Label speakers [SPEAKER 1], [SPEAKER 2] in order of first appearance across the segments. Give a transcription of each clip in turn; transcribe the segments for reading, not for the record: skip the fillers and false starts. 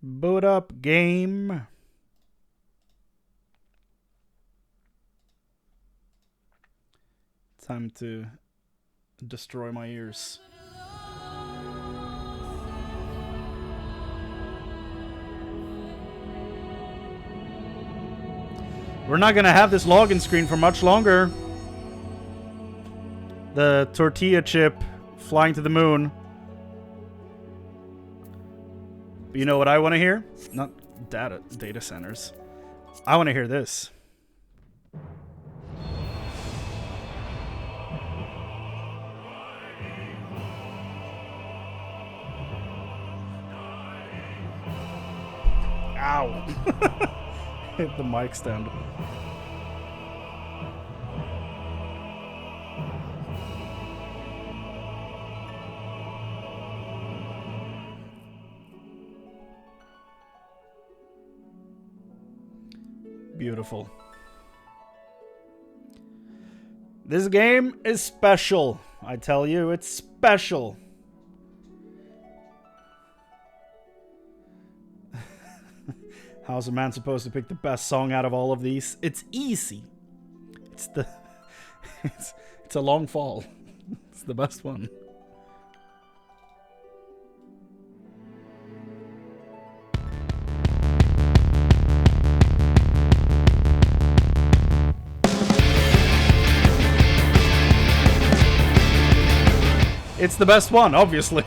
[SPEAKER 1] Boot up, game. Time to destroy my ears. We're not gonna have this login screen for much longer. The tortilla chip flying to the moon. But you know what I want to hear? Not data centers. I want to hear this. Ow. Hit the mic stand. Beautiful. This game is special. I tell you, it's special. How's a man supposed to pick the best song out of all of these? It's easy. It's the... it's a long fall. It's the best one. It's the best one, obviously.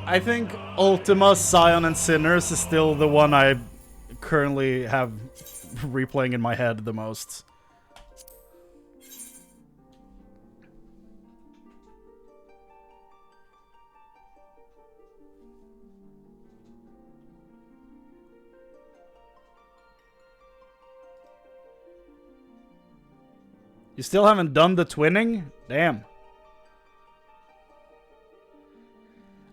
[SPEAKER 1] I think Ultima, Scion, and Sinners is still the one I currently have replaying in my head the most. You still haven't done the twinning? Damn.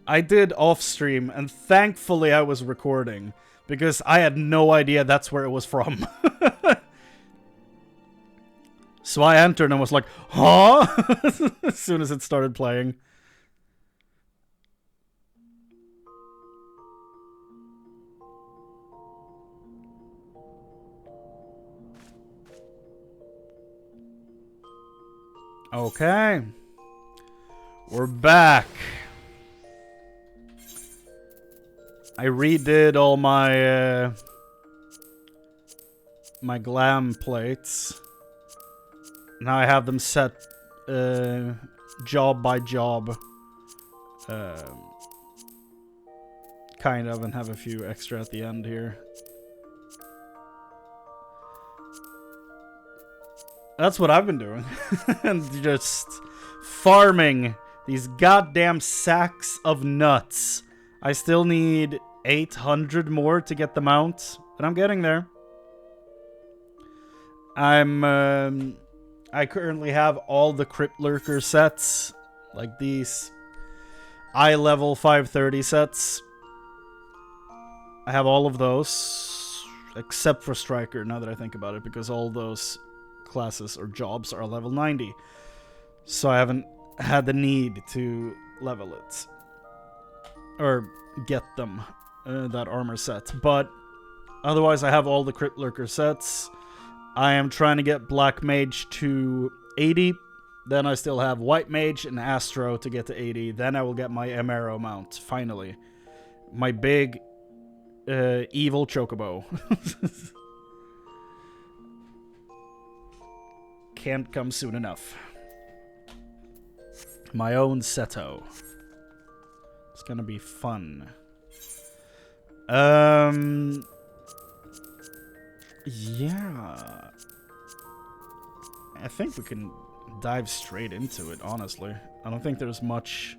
[SPEAKER 1] I did off stream, and thankfully I was recording, because I had no idea that's where it was from. So I entered and was like, huh? As soon as it started playing. Okay. We're back. I redid all my my glam plates. Now I have them set job by job. Kind of, and have a few extra at the end here. That's what I've been doing. And just farming these goddamn sacks of nuts. I still need 800 more to get the mount, but I'm getting there. I currently have all the Crypt Lurker sets, like these eye level 530 sets. I have all of those, except for Striker, now that I think about it, because all those classes or jobs are level 90. So I haven't had the need to level it. Or get them, that armor set. But otherwise I have all the Crypt Lurker sets. I am trying to get Black Mage to 80. Then I still have White Mage and Astro to get to 80. Then I will get my Amaro mount, finally. My big, evil Chocobo. Can't come soon enough. My own Seto. It's gonna be fun. Yeah. I think we can dive straight into it, honestly. I don't think there's much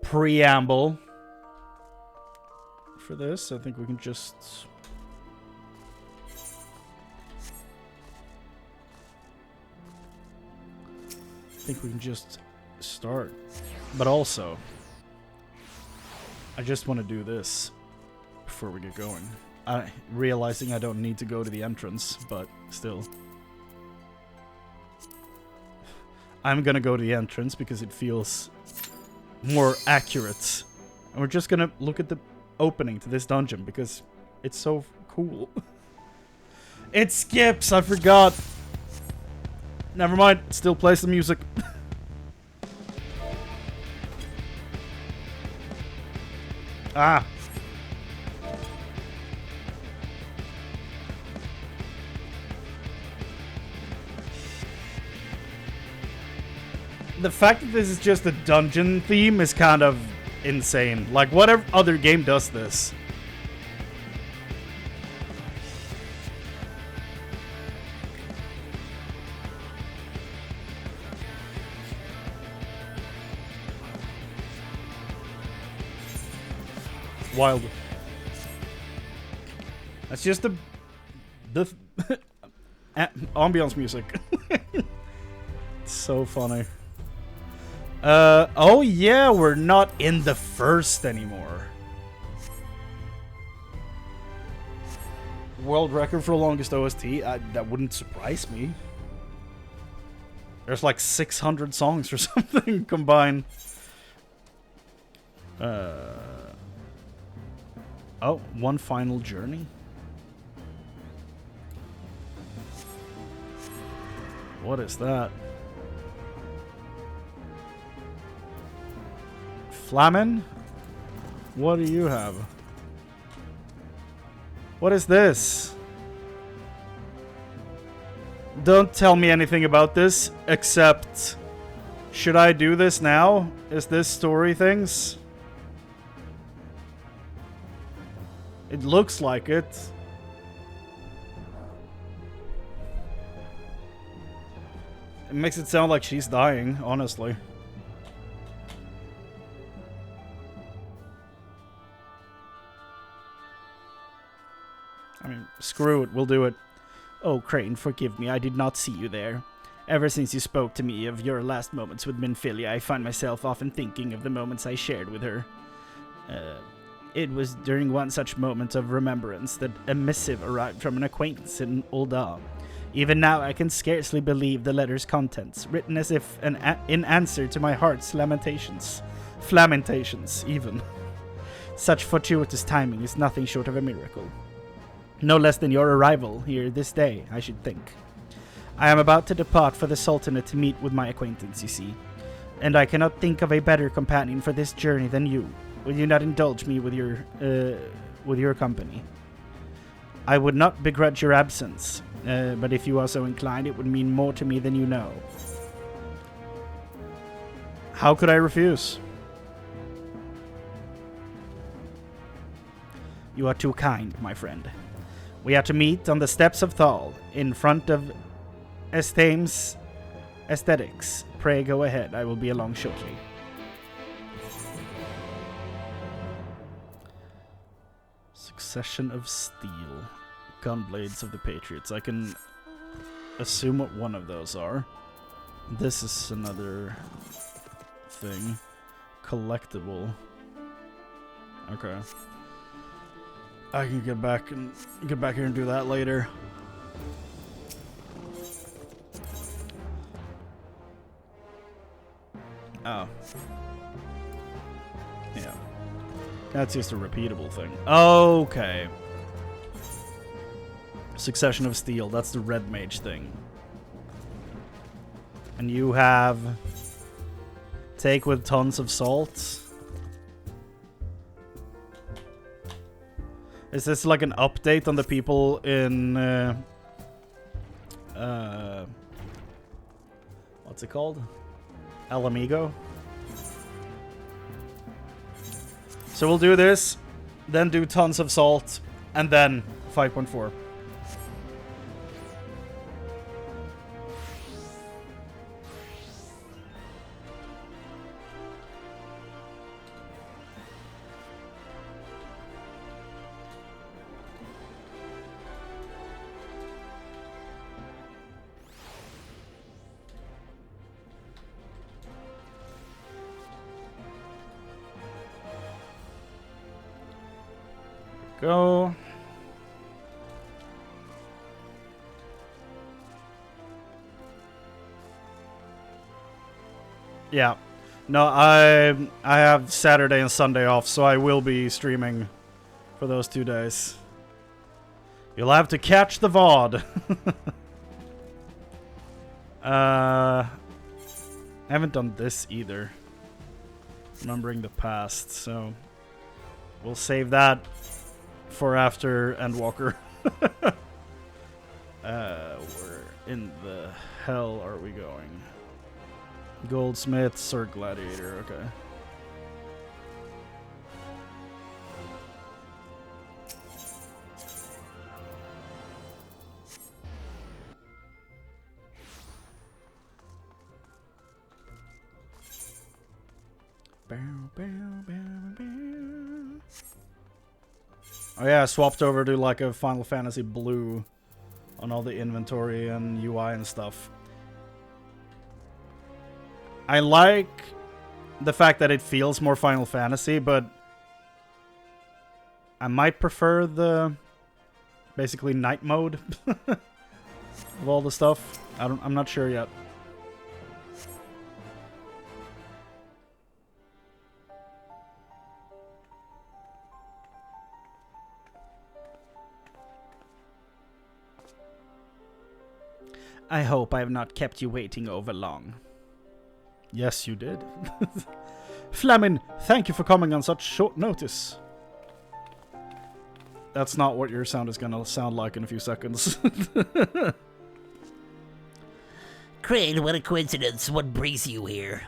[SPEAKER 1] preamble for this. I think we can just... start. But also, I just want to do this before we get going. Realizing I don't need to go to the entrance, but still. I'm gonna go to the entrance because it feels more accurate. And we're just gonna look at the opening to this dungeon because it's so cool. It skips, I forgot. Never mind, still plays the music. Ah. The fact that this is just a dungeon theme is kind of insane. Like, what other game does this? Wild. That's just the ambiance music. It's so funny. Oh yeah, we're not in the first anymore. World record for longest OST? That wouldn't surprise me. There's like 600 songs or something combined. Oh, one final journey? What is that? Flamen? What do you have? What is this? Don't tell me anything about this, except... Should I do this now? Is this story things? It looks like it. It makes it sound like she's dying, honestly. I mean, screw it, we'll do it. Oh, Chrane, forgive me, I did not see you there. Ever since you spoke to me of your last moments with Minfilia, I find myself often thinking of the moments I shared with her. It was during one such moment of remembrance that a missive arrived from an acquaintance in Ul'dah. Even now, I can scarcely believe the letter's contents, written as if in answer to my heart's lamentations. Flamentations, even. Such fortuitous timing is nothing short of a miracle. No less than your arrival here this day, I should think. I am about to depart for the Sultanate to meet with my acquaintance, you see. And I cannot think of a better companion for this journey than you. Will you not indulge me with your company? I would not begrudge your absence, but if you are so inclined, it would mean more to me than you know. How could I refuse? You are too kind, my friend. We are to meet on the steps of Thal, in front of Estame's Aesthetics. Pray go ahead, I will be along shortly. Succession of Steel. Gunblades of the Patriots. I can assume what one of those are. This is another thing. Collectible. Okay. I can get back here and do that later. Oh. Yeah. That's just a repeatable thing. Okay. Succession of Steel. That's the red mage thing. And you have... Take with tons of salt. Is this like an update on the people in... what's it called? El Amigo? So we'll do this, then do tons of salt, and then 5.4. Go. Yeah. No, I have Saturday and Sunday off, so I will be streaming for those 2 days. You'll have to catch the VOD. I haven't done this either. Remembering the past, so we'll save that for after Endwalker. Where in the hell are we going? Goldsmiths or Gladiator? Okay. Oh yeah, I swapped over to like a Final Fantasy Blue on all the inventory and UI and stuff. I like the fact that it feels more Final Fantasy, but I might prefer the basically night mode of all the stuff. I'm not sure yet. I hope I have not kept you waiting over long. Yes, you did. Flamin, thank you for coming on such short notice. That's not what your sound is gonna sound like in a few seconds.
[SPEAKER 2] Chrane, what a coincidence. What brings you here?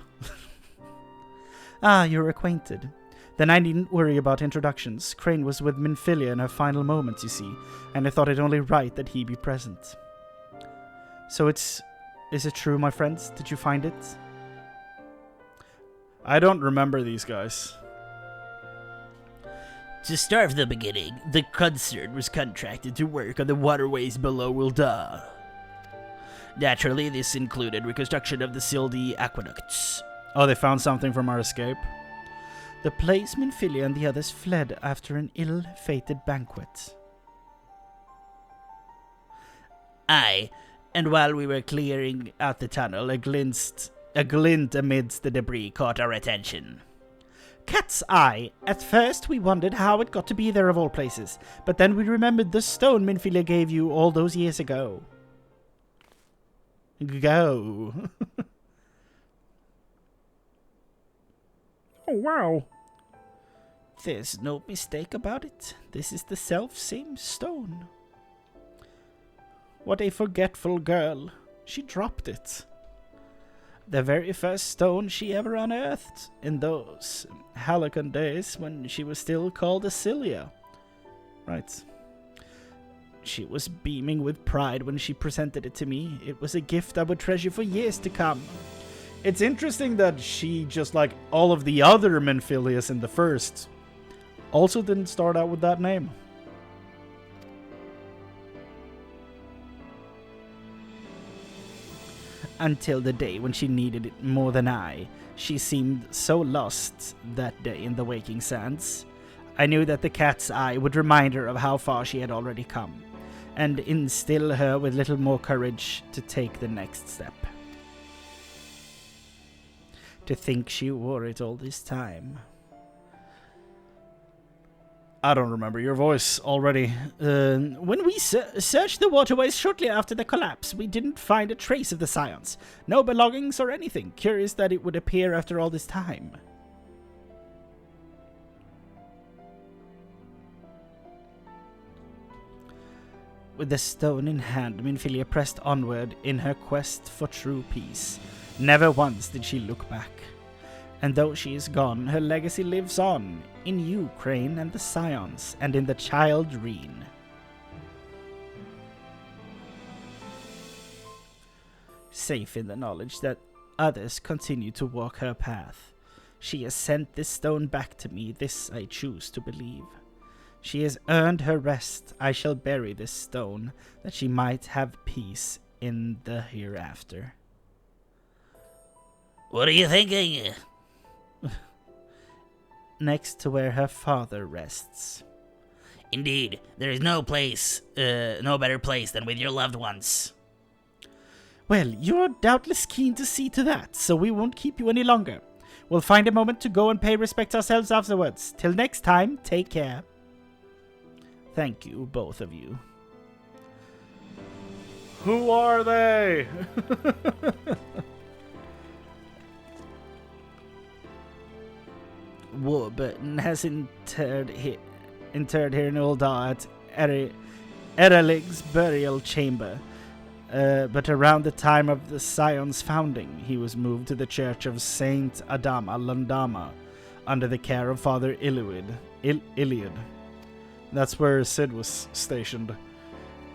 [SPEAKER 3] Ah, you're acquainted. Then I needn't worry about introductions. Chrane was with Minfilia in her final moments, you see, and I thought it only right that he be present. So is it true, my friends? Did you find it?
[SPEAKER 1] I don't remember these guys.
[SPEAKER 2] To start from the beginning, the concern was contracted to work on the waterways below Ul'dah. Naturally, this included reconstruction of the Sildi aqueducts.
[SPEAKER 1] Oh, they found something from our escape?
[SPEAKER 3] The place Minfilia and the others fled after an ill-fated banquet.
[SPEAKER 2] Aye, and while we were clearing out the tunnel, a glint amidst the debris caught our attention.
[SPEAKER 3] Cat's eye. At first we wondered how it got to be there of all places, but then we remembered the stone Minfilia gave you all those years ago.
[SPEAKER 1] Go.
[SPEAKER 3] Oh, wow. There's no mistake about it. This is the self-same stone. What a forgetful girl. She dropped it. The very first stone she ever unearthed in those Halcyon days when she was still called Asilia. Right. She was beaming with pride when she presented it to me. It was a gift I would treasure for years to come.
[SPEAKER 1] It's interesting that she, just like all of the other Minfilias in the first, also didn't start out with that name.
[SPEAKER 3] Until the day when she needed it more than I. She seemed so lost that day in the waking sands. I knew that the cat's eye would remind her of how far she had already come, and instill her with little more courage to take the next step. To think she wore it all this time.
[SPEAKER 1] I don't remember your voice already.
[SPEAKER 3] When we searched the waterways shortly after the collapse, we didn't find a trace of the scions. No belongings or anything. Curious that it would appear after all this time. With the stone in hand, Minfilia pressed onward in her quest for true peace. Never once did she look back. And though she is gone, her legacy lives on, in you, Chrane, and the Scions, and in the child Reen. Safe in the knowledge that others continue to walk her path. She has sent this stone back to me, this I choose to believe. She has earned her rest. I shall bury this stone, that she might have peace in the hereafter.
[SPEAKER 2] What are you thinking?
[SPEAKER 3] Next to where her father rests.
[SPEAKER 2] Indeed, there is no better place than with your loved ones.
[SPEAKER 3] Well, you're doubtless keen to see to that, so we won't keep you any longer. We'll find a moment to go and pay respect ourselves afterwards. Till next time, take care. Thank you, both of you.
[SPEAKER 1] Who are they?
[SPEAKER 3] Warburton has interred here in Uldar at Eralig's burial chamber. But around the time of the Scion's founding, he was moved to the Church of Saint Adama Landama under the care of Father Iliad. That's where Sid was stationed.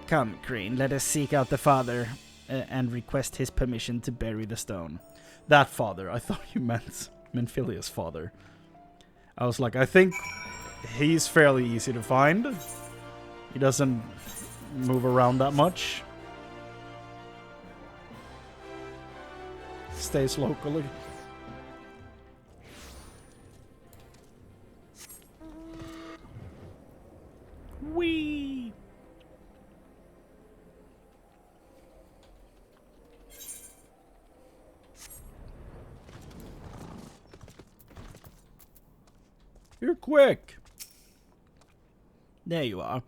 [SPEAKER 3] Come, Chrane, let us seek out the father and request his permission to bury the stone.
[SPEAKER 1] That father. I thought you meant Minfilia's father. I was like, I think he's fairly easy to find. He doesn't move around that much. Stays locally.
[SPEAKER 3] Whee!
[SPEAKER 1] You're quick.
[SPEAKER 3] There you are.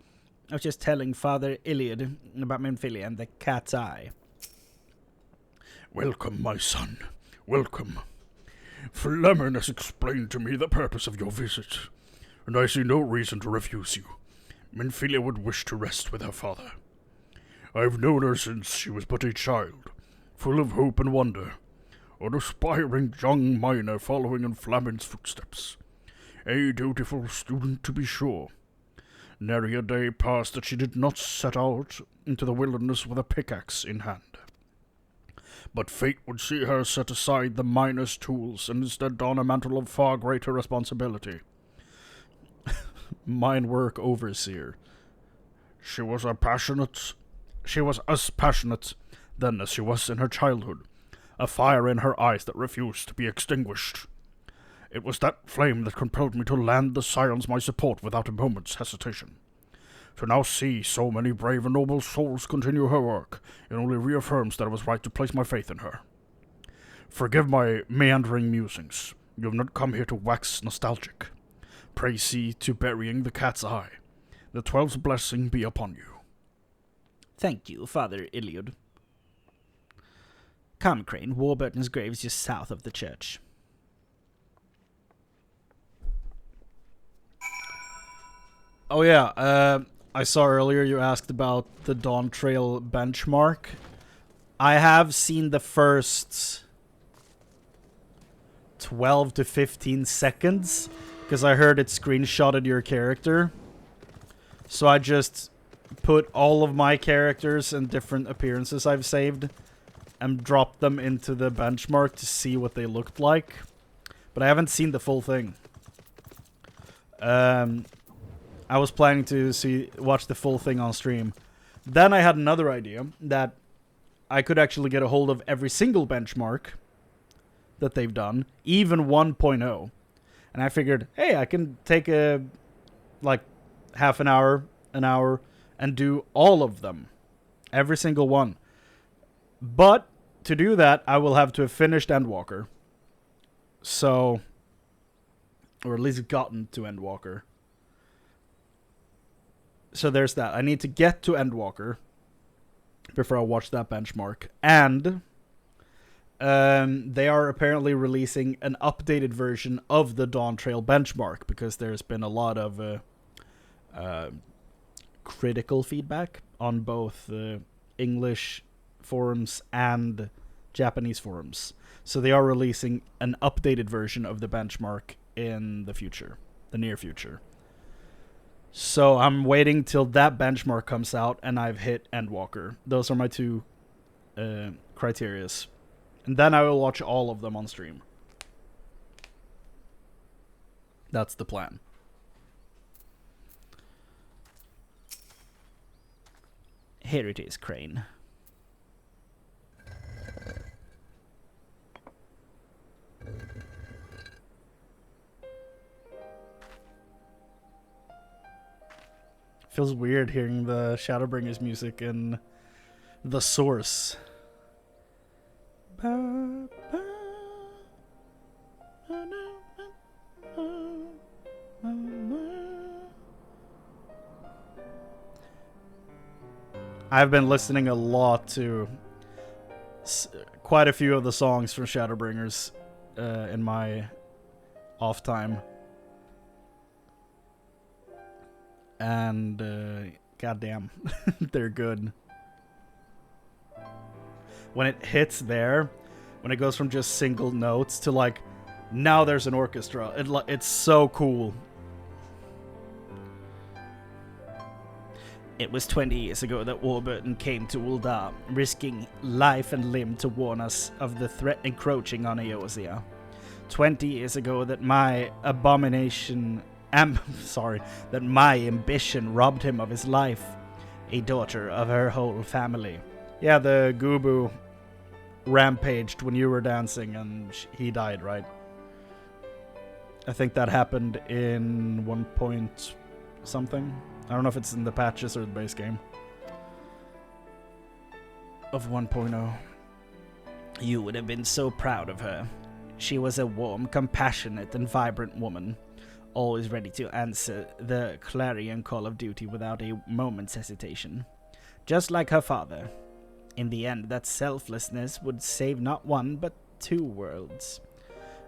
[SPEAKER 3] I was just telling Father Iliad about Minfilia and the cat's eye.
[SPEAKER 4] Welcome, my son. Welcome. Flemon has explained to me the purpose of your visit, and I see no reason to refuse you. Minfilia would wish to rest with her father. I've known her since she was but a child, full of hope and wonder, an aspiring young miner following in Flamin's footsteps. A dutiful student, to be sure. Nary a day passed that she did not set out into the wilderness with a pickaxe in hand. But fate would see her set aside the miner's tools and instead don a mantle of far greater responsibility.
[SPEAKER 1] Mine work overseer.
[SPEAKER 4] She was as passionate then as she was in her childhood, a fire in her eyes that refused to be extinguished. It was that flame that compelled me to lend the Scions my support without a moment's hesitation. To now see so many brave and noble souls continue her work, it only reaffirms that it was right to place my faith in her. Forgive my meandering musings. You have not come here to wax nostalgic. Pray see to burying the cat's eye. The 12's blessing be upon you.
[SPEAKER 3] Thank you, Father Iliad. Come, Chrane. Warburton's grave is just south of the church.
[SPEAKER 1] Oh yeah, I saw earlier you asked about the Dawn Trail benchmark. I have seen the first 12 to 15 seconds, because I heard it screenshotted your character. So I just put all of my characters and different appearances I've saved and dropped them into the benchmark to see what they looked like. But I haven't seen the full thing. I was planning to watch the full thing on stream. Then I had another idea that I could actually get a hold of every single benchmark that they've done, even 1.0. And I figured, hey, I can take like half an hour, and do all of them. Every single one. But to do that, I will have to have finished Endwalker. So, or at least gotten to Endwalker. So there's that. I need to get to Endwalker before I watch that benchmark. And they are apparently releasing an updated version of the Dawn Trail benchmark, because there's been a lot of critical feedback on both English forums and Japanese forums. So they are releasing an updated version of the benchmark in the future, the near future. So I'm waiting till that benchmark comes out and I've hit Endwalker. Those are my two criterias. And then I will watch all of them on stream. That's the plan.
[SPEAKER 3] Here it is, Chrane.
[SPEAKER 1] Feels weird hearing the Shadowbringers music in the source. Ba, ba. I've been listening a lot to quite a few of the songs from Shadowbringers in my off time. And goddamn, they're good. When it hits there, when it goes from just single notes to like, now there's an orchestra, it's so cool.
[SPEAKER 2] It was 20 years ago that Warburton came to Uldar, risking life and limb to warn us of the threat encroaching on Eosia. 20 years ago that my that my ambition robbed him of his life, a daughter of her whole family.
[SPEAKER 1] Yeah, the Gubu rampaged when you were dancing and he died, right? I think that happened in 1 point something. I don't know if it's in the patches or the base game of 1.0.
[SPEAKER 2] You would have been so proud of her. She was a warm, compassionate, and vibrant woman, always ready to answer the clarion call of duty without a moment's hesitation. Just like her father. In the end, that selflessness would save not one, but 2 worlds.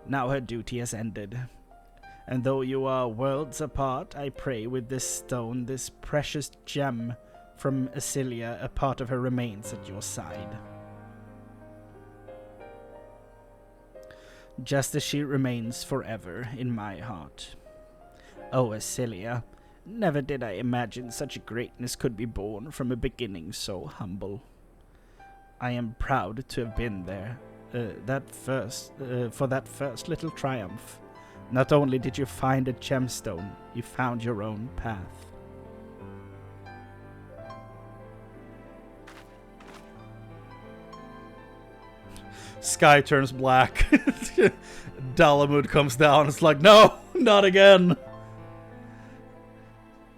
[SPEAKER 2] Now her duty has ended. And though you are worlds apart, I pray with this stone, this precious gem from Asilia, a part of her remains at your side. Just as she remains forever in my heart. Oh, Asilia, never did I imagine such greatness could be born from a beginning so humble. I am proud to have been there, for that first little triumph. Not only did you find a gemstone, you found your own path.
[SPEAKER 1] Sky turns black. Dalamud comes down. It's like, no, not again.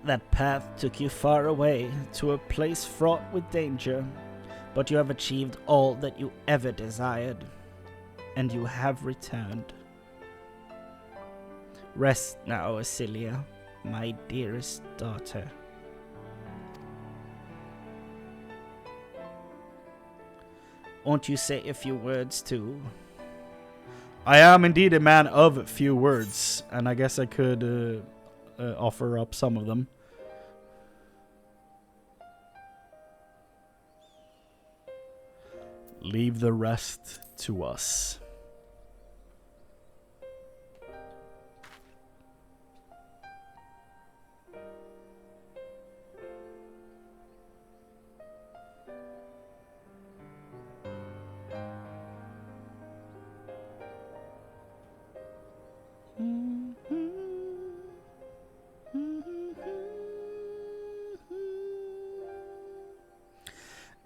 [SPEAKER 2] That path took you far away, to a place fraught with danger, but you have achieved all that you ever desired, and you have returned. Rest now, Asilia, my dearest daughter. Won't you say a few words too?
[SPEAKER 1] I am indeed a man of few words, and I guess I could offer up some of them. Leave the rest to us.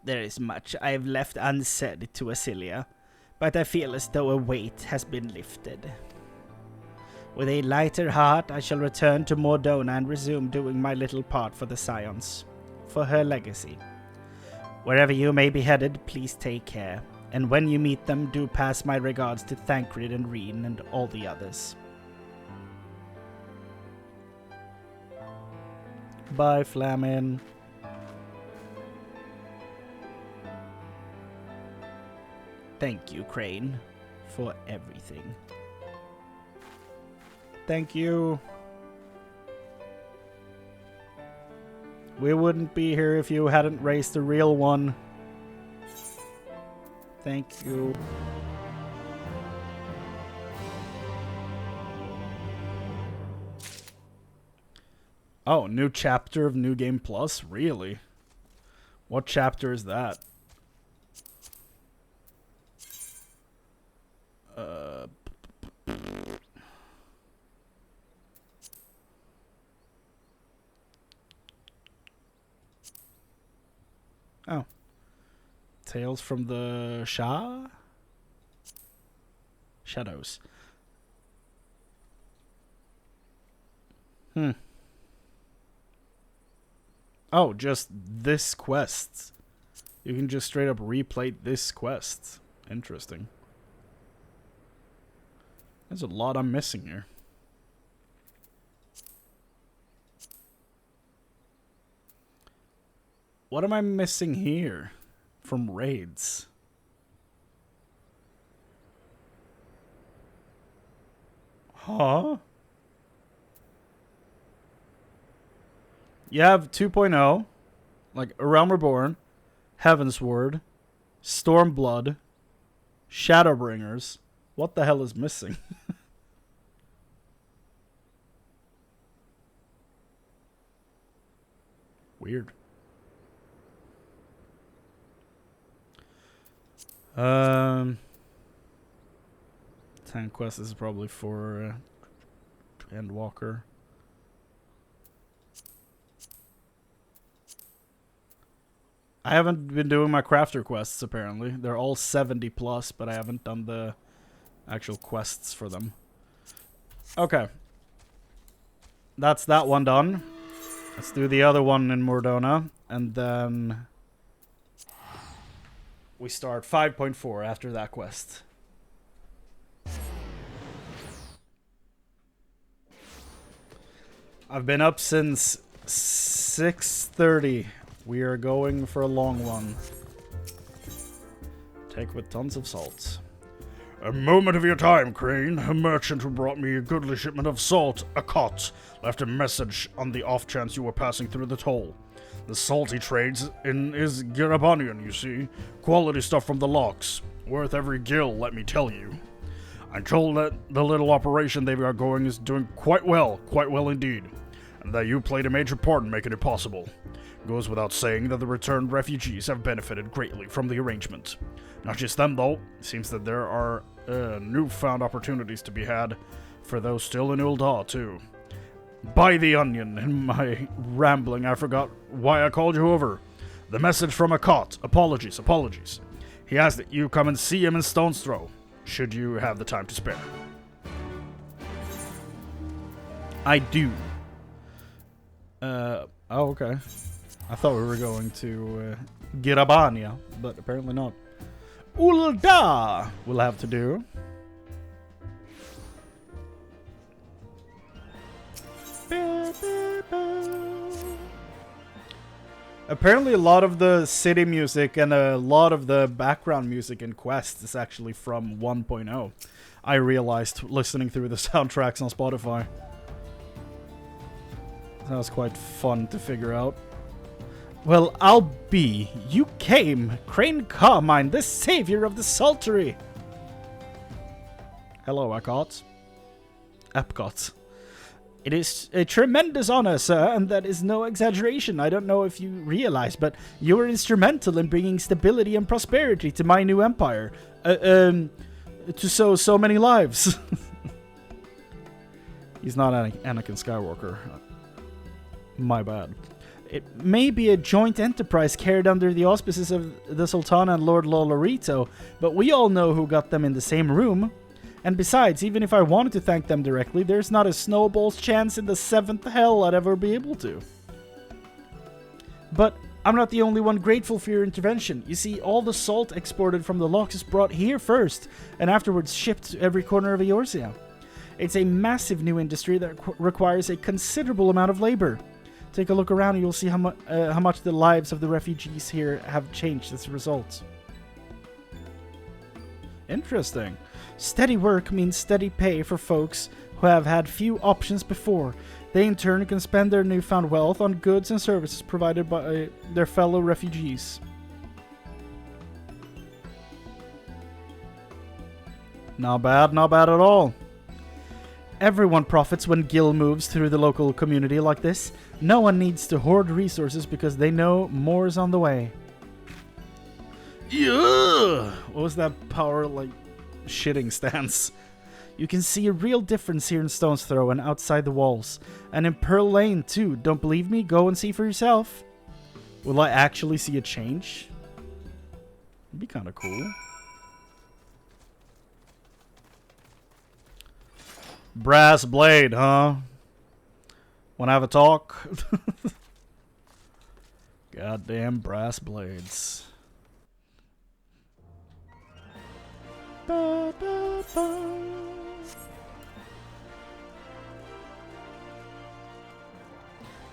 [SPEAKER 2] There is much I have left unsaid to Asilia, but I feel as though a weight has been lifted. With a lighter heart, I shall return to Mordona and resume doing my little part for the Scions, for her legacy. Wherever you may be headed, please take care, and when you meet them, do pass my regards to Thancred and Reen and all the others.
[SPEAKER 1] Bye, Flamin.
[SPEAKER 2] Thank you, Chrane, for everything.
[SPEAKER 1] Thank you. We wouldn't be here if you hadn't raised the real one. Thank you. Oh, new chapter of New Game Plus? Really? What chapter is that? Oh. Tales from the Shah? Shadows. Oh, just this quest. You can just straight up replay this quest. Interesting. There's a lot I'm missing here. What am I missing here from raids? Huh? You have 2.0, like A Realm Reborn, Heaven's Word, Stormblood, Shadowbringers. What the hell is missing? Weird. 10 quests is probably for Endwalker. I haven't been doing my crafter quests, apparently. They're all 70 plus, but I haven't done the actual quests for them. Okay. That's that one done. Let's do the other one in Mordona, and then we start 5.4 after that quest. I've been up since 6:30. We are going for a long one. Take with tons of salt.
[SPEAKER 4] A moment of your time, Chrane. A merchant who brought me a goodly shipment of salt, a cot, left a message on the off chance you were passing through the toll. The salt he trades in is Girabanian, you see. Quality stuff from the locks. Worth every gil, let me tell you. I'm told that the little operation they are going is doing quite well indeed, and that you played a major part in making it possible. Goes without saying that the returned refugees have benefited greatly from the arrangement. Not just them, though. It seems that there are newfound opportunities to be had for those still in Ul'dah, too. By the onion, in my rambling, I forgot why I called you over. The message from Akot. Apologies. He asked that you come and see him in Stone's Throw, should you have the time to spare.
[SPEAKER 1] I do. Oh, okay. I thought we were going to Girabania, but apparently not. Ul'dah will have to do. Apparently a lot of the city music and a lot of the background music in Quest is actually from 1.0. I realized listening through the soundtracks on Spotify. That was quite fun to figure out. Well, I'll be. You came. Chrane Carmine, the savior of the Saltery. Hello, Epcot. It is a tremendous honor, sir, and that is no exaggeration. I don't know if you realize, but you were instrumental in bringing stability and prosperity to my new empire. To so many lives. He's not Anakin Skywalker. My bad. It may be a joint enterprise carried under the auspices of the Sultana and Lord Lolorito, but we all know who got them in the same room. And besides, even if I wanted to thank them directly, there's not a snowball's chance in the seventh hell I'd ever be able to. But I'm not the only one grateful for your intervention. You see, all the salt exported from the locks is brought here first, and afterwards shipped to every corner of Eorzea. It's a massive new industry that requires a considerable amount of labor. Take a look around and you'll see how much the lives of the refugees here have changed as a result. Interesting. Steady work means steady pay for folks who have had few options before. They in turn can spend their newfound wealth on goods and services provided by their fellow refugees. Not bad at all. Everyone profits when Gil moves through the local community like this. No one needs to hoard resources because they know more is on the way. Yeah! What was that power, shitting stance? You can see a real difference here in Stone's Throw and outside the walls. And in Pearl Lane, too. Don't believe me? Go and see for yourself. Will I actually see a change? It'd be kind of cool. Brass blade, huh? Wanna have a talk? Goddamn brass blades.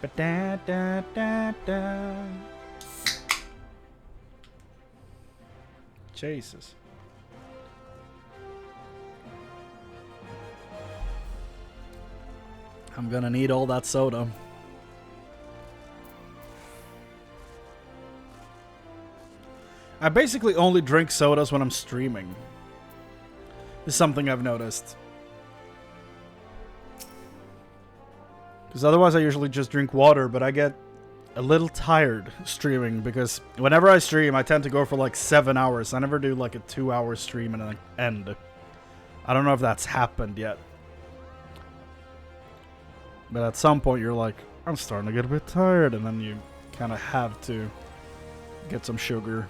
[SPEAKER 3] Ba-da-da-da-da. Jesus. I'm gonna need all that soda. I basically only drink sodas when I'm streaming. It's something I've noticed. Because otherwise I usually just drink water, but I get a little tired streaming because whenever I stream, I tend to go for like 7 hours. I never do like a 2-hour stream and then end. I don't know if that's happened yet. But at some point you're like, I'm starting to get a bit tired, and then you kind of have to get some sugar.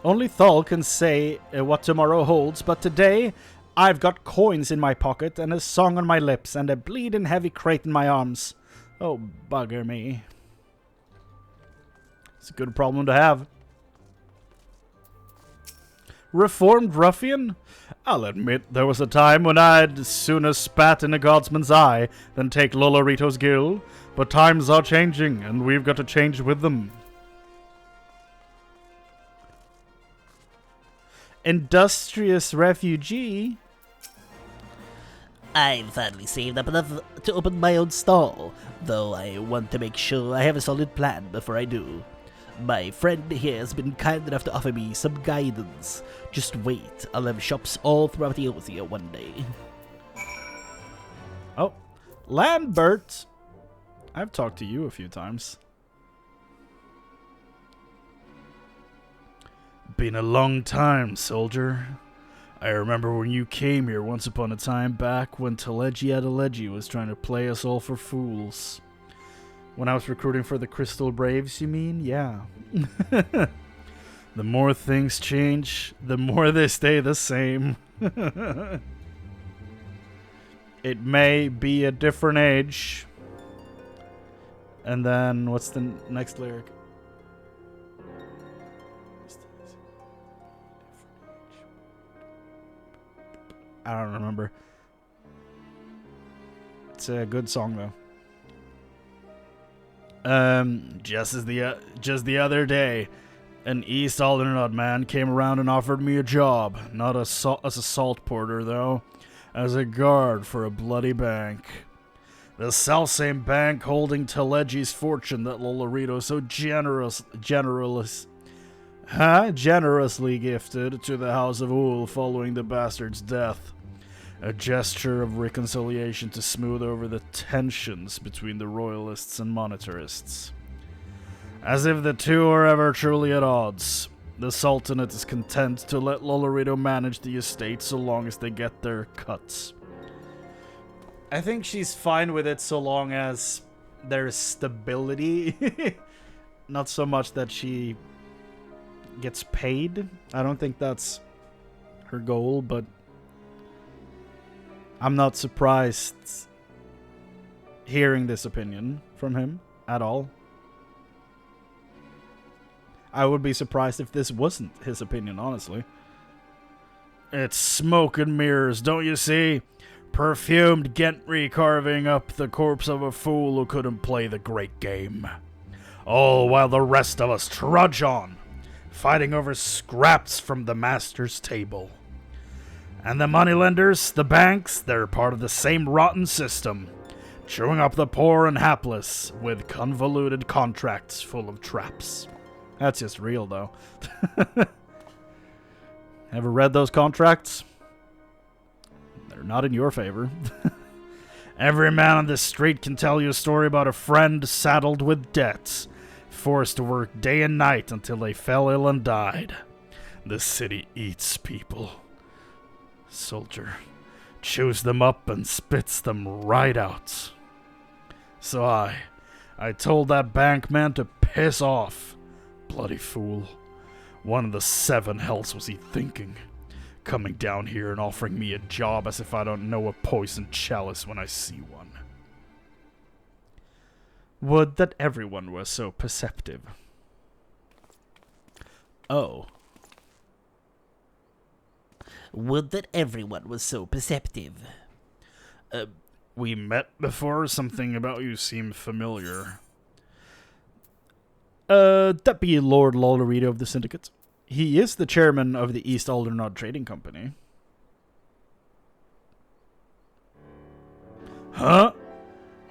[SPEAKER 3] Only Thal can say what tomorrow holds, but today I've got coins in my pocket and a song on my lips and a bleeding heavy crate in my arms. Oh, bugger me. It's a good problem to have. Reformed ruffian? I'll admit there was a time when I'd sooner spat in a guardsman's eye than take Lolorito's gill, but times are changing and we've got to change with them. Industrious refugee?
[SPEAKER 2] I've finally saved up enough to open my own stall, though I want to make sure I have a solid plan before I do. My friend here has been kind enough to offer me some guidance. Just wait, I'll have shops all throughout Eothia one day.
[SPEAKER 3] Oh, Lambert! I've talked to you a few times.
[SPEAKER 1] Been a long time, soldier. I remember when you came here once upon a time back when Teleji Adeleji was trying to play us all for fools. When I was recruiting for the Crystal Braves, you mean? Yeah. The more things change, the more they stay the same. It may be a different age. And then, what's the next lyric? I don't remember. It's a good song, though. Just the other day, an East Aldernod man came around and offered me a job. Not as a salt porter, though. As a guard for a bloody bank. The selfsame bank holding Teleji's fortune that Lolorito so generously gifted to the House of Ul following the bastard's death. A gesture of reconciliation to smooth over the tensions between the royalists and monetarists. As if the two are ever truly at odds, the Sultanate is content to let Lolorito manage the estate so long as they get their cuts. I think she's fine with it so long as there's stability. Not so much that she gets paid. I don't think that's her goal, but I'm not surprised hearing this opinion from him at all. I would be surprised if this wasn't his opinion, honestly. It's smoke and mirrors, don't you see? Perfumed gentry carving up the corpse of a fool who couldn't play the great game. All while the rest of us trudge on, fighting over scraps from the master's table. And the moneylenders, the banks, they're part of the same rotten system, chewing up the poor and hapless with convoluted contracts full of traps. That's just real, though. Ever read those contracts? They're not in your favor. Every man on this street can tell you a story about a friend saddled with debts, forced to work day and night until they fell ill and died. The city eats people. Soldier, chews them up and spits them right out. So I told that bank man to piss off. Bloody fool. What in the seven hells was he thinking? Coming down here and offering me a job as if I don't know a poisoned chalice when I see one.
[SPEAKER 3] Would that everyone were so perceptive.
[SPEAKER 2] Oh. Would that everyone was so perceptive.
[SPEAKER 1] We met before? Something about you seemed familiar.
[SPEAKER 3] That be Lord Lollerito of the Syndicate. He is the chairman of the East Aldernod Trading Company.
[SPEAKER 1] Huh?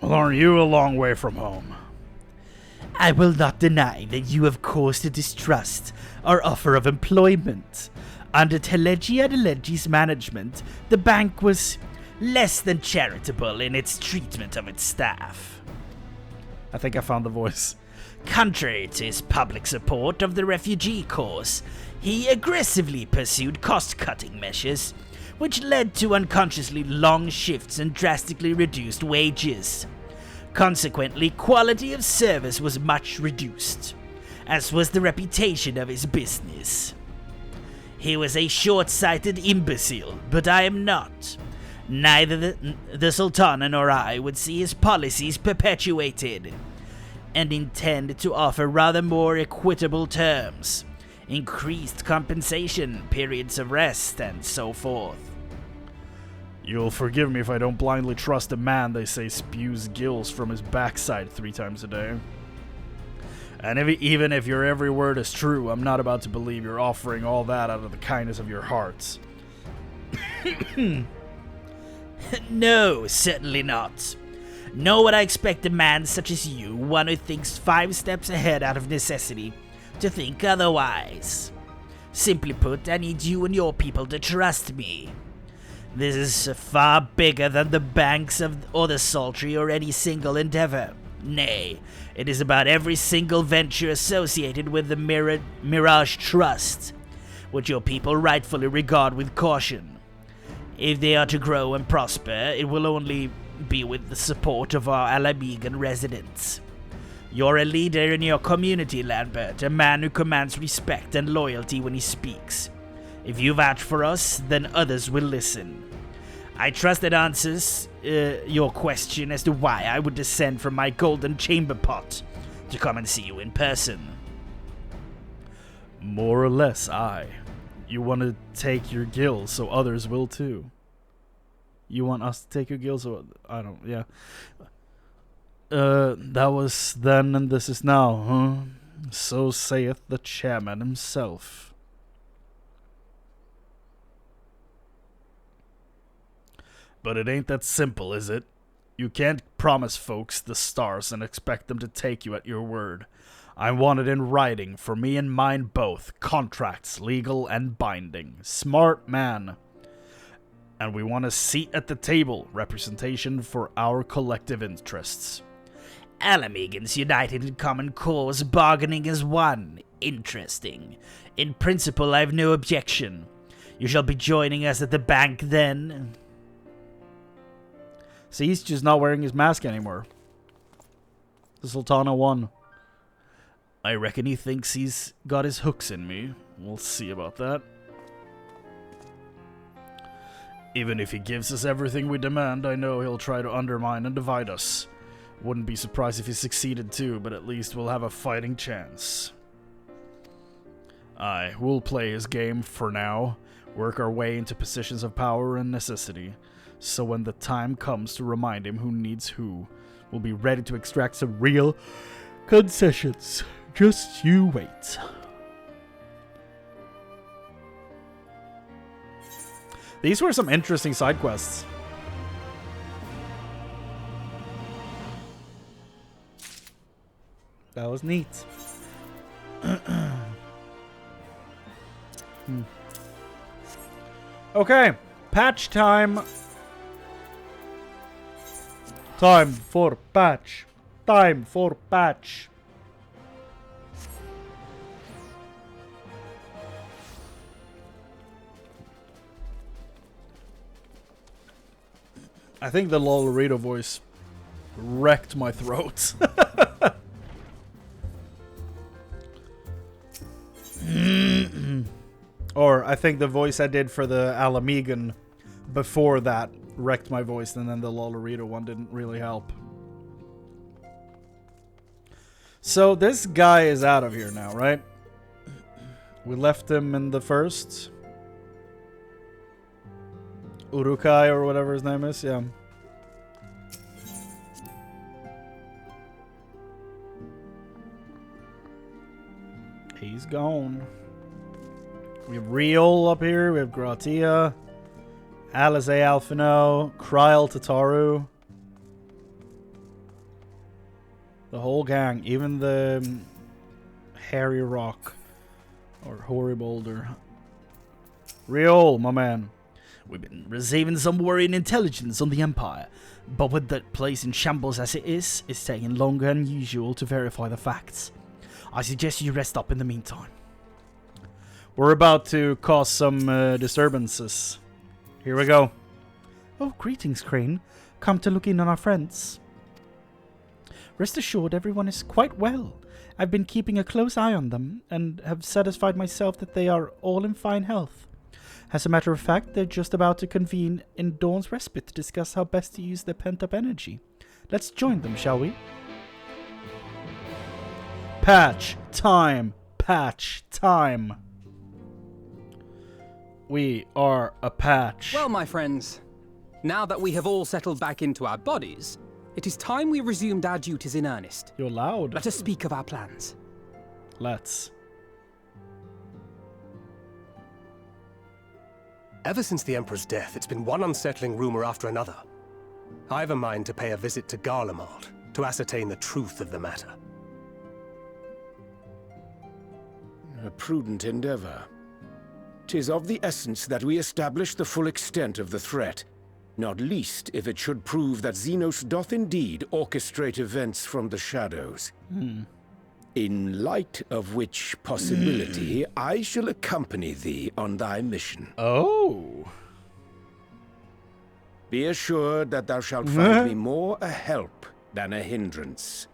[SPEAKER 1] Well, aren't you a long way from home?
[SPEAKER 2] I will not deny that you have cause to distrust our offer of employment. Under Telegia Delegi's management, the bank was less than charitable in its treatment of its staff.
[SPEAKER 3] I think I found the voice.
[SPEAKER 2] Contrary to his public support of the refugee cause, he aggressively pursued cost-cutting measures, which led to unconsciously long shifts and drastically reduced wages. Consequently, quality of service was much reduced, as was the reputation of his business. He was a short-sighted imbecile, but I am not. Neither the Sultana nor I would see his policies perpetuated, and intend to offer rather more equitable terms, increased compensation, periods of rest, and so forth.
[SPEAKER 1] You'll forgive me if I don't blindly trust a man they say spews gills from his backside 3 times a day. And even if your every word is true, I'm not about to believe you're offering all that out of the kindness of your hearts.
[SPEAKER 2] No, certainly not. Nor would I expect a man such as you, one who thinks 5 steps ahead out of necessity, to think otherwise. Simply put, I need you and your people to trust me. This is far bigger than the banks or the sultry or any single endeavor. Nay, it is about every single venture associated with the Mirage Trust, which your people rightfully regard with caution. If they are to grow and prosper, it will only be with the support of our Alamegan residents. You're a leader in your community, Lambert, a man who commands respect and loyalty when he speaks. If you vouch for us, then others will listen. I trust that answers your question as to why I would descend from my golden chamber pot to come and see you in person.
[SPEAKER 1] More or less, aye. You want to take your gills, so others will too. You want us to take your gills, so I don't, yeah. That was then and this is now, huh? So saith the chairman himself. But it ain't that simple, is it? You can't promise folks the stars and expect them to take you at your word. I want it in writing, for me and mine both. Contracts, legal and binding. Smart man. And we want a seat at the table, representation for our collective interests.
[SPEAKER 2] Alamegans united in common cause, bargaining as one. Interesting. In principle, I have no objection. You shall be joining us at the bank then.
[SPEAKER 3] See, he's just not wearing his mask anymore. The Sultana won.
[SPEAKER 1] I reckon he thinks he's got his hooks in me. We'll see about that. Even if he gives us everything we demand, I know he'll try to undermine and divide us. Wouldn't be surprised if he succeeded too, but at least we'll have a fighting chance. Aye, we'll play his game for now, work our way into positions of power and necessity, so when the time comes to remind him who needs who, we'll be ready to extract some real concessions. Just you wait. These were some interesting side quests. That was neat. Okay, patch time. Time for patch. Time for patch. I think the Lolorito voice wrecked my throat. Or I think the voice I did for the Alamegan before that wrecked my voice, and then the Lolorito one didn't really help. So this guy is out of here now, right? We left him in the first. Urukai or whatever his name is, yeah. He's gone. We have Riol up here. We have Gratia, Alize Alphino, Kryl Tataru. The whole gang. Even the Harry Rock. Or Hoary Boulder. Riol, my man. We've been receiving some worrying intelligence on the Empire. But with that place in shambles as it is, it's taking longer than usual to verify the facts. I suggest you rest up in the meantime. We're about to cause some disturbances. Here we go.
[SPEAKER 3] Oh, greetings, Chrane. Come to look in on our friends. Rest assured, everyone is quite well. I've been keeping a close eye on them, and have satisfied myself that they are all in fine health. As a matter of fact, they're just about to convene in Dawn's Respite to discuss how best to use their pent-up energy. Let's join them, shall we?
[SPEAKER 1] Patch time. Patch time. We are a patch.
[SPEAKER 5] Well, my friends, now that we have all settled back into our bodies, it is time we resumed our duties in earnest.
[SPEAKER 1] You're loud.
[SPEAKER 5] Let us speak of our plans.
[SPEAKER 1] Let's.
[SPEAKER 6] Ever since the Emperor's death, it's been one unsettling rumor after another. I've a mind to pay a visit to Garlemald to ascertain the truth of the matter.
[SPEAKER 7] A prudent endeavor. 'Tis of the essence that we establish the full extent of the threat, not least if it should prove that Xenos doth indeed orchestrate events from the shadows. In light of which possibility, I shall accompany thee on thy mission.
[SPEAKER 1] Oh.
[SPEAKER 7] Be assured that thou shalt find me more a help than a hindrance.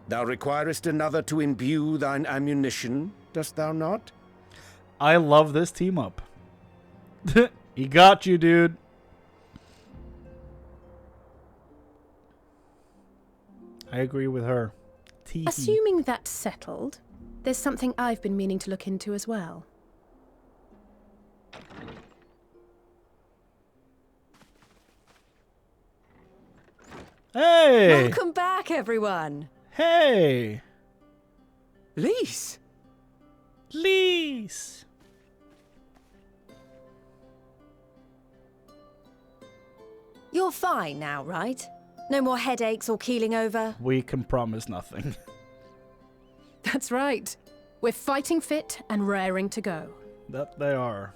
[SPEAKER 7] Thou requirest another to imbue thine ammunition, dost thou not?
[SPEAKER 1] I love this team up. He got you, dude. I agree with her. Tee-hee.
[SPEAKER 8] Assuming that's settled, there's something I've been meaning to look into as well.
[SPEAKER 1] Hey!
[SPEAKER 9] Welcome back, everyone.
[SPEAKER 1] Hey!
[SPEAKER 5] Lise!
[SPEAKER 1] Lise!
[SPEAKER 9] You're fine now, right? No more headaches or keeling over?
[SPEAKER 1] We can promise nothing.
[SPEAKER 8] That's right. We're fighting fit and raring to go.
[SPEAKER 1] That they are.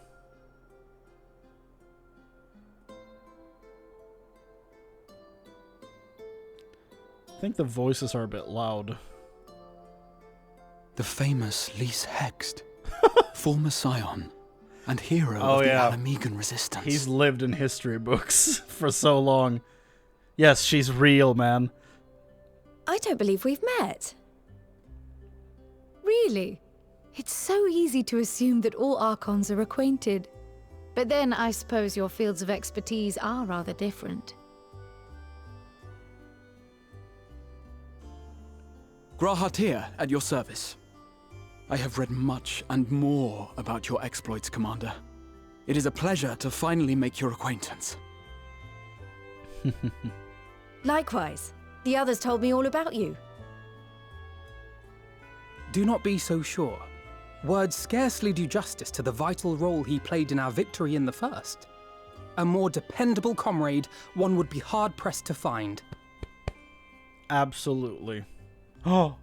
[SPEAKER 1] I think the voices are a bit loud.
[SPEAKER 10] The famous Lise Hext, former scion and hero of the Alamegan resistance.
[SPEAKER 1] He's lived in history books for so long. Yes, she's real, man.
[SPEAKER 9] I don't believe we've met.
[SPEAKER 11] Really? It's so easy to assume that all Archons are acquainted. But then I suppose your fields of expertise are rather different.
[SPEAKER 10] Grahatir, at your service. I have read much and more about your exploits, Commander. It is a pleasure to finally make your acquaintance.
[SPEAKER 9] Likewise. The others told me all about you.
[SPEAKER 5] Do not be so sure. Words scarcely do justice to the vital role he played in our victory in the First. A more dependable comrade one would be hard-pressed to find.
[SPEAKER 1] Absolutely. Oh.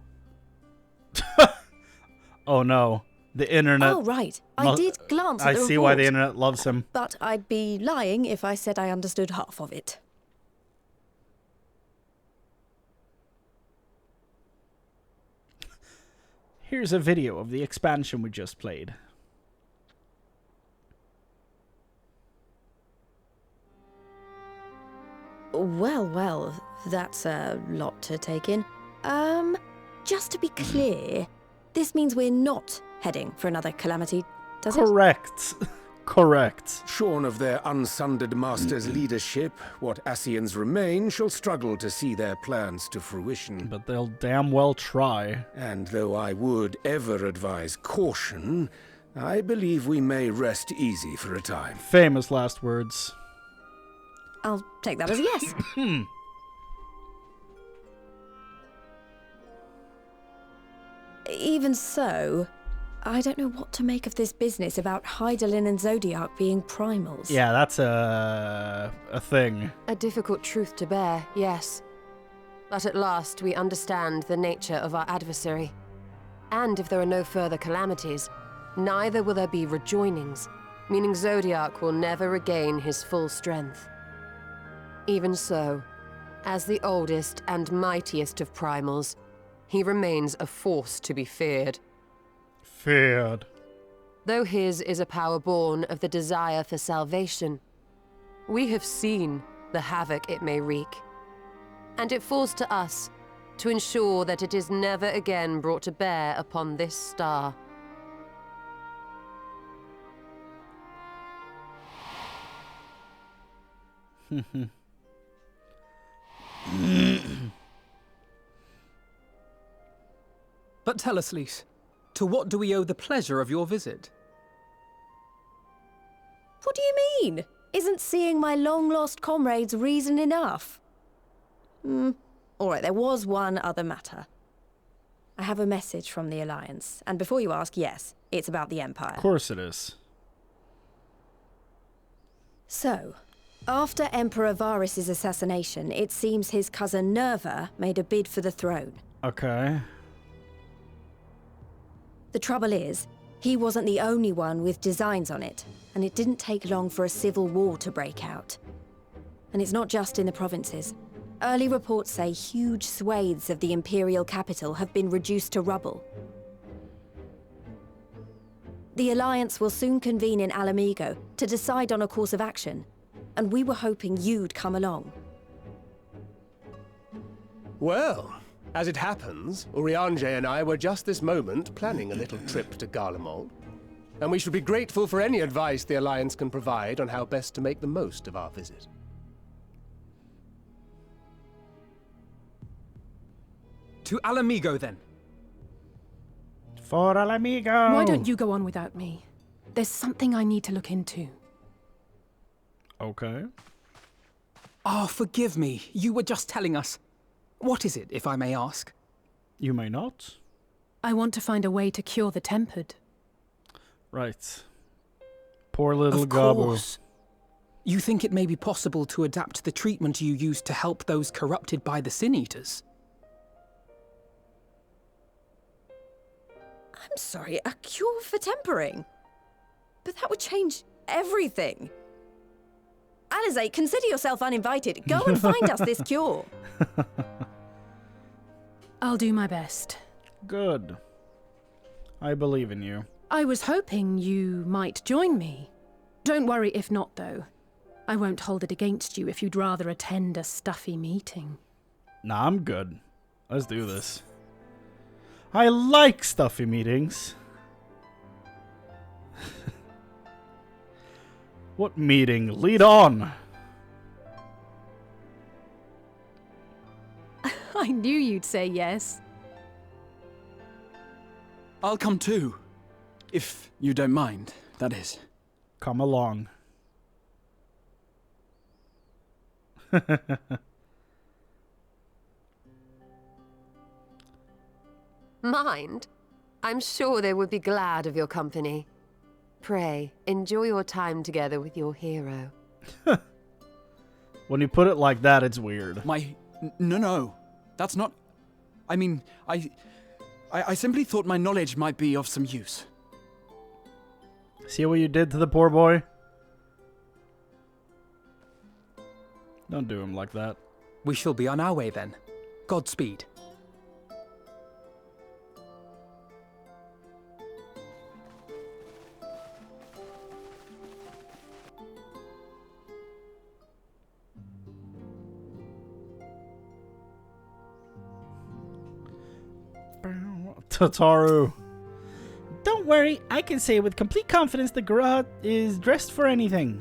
[SPEAKER 1] Oh no. The internet.
[SPEAKER 9] Oh, right. I did glance at
[SPEAKER 1] I
[SPEAKER 9] the
[SPEAKER 1] see why the
[SPEAKER 9] report,
[SPEAKER 1] internet loves him.
[SPEAKER 9] but I'd be lying if I said I understood half of it.
[SPEAKER 1] Here's a video of the expansion we just played.
[SPEAKER 9] Well, that's a lot to take in. Just to be clear, this means we're not heading for another calamity, does it?
[SPEAKER 1] Correct. Correct.
[SPEAKER 7] Shorn of their unsundered master's leadership, what Ascians remain shall struggle to see their plans to fruition.
[SPEAKER 1] But they'll damn well try.
[SPEAKER 7] And though I would ever advise caution, I believe we may rest easy for a time.
[SPEAKER 1] Famous last words.
[SPEAKER 9] I'll take that as a yes. Even so, I don't know what to make of this business about Hydaelyn and Zodiac being primals.
[SPEAKER 1] Yeah, that's a thing.
[SPEAKER 12] A difficult truth to bear, yes. But at last we understand the nature of our adversary. And if there are no further calamities, neither will there be rejoinings, meaning Zodiac will never regain his full strength. Even so, as the oldest and mightiest of primals, he remains a force to be feared.
[SPEAKER 1] Feared.
[SPEAKER 12] Though his is a power born of the desire for salvation, we have seen the havoc it may wreak. And it falls to us to ensure that it is never again brought to bear upon this star.
[SPEAKER 5] But tell us, Lys, to what do we owe the pleasure of your visit?
[SPEAKER 9] What do you mean? Isn't seeing my long-lost comrades reason enough? Alright, there was one other matter. I have a message from the Alliance, and before you ask, yes, it's about the Empire.
[SPEAKER 1] Of course it is.
[SPEAKER 9] So, after Emperor Varys' assassination, it seems his cousin Nerva made a bid for the throne.
[SPEAKER 1] Okay.
[SPEAKER 9] The trouble is, he wasn't the only one with designs on it, and it didn't take long for a civil war to break out. And it's not just in the provinces. Early reports say huge swathes of the Imperial capital have been reduced to rubble. The Alliance will soon convene in Alamigo to decide on a course of action, and we were hoping you'd come along.
[SPEAKER 6] Well, as it happens, Urianger and I were just this moment planning a little trip to Garlemald, and we should be grateful for any advice the Alliance can provide on how best to make the most of our visit.
[SPEAKER 5] To Alamigo, then.
[SPEAKER 1] For Alamigo!
[SPEAKER 8] Why don't you go on without me? There's something I need to look into.
[SPEAKER 1] Okay.
[SPEAKER 5] Oh, forgive me. You were just telling us. What is it, if I may ask?
[SPEAKER 1] You may not.
[SPEAKER 8] I want to find a way to cure the tempered.
[SPEAKER 1] Right. Poor little
[SPEAKER 5] Of
[SPEAKER 1] Gabu.
[SPEAKER 5] course. You think it may be possible to adapt the treatment you use to help those corrupted by the Sin Eaters?
[SPEAKER 9] I'm sorry, a cure for tempering? But that would change everything. Alizé, consider yourself uninvited. Go and find us this cure.
[SPEAKER 8] I'll do my best.
[SPEAKER 1] Good. I believe in you.
[SPEAKER 8] I was hoping you might join me. Don't worry if not, though. I won't hold it against you if you'd rather attend a stuffy meeting.
[SPEAKER 1] Nah, I'm good. Let's do this. I like stuffy meetings. What meeting? Lead on!
[SPEAKER 8] I knew you'd say yes.
[SPEAKER 10] I'll come too. If you don't mind, that is.
[SPEAKER 1] Come along.
[SPEAKER 12] Mind? I'm sure they would be glad of your company. Pray, enjoy your time together with your hero.
[SPEAKER 1] When you put it like that, it's weird.
[SPEAKER 10] No. That's not... I mean, I simply thought my knowledge might be of some use.
[SPEAKER 1] See what you did to the poor boy? Don't do him like that.
[SPEAKER 5] We shall be on our way then. Godspeed.
[SPEAKER 1] Tataru.
[SPEAKER 3] Don't worry, I can say with complete confidence the garage is dressed for anything.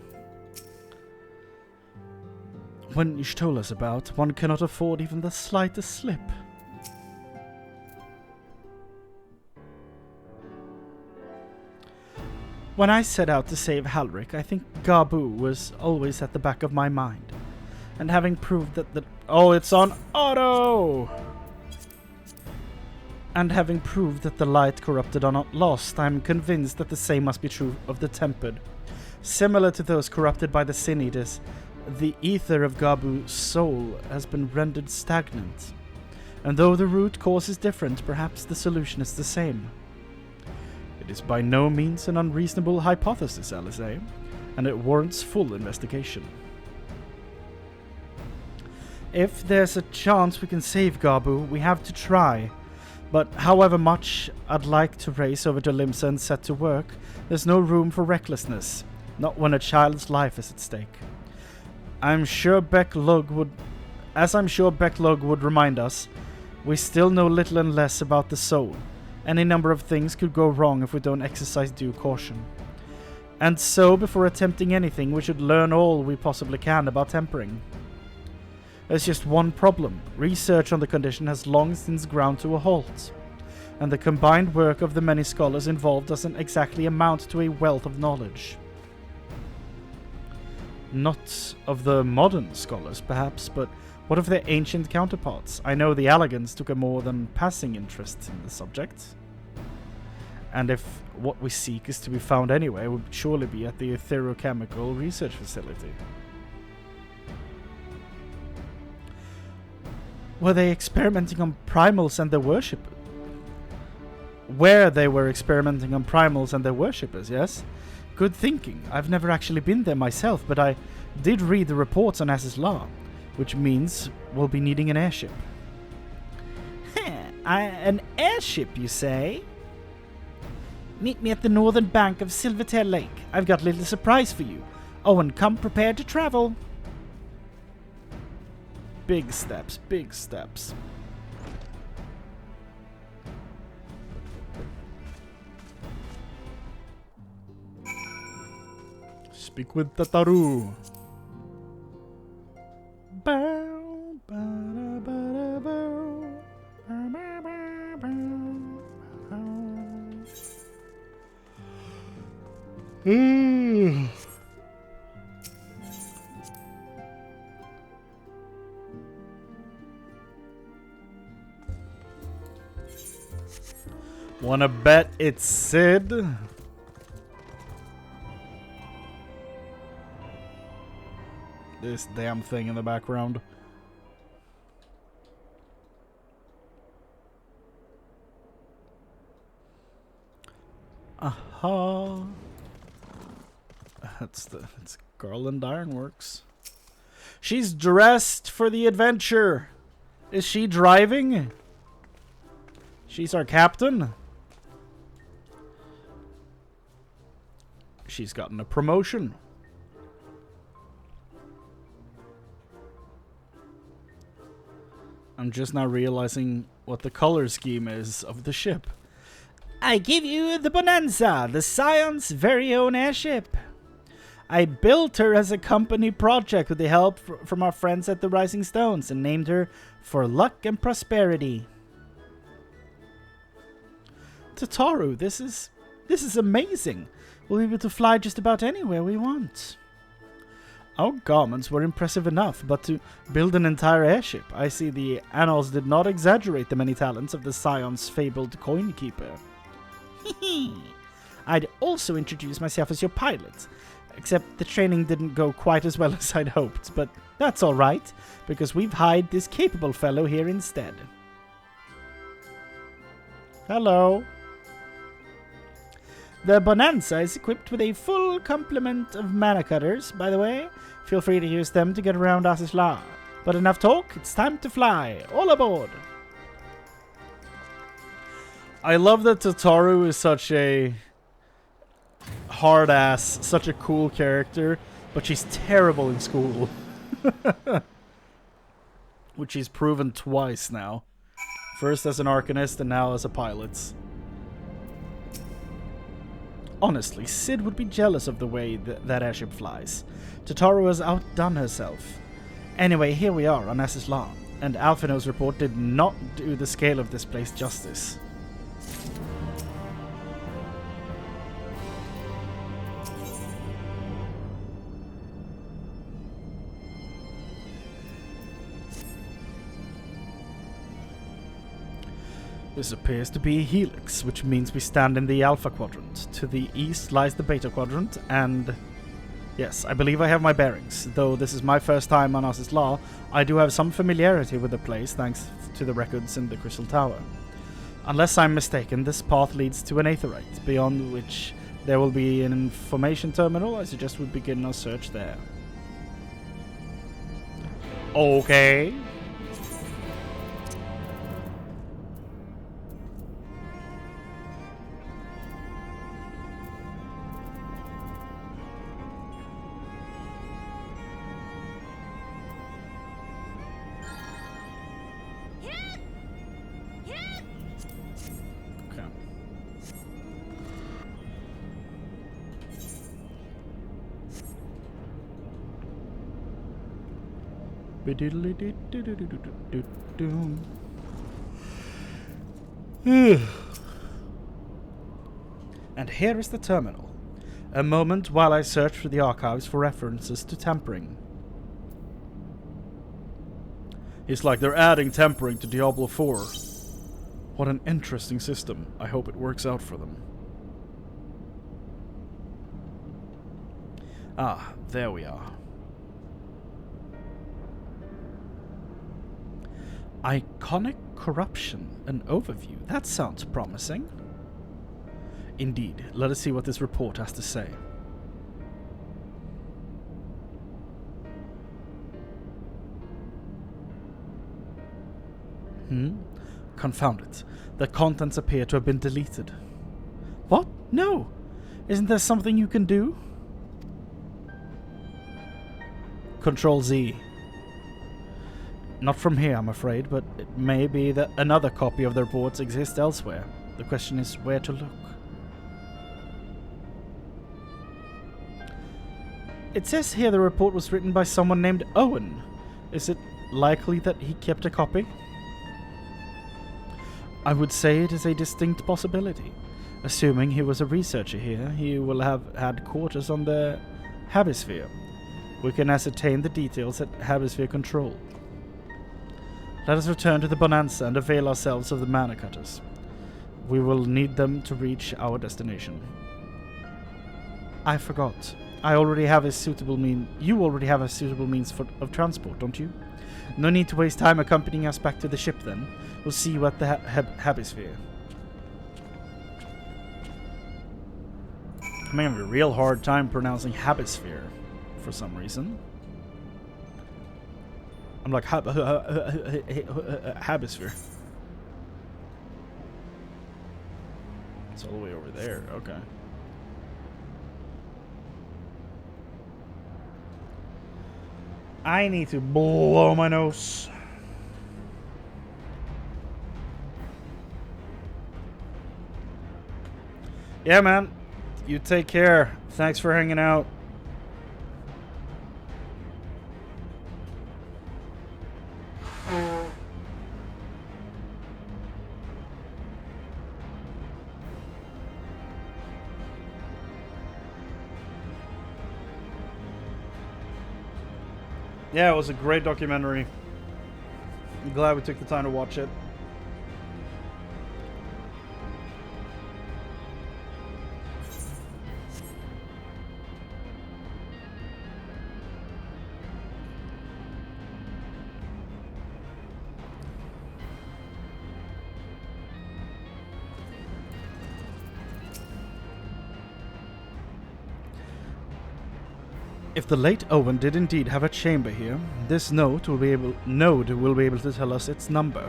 [SPEAKER 1] When you told us about, one cannot afford even the slightest slip. When I set out to save Halric, I think Gabu was always at the back of my mind. And having proved that the... Oh, it's on auto!
[SPEAKER 3] And having proved that the light corrupted are not lost, I am convinced that the same must be true of the tempered. Similar to those corrupted by the Sin Eaters, the ether of Gabu's soul has been rendered stagnant. And though the root cause is different, perhaps the solution is the same. It is by no means an unreasonable hypothesis, LSA, and it warrants full investigation. If there's a chance we can save Gabu, we have to try. But however much I'd like to race over to Limsa and set to work, there's no room for recklessness, not when a child's life is at stake. As I'm sure Becklug would remind us, we still know little and less about the soul. Any number of things could go wrong if we don't exercise due caution. And so, before attempting anything, we should learn all we possibly can about tempering. There's just one problem. Research on the condition has long since ground to a halt, and the combined work of the many scholars involved doesn't exactly amount to a wealth of knowledge. Not of the modern scholars, perhaps, but what of their ancient counterparts? I know the Allegans took a more than passing interest in the subject. And if what we seek is to be found anywhere, it would surely be at the Etherochemical Research Facility. Were they experimenting on primals and their worship? Where they were experimenting on primals and their worshippers, yes? Good thinking. I've never actually been there myself, but I did read the reports on As's Law, which means we'll be needing an airship. An airship, you say? Meet me at the northern bank of Silvertail Lake. I've got a little surprise for you. Oh, and come prepared to travel. Big steps, big steps. Speak with Tataru. Bow, ba-da, ba-da, bow. Ba, ba, ba, ba, bow. Wanna bet it's Sid? This damn thing in the background. Aha. It's Garland Ironworks. She's dressed for the adventure. Is she driving? She's our captain. She's gotten a promotion. I'm just now realizing what the color scheme is of the ship. I give you the Bonanza, the Scion's very own airship. I built her as a company project with the help from our friends at the Rising Stones and named her for luck and prosperity. Tataru, this is amazing. We'll be able to fly just about anywhere we want. Our garments were impressive enough, but to build an entire airship, I see the annals did not exaggerate the many talents of the Scion's fabled coin keeper. I'd also introduce myself as your pilot, except the training didn't go quite as well as I'd hoped, but that's alright, because we've hired this capable fellow here instead. Hello. The Bonanza is equipped with a full complement of mana cutters, by the way. Feel free to use them to get around As's Law. But enough talk, it's time to fly. All aboard! I love that Tataru is such a hard ass, such a cool character, but she's terrible in school. Which she's proven twice now. First as an Arcanist and now as a pilot. Honestly, Sid would be jealous of the way that airship flies. Tataru has outdone herself. Anyway, here we are on As's Law, and Alphino's report did not do the scale of this place justice.
[SPEAKER 1] This appears to be a helix, which means we stand in the Alpha Quadrant. To the east lies the Beta Quadrant, and... yes, I believe I have my bearings. Though this is my first time on Oz's Law, I do have some familiarity with the place thanks to the records in the Crystal Tower. Unless I'm mistaken, this path leads to an aetherite, beyond which there will be an information terminal. I suggest we begin our search there. Okay. And here is the terminal. A moment while I search through the archives for references to tampering. It's like they're adding tampering to Diablo 4. What an interesting system. I hope it works out for them. Ah, there we are. Iconic corruption, an overview. That sounds promising. Indeed. Let us see what this report has to say. Confound it. The contents appear to have been deleted. What? No! Isn't there something you can do? Control Z. Not from here, I'm afraid, but it may be that another copy of the reports exists elsewhere. The question is where to look. It says here the report was written by someone named Owen. Is it likely that he kept a copy? I would say it is a distinct possibility. Assuming he was a researcher here, he will have had quarters on the Habisphere. We can ascertain the details at Habisphere Control. Let us return to the Bonanza and avail ourselves of the Mana Cutters. We will need them to reach our destination. I forgot. You already have a suitable means of transport, don't you? No need to waste time accompanying us back to the ship then. We'll see you at the Habisphere. I'm having a real hard time pronouncing Habisphere for some reason. I'm like, Habisphere. It's all the way over there. Okay. I need to blow my nose. Yeah, man. You take care. Thanks for hanging out. Yeah, it was a great documentary. I'm glad we took the time to watch it. If the late Owen did indeed have a chamber here, this node will be able to tell us its number.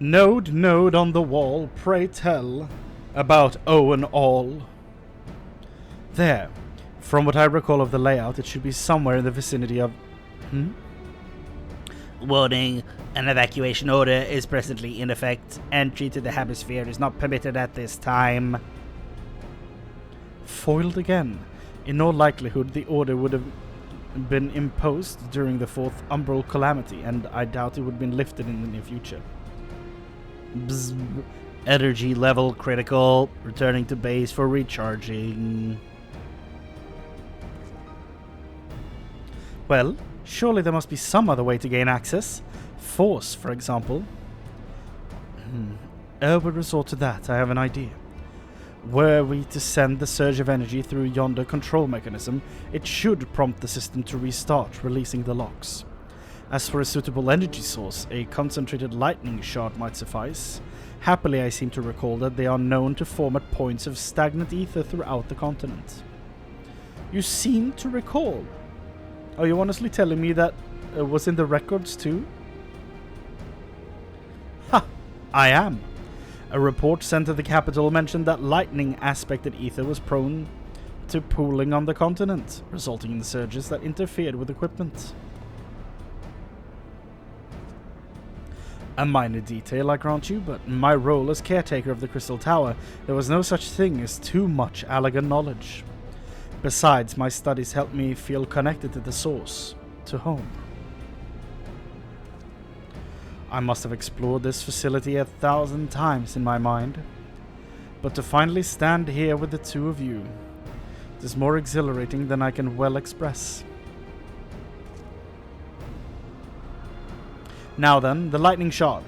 [SPEAKER 1] Node on the wall, pray tell about Owen all. There. From what I recall of the layout, it should be somewhere in the vicinity of...
[SPEAKER 2] Warning, an evacuation order is presently in effect. Entry to the Habisphere is not permitted at this time.
[SPEAKER 1] Foiled again. In all likelihood, the order would have been imposed during the fourth umbral calamity, and I doubt it would have been lifted in the near future.
[SPEAKER 2] Bzz. Energy level critical. Returning to base for recharging.
[SPEAKER 1] Well, surely there must be some other way to gain access. Force, for example. Ere we resort to that, I have an idea. Were we to send the surge of energy through yonder control mechanism, it should prompt the system to restart, releasing the locks. As for a suitable energy source, a concentrated lightning shard might suffice. Happily, I seem to recall that they are known to form at points of stagnant ether throughout the continent. You seem to recall? Are you honestly telling me that was in the records too? Ha! I am. A report sent to the capital mentioned that lightning aspected ether was prone to pooling on the continent, resulting in surges that interfered with equipment. A minor detail, I grant you, but in my role as caretaker of the Crystal Tower, there was no such thing as too much Allagan knowledge. Besides, my studies helped me feel connected to the source, to home. I must have explored this facility 1,000 times in my mind, but to finally stand here with the two of you, it is more exhilarating than I can well express. Now then, the lightning shard.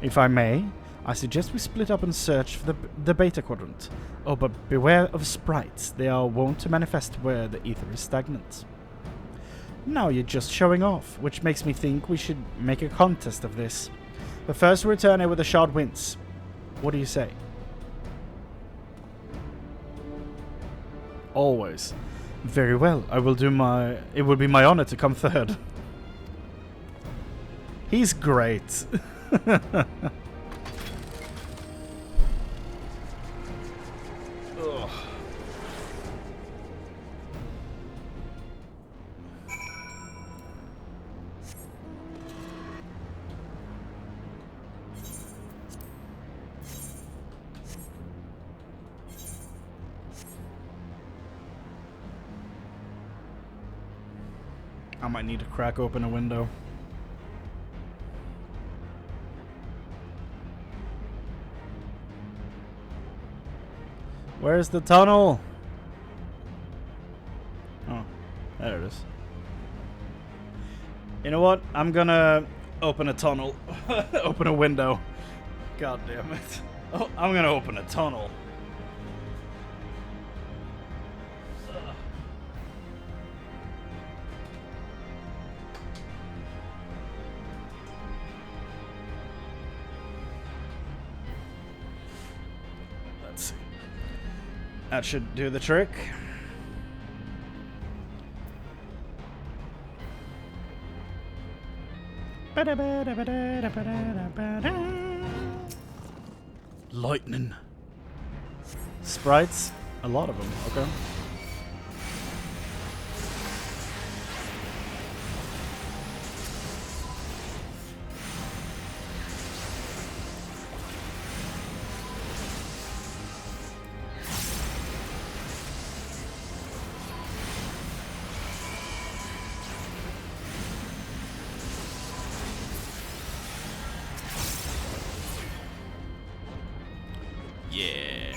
[SPEAKER 1] If I may, I suggest we split up and search for the beta quadrant. Oh, but beware of sprites. They are wont to manifest where the ether is stagnant. Now you're just showing off, which makes me think we should make a contest of this. The first returner with the shard wins. What do you say? Always. Very well, I will do my... It would be my honor to come third. He's great. Ugh. I might need to crack open a window. Where's the tunnel? Oh, there it is. You know what? I'm gonna open a tunnel. Open a window. God damn it. Oh, I'm gonna open a tunnel. Let's see. That should do the trick. Lightning. Sprites? A lot of them, okay. Yeah.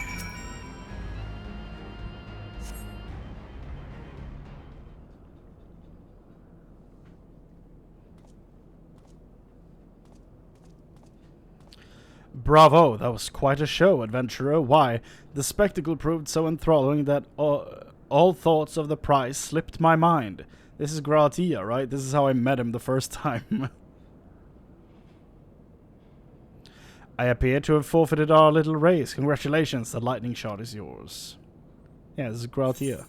[SPEAKER 1] Bravo, that was quite a show, adventurer. Why? The spectacle proved so enthralling that all thoughts of the prize slipped my mind. This is Gratia, right? This is how I met him the first time. I appear to have forfeited our little race. Congratulations, the lightning shot is yours. Yeah, this is Gratia.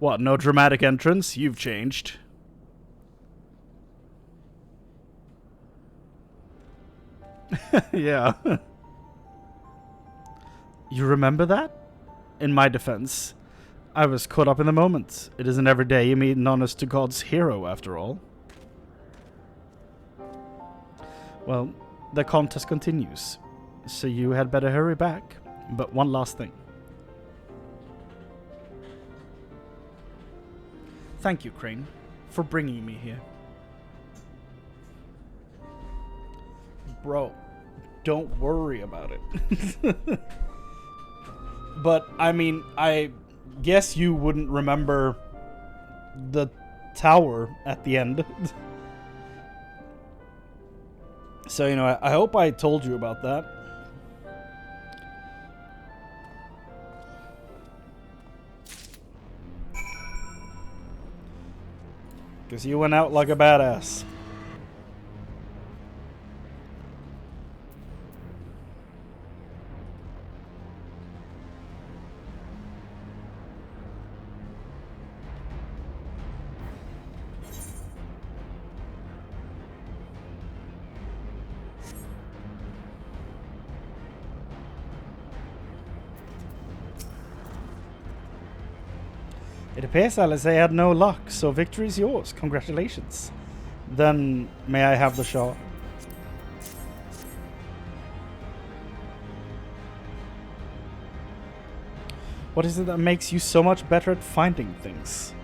[SPEAKER 1] What, no dramatic entrance? You've changed. Yeah. You remember that? In my defense, I was caught up in the moment. It isn't every day you meet an honest-to-God's hero, after all. Well, the contest continues, so you had better hurry back. But one last thing. Thank you, Chrane, for bringing me here. Bro, don't worry about it. But, I mean, I guess you wouldn't remember the tower at the end. So, you know, I hope I told you about that. Because you went out like a badass. It appears Alice had no luck, so victory is yours. Congratulations. Then, may I have the shot? What is it that makes you so much better at finding things?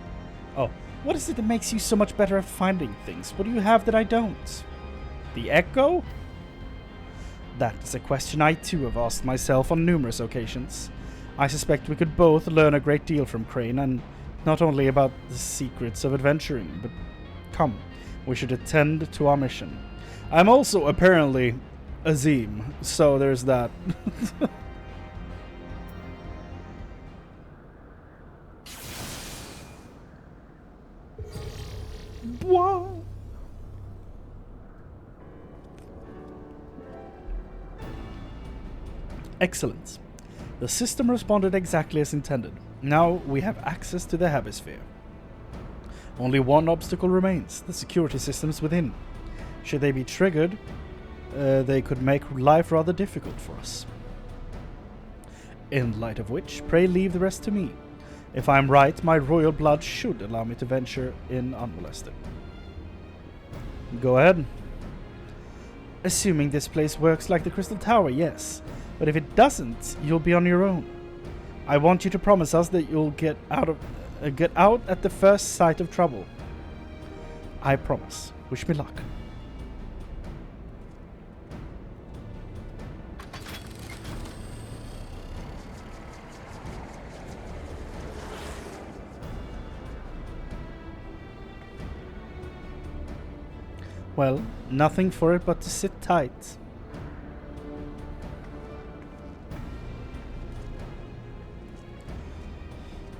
[SPEAKER 1] Oh, what is it that makes you so much better at finding things? What do you have that I don't? The echo? That is a question I too have asked myself on numerous occasions. I suspect we could both learn a great deal from Chrane, and not only about the secrets of adventuring, but come, we should attend to our mission. I'm also apparently Azim, so there's that. What? Excellent. The system responded exactly as intended. Now we have access to the Hemisphere. Only one obstacle remains, the security systems within. Should they be triggered, they could make life rather difficult for us. In light of which, pray leave the rest to me. If I am right, my royal blood should allow me to venture in unmolested. Go ahead. Assuming this place works like the Crystal Tower, yes. But if it doesn't, you'll be on your own. I want you to promise us that you'll get out at the first sight of trouble. I promise. Wish me luck. Well, nothing for it but to sit tight.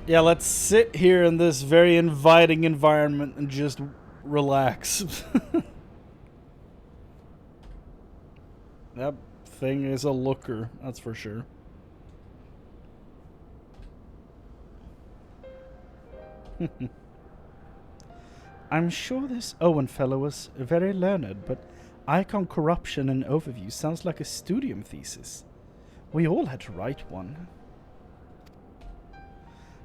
[SPEAKER 1] Yeah, let's sit here in this very inviting environment and just relax. That thing is a looker, that's for sure. I'm sure this Owen fellow was very learned, but Icon Corruption and Overview sounds like a studium thesis. We all had to write one.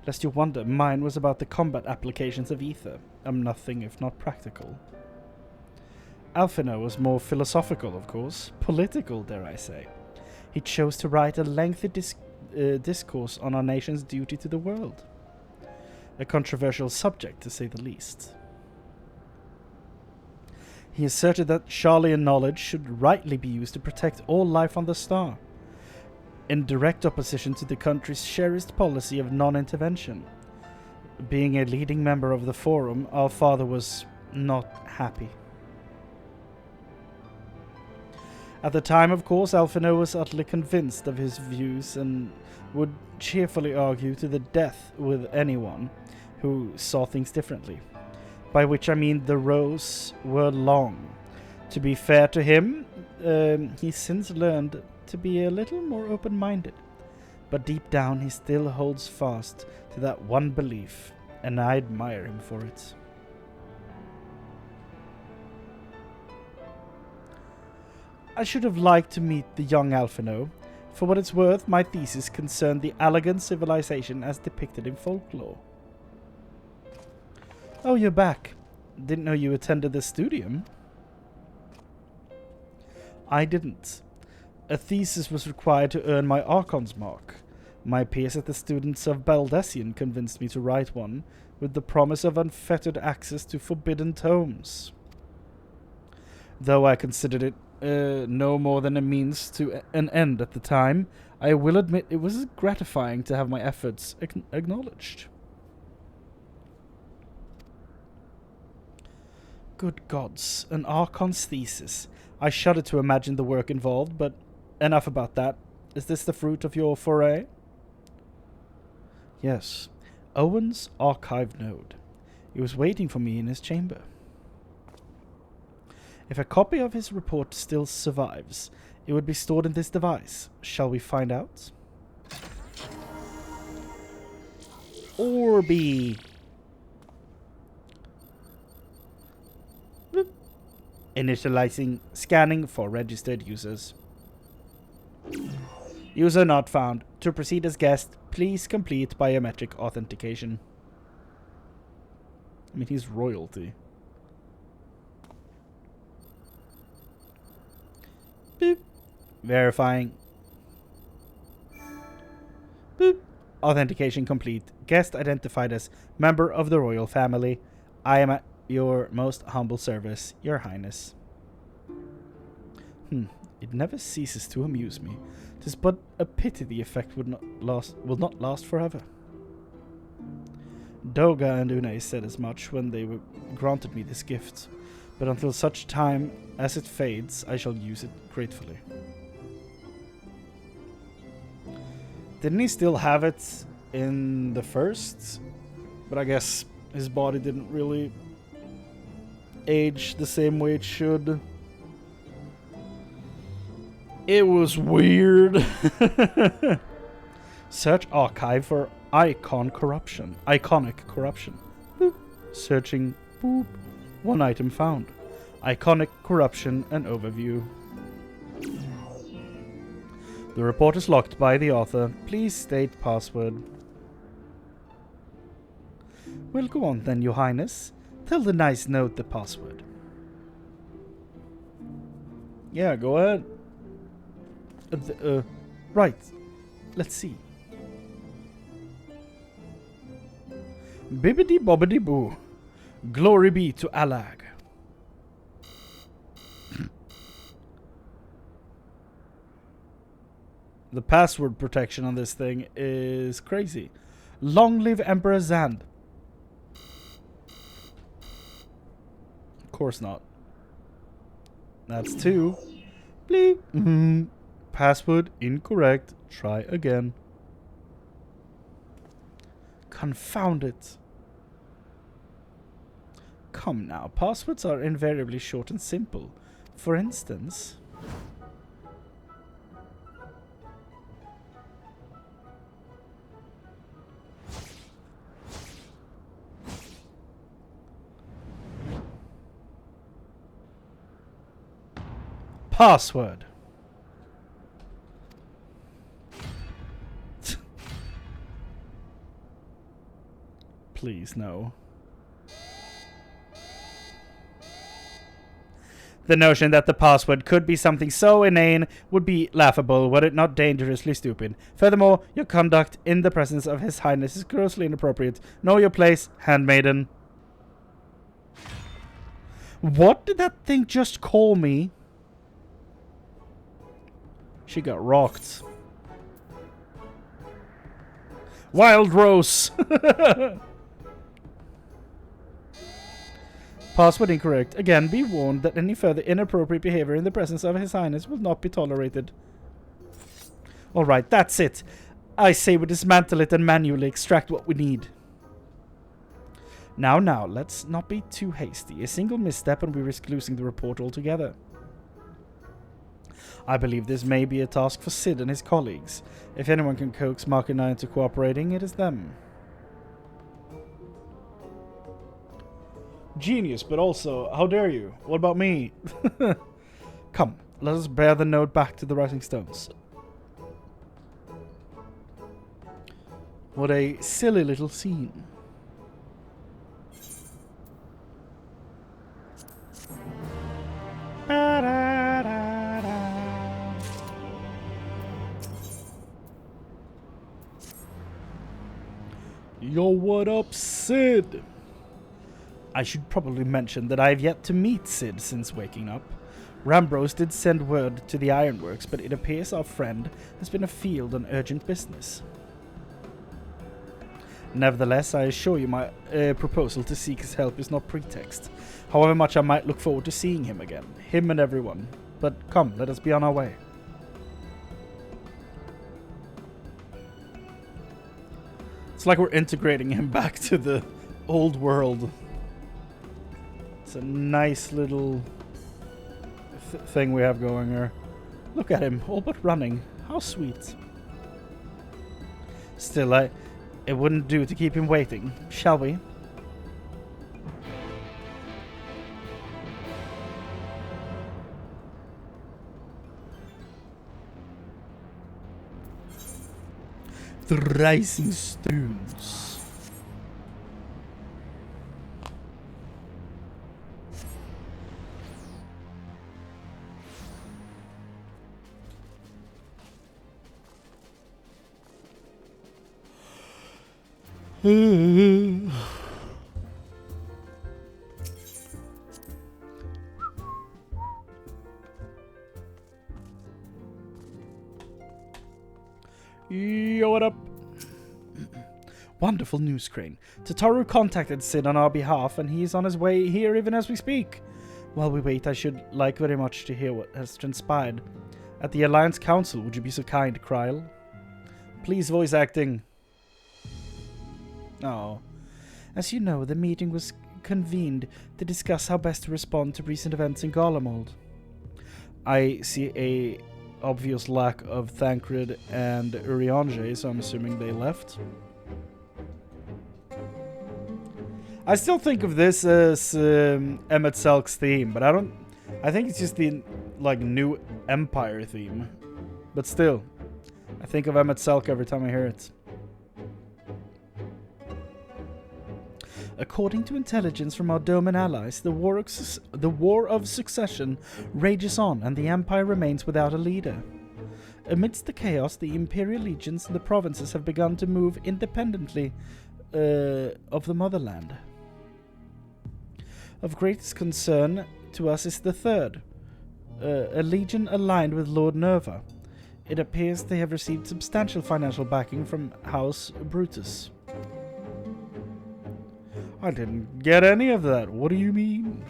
[SPEAKER 1] Lest you wonder, mine was about the combat applications of ether. Nothing if not practical. Alphino was more philosophical, of course. Political, dare I say. He chose to write a lengthy discourse on our nation's duty to the world. A controversial subject, to say the least. He asserted that Charlian knowledge should rightly be used to protect all life on the star, in direct opposition to the country's cherished policy of non-intervention. Being a leading member of the Forum, our father was not happy. At the time, of course, Alphino was utterly convinced of his views and would cheerfully argue to the death with anyone who saw things differently. By which I mean the rows were long. To be fair to him, he's since learned to be a little more open-minded, but deep down he still holds fast to that one belief, and I admire him for it. I should have liked to meet the young Alphino. For what it's worth, my thesis concerned the elegant civilization as depicted in folklore. Oh, you're back. Didn't know you attended the studium. I didn't. A thesis was required to earn my Archon's mark. My peers at the Students of Baldessian convinced me to write one, with the promise of unfettered access to forbidden tomes. Though I considered it
[SPEAKER 3] no more than a means to an end at the time, I will admit it was gratifying to have my efforts acknowledged. Good gods, an Archon's thesis. I shudder to imagine the work involved, but enough about that. Is this the fruit of your foray? Yes. Owen's archive node. He was waiting for me in his chamber. If a copy of his report still survives, it would be stored in this device. Shall we find out? Orby. Boop. Initializing scanning for registered users. User not found. To proceed as guest, please complete biometric authentication. I mean, he's royalty. Boop. Verifying. Boop. Authentication complete. Guest identified as member of the royal family. I am at your most humble service, Your Highness. It never ceases to amuse me. 'Tis but a pity the effect will not last forever. Doga and Une said as much when they granted me this gift, but until such time as it fades, I shall use it gratefully. Didn't he still have it in the first? But I guess his body didn't really age the same way it should. It was weird. Search archive for iconic corruption. Boop. Searching. Boop. One item found. Iconic corruption and overview. The report is locked by the author. Please state password. Well, go on then, Your Highness. Tell the nice note the password. Yeah, go ahead. Right. Let's see. Bibbidi bobbidi boo. Glory be to Alag. The password protection on this thing is crazy. Long live Emperor Zand. Of course not. That's 2. Bleep. Password incorrect. Try again. Confound it. Come now, passwords are invariably short and simple. For instance... Password. Please, no. The notion that the password could be something so inane would be laughable were it not dangerously stupid. Furthermore, your conduct in the presence of His Highness is grossly inappropriate. Know your place, handmaiden. What did that thing just call me? She got rocked. Wild Rose! Password incorrect. Again, be warned that any further inappropriate behavior in the presence of His Highness will not be tolerated. Alright, that's it. I say we dismantle it and manually extract what we need. Now, let's not be too hasty. A single misstep and we risk losing the report altogether. I believe this may be a task for Sid and his colleagues. If anyone can coax Mark and I into cooperating, it is them. Genius, but also, how dare you? What about me? Come, let us bear the note back to the Rising Stones. What a silly little scene. Yo, what up, Sid? I should probably mention that I have yet to meet Sid since waking up. Rambros did send word to the ironworks, but it appears our friend has been afield on urgent business. Nevertheless, I assure you my proposal to seek his help is not pretext, however much I might look forward to seeing him again, him and everyone. But come, let us be on our way. It's like we're integrating him back to the old world. It's a nice little thing we have going here. Look at him, all but running. How sweet. Still, it wouldn't do to keep him waiting, shall we? The Rising Stones. Yo, what up? Wonderful news, Chrane. Tataru contacted Sid on our behalf, and he is on his way here even as we speak. While we wait, I should like very much to hear what has transpired. At the Alliance Council, would you be so kind, Kryle? Please, voice acting. Oh. As you know, the meeting was convened to discuss how best to respond to recent events in Garlemald. I see a obvious lack of Thancred and Urianger, so I'm assuming they left. I still think of this as Emmett Selk's theme, but I think it's just the new Empire theme. But still, I think of Emmett Selk every time I hear it. According to intelligence from our Doman allies, the war of succession rages on and the Empire remains without a leader. Amidst the chaos, the Imperial legions in the provinces have begun to move independently of the motherland. Of greatest concern to us is the third, a legion aligned with Lord Nerva. It appears they have received substantial financial backing from House Brutus. I didn't get any of that. What do you mean?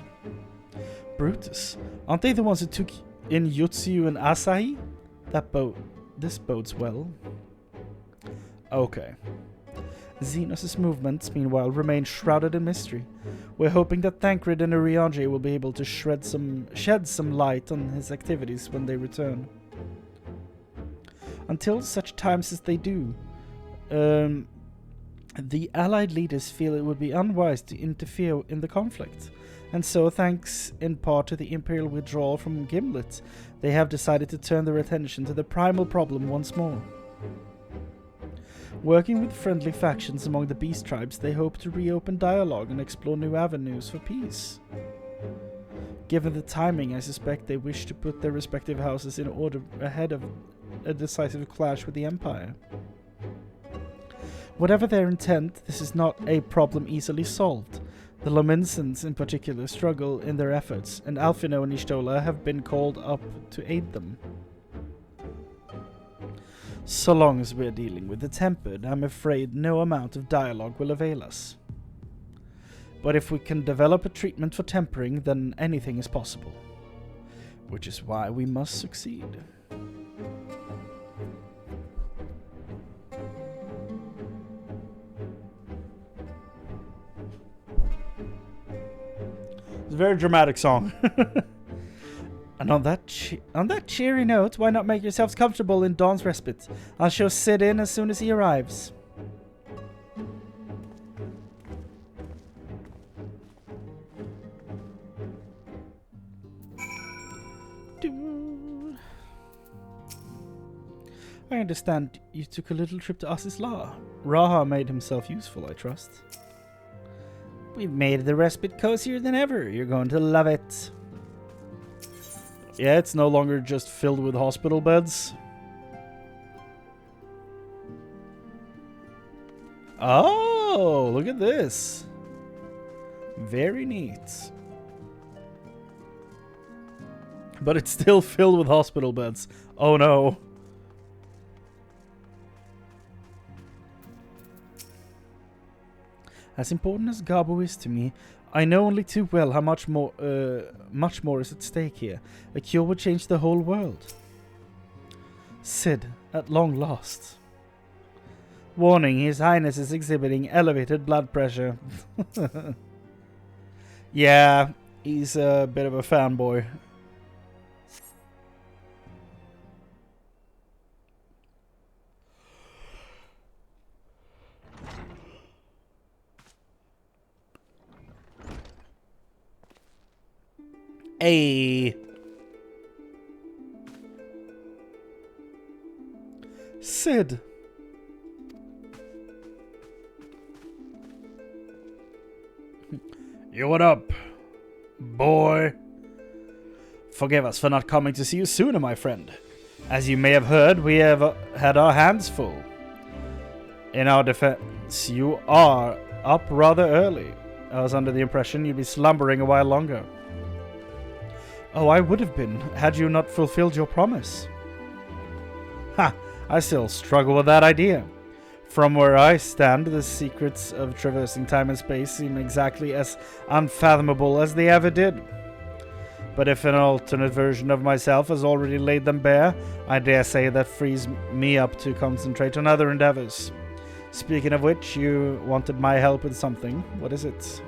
[SPEAKER 3] Brutus? Aren't they the ones who took in Yutsu and Asahi? This bodes well. Okay. Xenos' movements, meanwhile, remain shrouded in mystery. We're hoping that Thancred and Urianger will be able to shed some light on his activities when they return. Until such times as they do, the Allied leaders feel it would be unwise to interfere in the conflict, and so, thanks in part to the Imperial withdrawal from Gimlet, they have decided to turn their attention to the primal problem once more. Working with friendly factions among the beast tribes, they hope to reopen dialogue and explore new avenues for peace. Given the timing, I suspect they wish to put their respective houses in order ahead of a decisive clash with the Empire. Whatever their intent, this is not a problem easily solved. The Lominsons in particular struggle in their efforts, and Alfino and Ishtola have been called up to aid them. So long as we're dealing with the Tempered, I'm afraid no amount of dialogue will avail us. But if we can develop a treatment for tempering, then anything is possible. Which is why we must succeed. It's a very dramatic song. And on that cheery note, why not make yourselves comfortable in Dawn's Respite? I'll show Sid in as soon as he arrives. I understand you took a little trip to Asisla. Raha made himself useful, I trust. We've made the respite cozier than ever. You're going to love it. Yeah, it's no longer just filled with hospital beds. Oh, look at this. Very neat.
[SPEAKER 1] But it's still filled with hospital beds. Oh no. As important as Garbo is to me, I know only too well how much more is at stake here. A cure would change the whole world. Sid, at long last. Warning, His Highness is exhibiting elevated blood pressure. Yeah, he's a bit of a fanboy. Hey. Sid.
[SPEAKER 4] Yo, what up, boy?
[SPEAKER 1] Forgive us for not coming to see you sooner, my friend. As you may have heard, we have had our hands full. In our defense, you are up rather early. I was under the impression you'd be slumbering a while longer. Oh, I would have been, had you not fulfilled your promise. Ha! I still struggle with that idea. From where I stand, the secrets of traversing time and space seem exactly as unfathomable as they ever did. But if an alternate version of myself has already laid them bare, I dare say that frees me up to concentrate on other endeavors. Speaking of which, you wanted my help with something. What is it?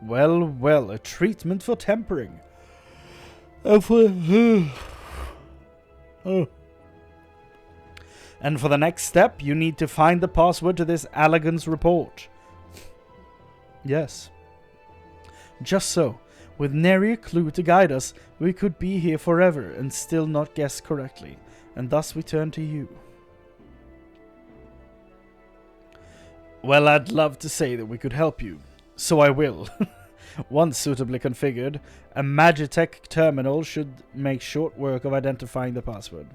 [SPEAKER 1] Well, well, a treatment for tempering. And for the next step, you need to find the password to this Allagan's report. Yes. Just so. With nary a clue to guide us, we could be here forever and still not guess correctly. And thus we turn to you. Well, I'd love to say that we could help you. So I will. Once suitably configured, a Magitech terminal should make short work of identifying the password.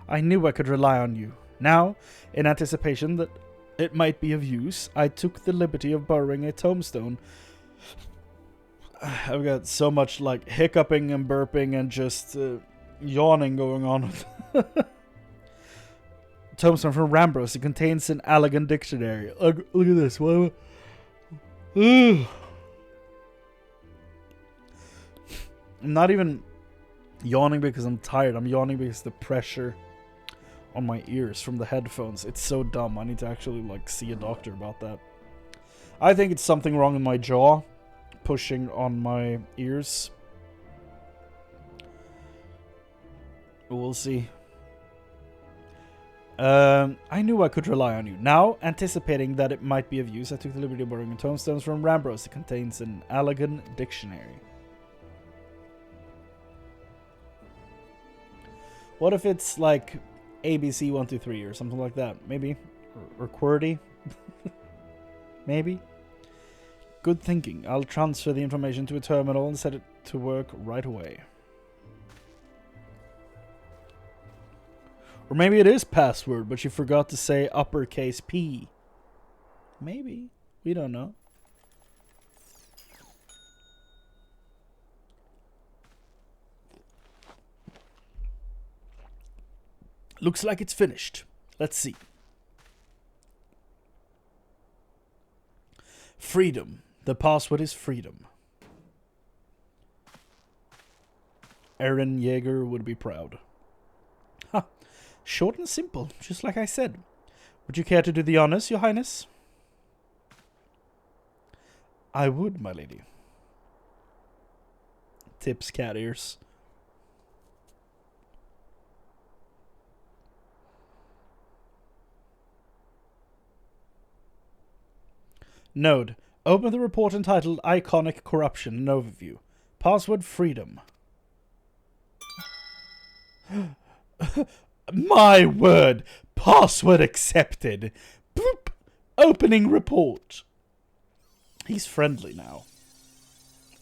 [SPEAKER 1] I knew I could rely on you. Now, in anticipation that it might be of use, I took the liberty of borrowing a tombstone. I've got so much like hiccuping and burping and just yawning going on. Tombstone from Rambros. It contains an Allagan dictionary. Look at this. What? I'm not even yawning because I'm tired. I'm yawning because the pressure on my ears from the headphones. It's so dumb. I need to actually like see a doctor about that. I think it's something wrong in my jaw, pushing on my ears. We'll see. I knew I could rely on you. Now, anticipating that it might be of use, I took the liberty of borrowing tombstones from Rambros. It contains an Allagan dictionary. What if it's like ABC 123 or something like that? Maybe. Or QWERTY? Maybe. Good thinking. I'll transfer the information to a terminal and set it to work right away. Or maybe it is password, but you forgot to say uppercase P. Maybe. We don't know. Looks like it's finished. Let's see. Freedom. The password is freedom. Aaron Yeager would be proud. Ha! Short and simple, just like I said. Would you care to do the honors, Your Highness? I would, my lady. Tips cat ears. Node. Open the report entitled Iconic Corruption and Overview. Password freedom. My word! Password accepted! Boop! Opening report. He's friendly now.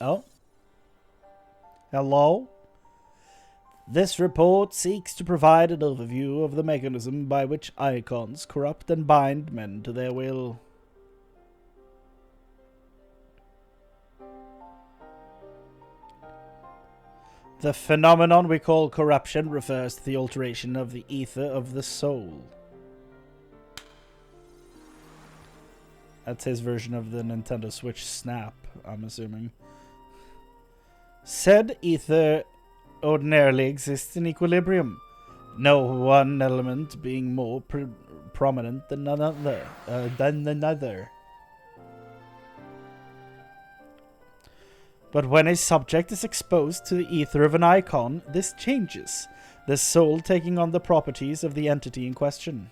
[SPEAKER 1] Oh? Hello?
[SPEAKER 3] This report seeks to provide an overview of the mechanism by which icons corrupt and bind men to their will. The phenomenon we call corruption refers to the alteration of the ether of the soul. That's his version of the Nintendo Switch Snap, I'm assuming. Said ether ordinarily exists in equilibrium, no one element being more prominent than another. But when a subject is exposed to the ether of an icon, this changes, the soul taking on the properties of the entity in question.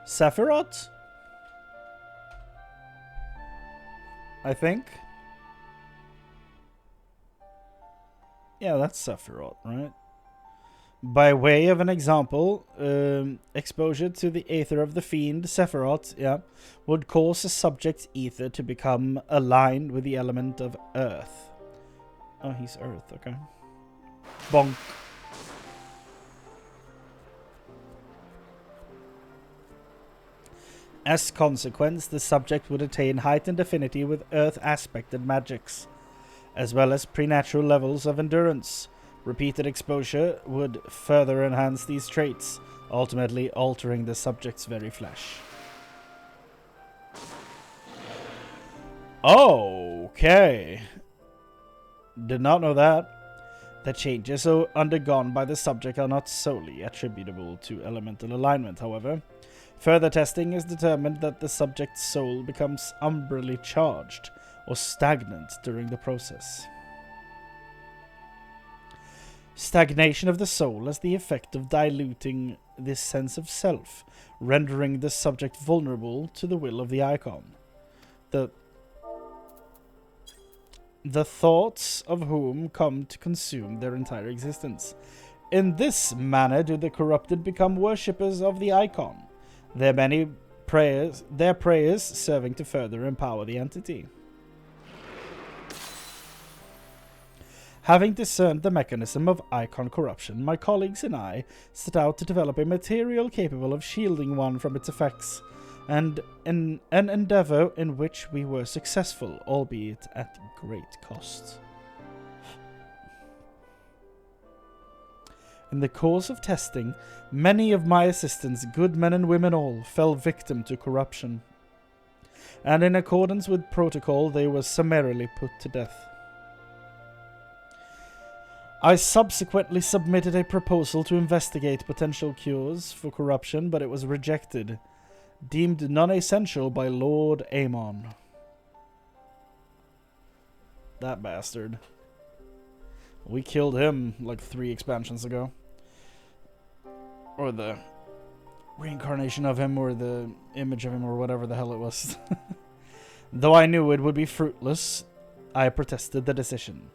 [SPEAKER 3] Sephiroth? I think. Yeah, that's Sephiroth, right? By way of an example, exposure to the ether of the fiend, Sephiroth, would cause a subject's ether to become aligned with the element of earth. Oh, he's earth, okay. Bonk. As consequence, the subject would attain heightened affinity with earth-aspected magics, as well as preternatural levels of endurance. Repeated exposure would further enhance these traits, ultimately altering the subject's very flesh. Okay. Did not know that. The changes undergone by the subject are not solely attributable to elemental alignment, however. Further testing has determined that the subject's soul becomes umbrally charged or stagnant during the process. Stagnation of the soul has the effect of diluting this sense of self, rendering the subject vulnerable to the will of the icon. The thoughts of whom come to consume their entire existence. In this manner do the corrupted become worshippers of the icon, their prayers serving to further empower the entity. Having discerned the mechanism of icon corruption, my colleagues and I set out to develop a material capable of shielding one from its effects, and an endeavor in which we were successful, albeit at great cost. In the course of testing, many of my assistants, good men and women all, fell victim to corruption, and in accordance with protocol they were summarily put to death. I subsequently submitted a proposal to investigate potential cures for corruption, but it was rejected, deemed non-essential by Lord Amon. That bastard. We killed him like 3 expansions ago. Or the reincarnation of him, or the image of him, or whatever the hell it was. Though I knew it would be fruitless, I protested the decision.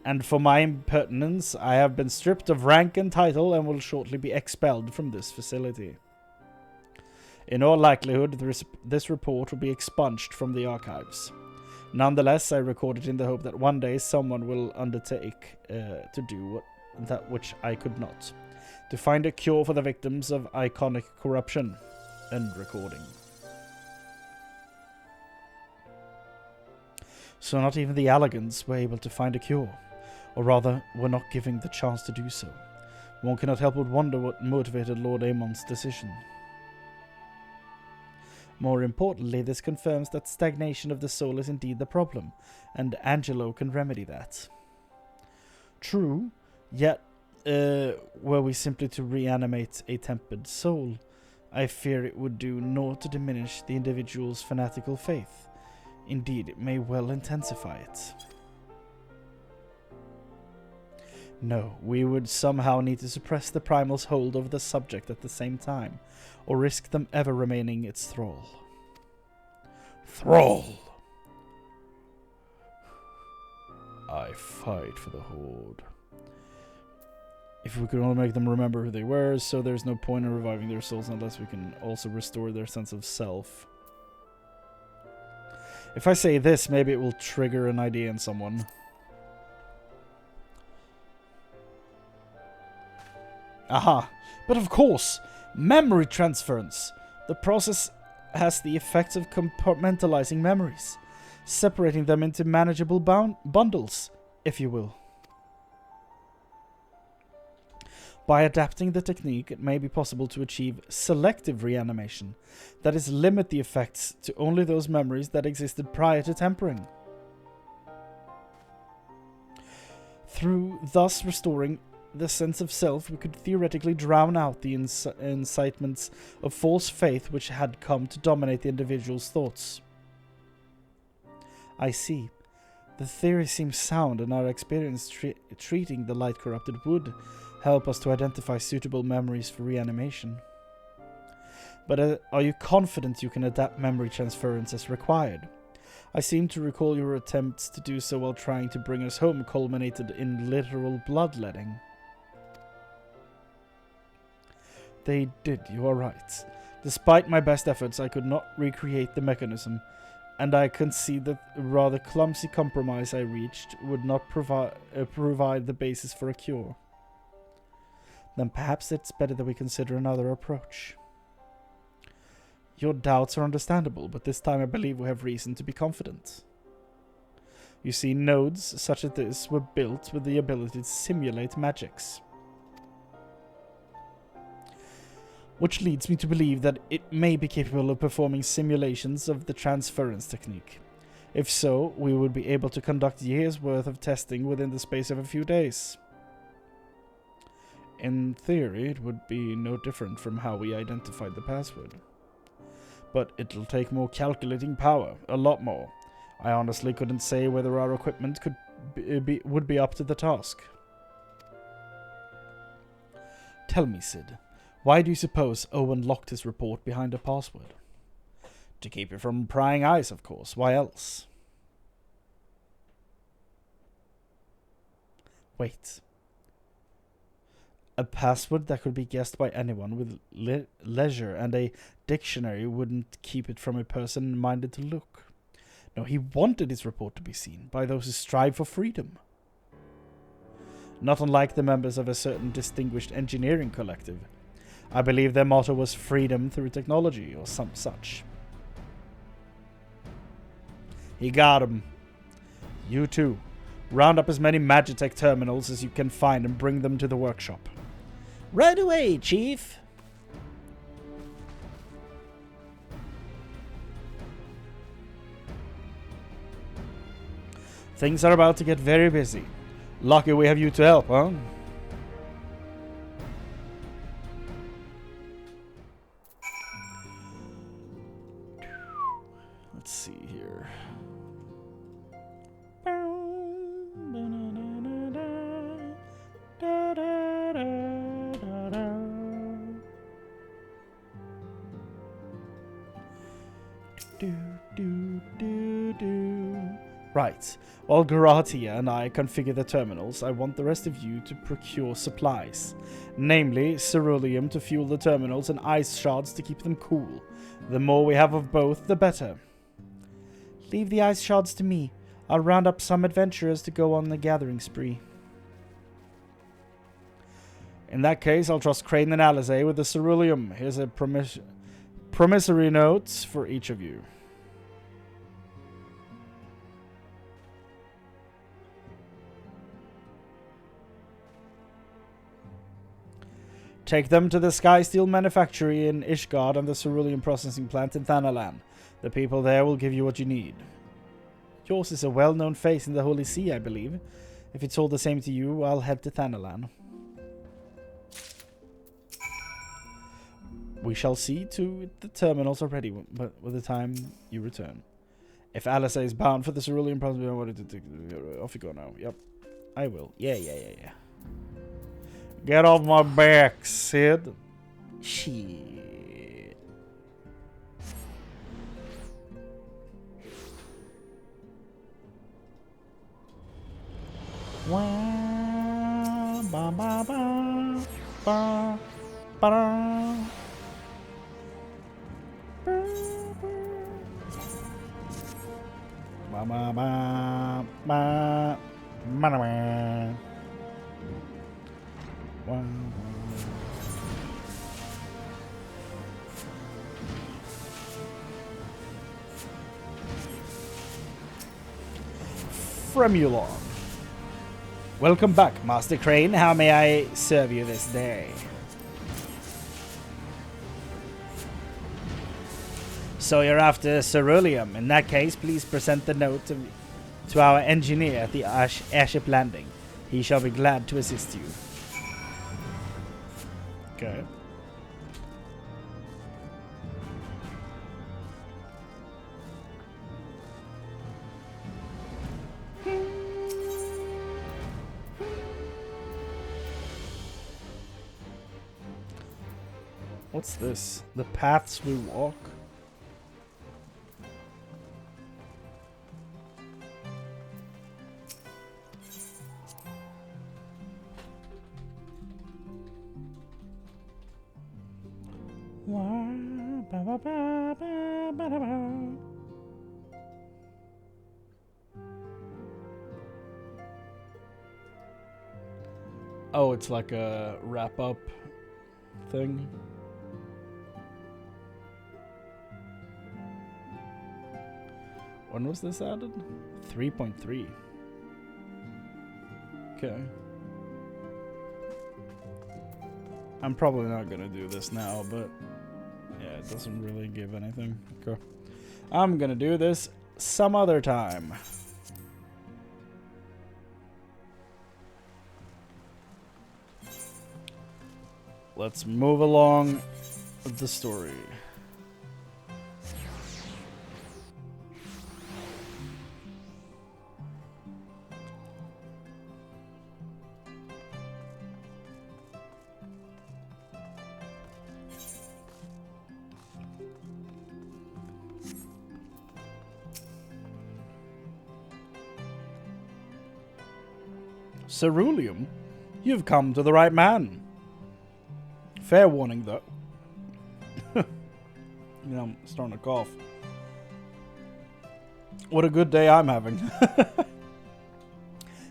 [SPEAKER 3] And for my impertinence, I have been stripped of rank and title and will shortly be expelled from this facility. In all likelihood, this report will be expunged from the archives. Nonetheless, I record it in the hope that one day someone will undertake to do that which I could not. To find a cure for the victims of iconic corruption. End recording. So not even the Allagans were able to find a cure. Or rather, were not given the chance to do so. One cannot help but wonder what motivated Lord Amon's decision. More importantly, this confirms that stagnation of the soul is indeed the problem, and Angelo can remedy that. True, yet, were we simply to reanimate a tempered soul, I fear it would do naught to diminish the individual's fanatical faith. Indeed, it may well intensify it. No, we would somehow need to suppress the primal's hold over the subject at the same time, or risk them ever remaining its thrall. Thrall! I fight for the Horde. If we could only make them remember who they were, so there's no point in reviving their souls unless we can also restore their sense of self. If I say this, maybe it will trigger an idea in someone. Aha! But of course! Memory transference! The process has the effect of compartmentalizing memories, separating them into manageable bundles, if you will. By adapting the technique, it may be possible to achieve selective reanimation, that is, limit the effects to only those memories that existed prior to tempering. Through thus restoring the sense of self, we could theoretically drown out the incitements of false faith which had come to dominate the individual's thoughts. I see. The theory seems sound, and our experience treating the light-corrupted would help us to identify suitable memories for reanimation. But are you confident you can adapt memory transference as required? I seem to recall your attempts to do so while trying to bring us home culminated in literal bloodletting. They did, you are right. Despite my best efforts, I could not recreate the mechanism, and I concede that the rather clumsy compromise I reached would not provide the basis for a cure. Then perhaps it's better that we consider another approach. Your doubts are understandable, but this time I believe we have reason to be confident. You see, nodes such as this were built with the ability to simulate magics. Which leads me to believe that it may be capable of performing simulations of the transference technique. If so, we would be able to conduct years' worth of testing within the space of a few days. In theory, it would be no different from how we identified the password. But it'll take more calculating power, a lot more. I honestly couldn't say whether our equipment would be up to the task. Tell me, Sid, why do you suppose Owen locked his report behind a password? To keep it from prying eyes, of course. Why else? Wait. A password that could be guessed by anyone with leisure, and a dictionary wouldn't keep it from a person minded to look. No, he wanted his report to be seen by those who strive for freedom. Not unlike the members of a certain distinguished engineering collective. I believe their motto was freedom through technology, or some such. He got him. You too. Round up as many Magitech terminals as you can find and bring them to the workshop. Right away, Chief. Things are about to get very busy. Lucky we have you to help, huh? Let's see here. Right. While Garatia and I configure the terminals, I want the rest of you to procure supplies. Namely, ceruleum to fuel the terminals and ice shards to keep them cool. The more we have of both, the better. Leave the ice shards to me. I'll round up some adventurers to go on the gathering spree. In that case, I'll trust Chrane and Alizé with the ceruleum. Here's a promissory note for each of you. Take them to the Skysteel Manufactory in Ishgard and the ceruleum processing plant in Thanalan. The people there will give you what you need. Yours is a well-known face in the Holy See, I believe. If it's all the same to you, I'll head to Thanalan. We shall see to the terminals are ready by the time you return. If Alizé is bound for the ceruleum processing, off you go now. Yep, I will. Yeah. Get off my back, Sid. Shit. Wah, ba ba ba ba ba da. Ba ba ba ba ba ba. Wow.
[SPEAKER 2] Fremulon. Welcome back, Master Chrane. How may I serve you this day? So you're after ceruleum. In that case, please present the note to our engineer at the airship landing. He shall be glad to assist you. Okay. What's this? The paths we walk? Oh, it's like a wrap-up thing. When was this added? 3.3. Okay. I'm probably not gonna do this now, but yeah, it doesn't really give anything. Okay. I'm gonna do this some other time. Let's move along with the story. Ceruleum? You've come to the right man. Fair warning, though. I'm starting to cough. What a good day I'm having.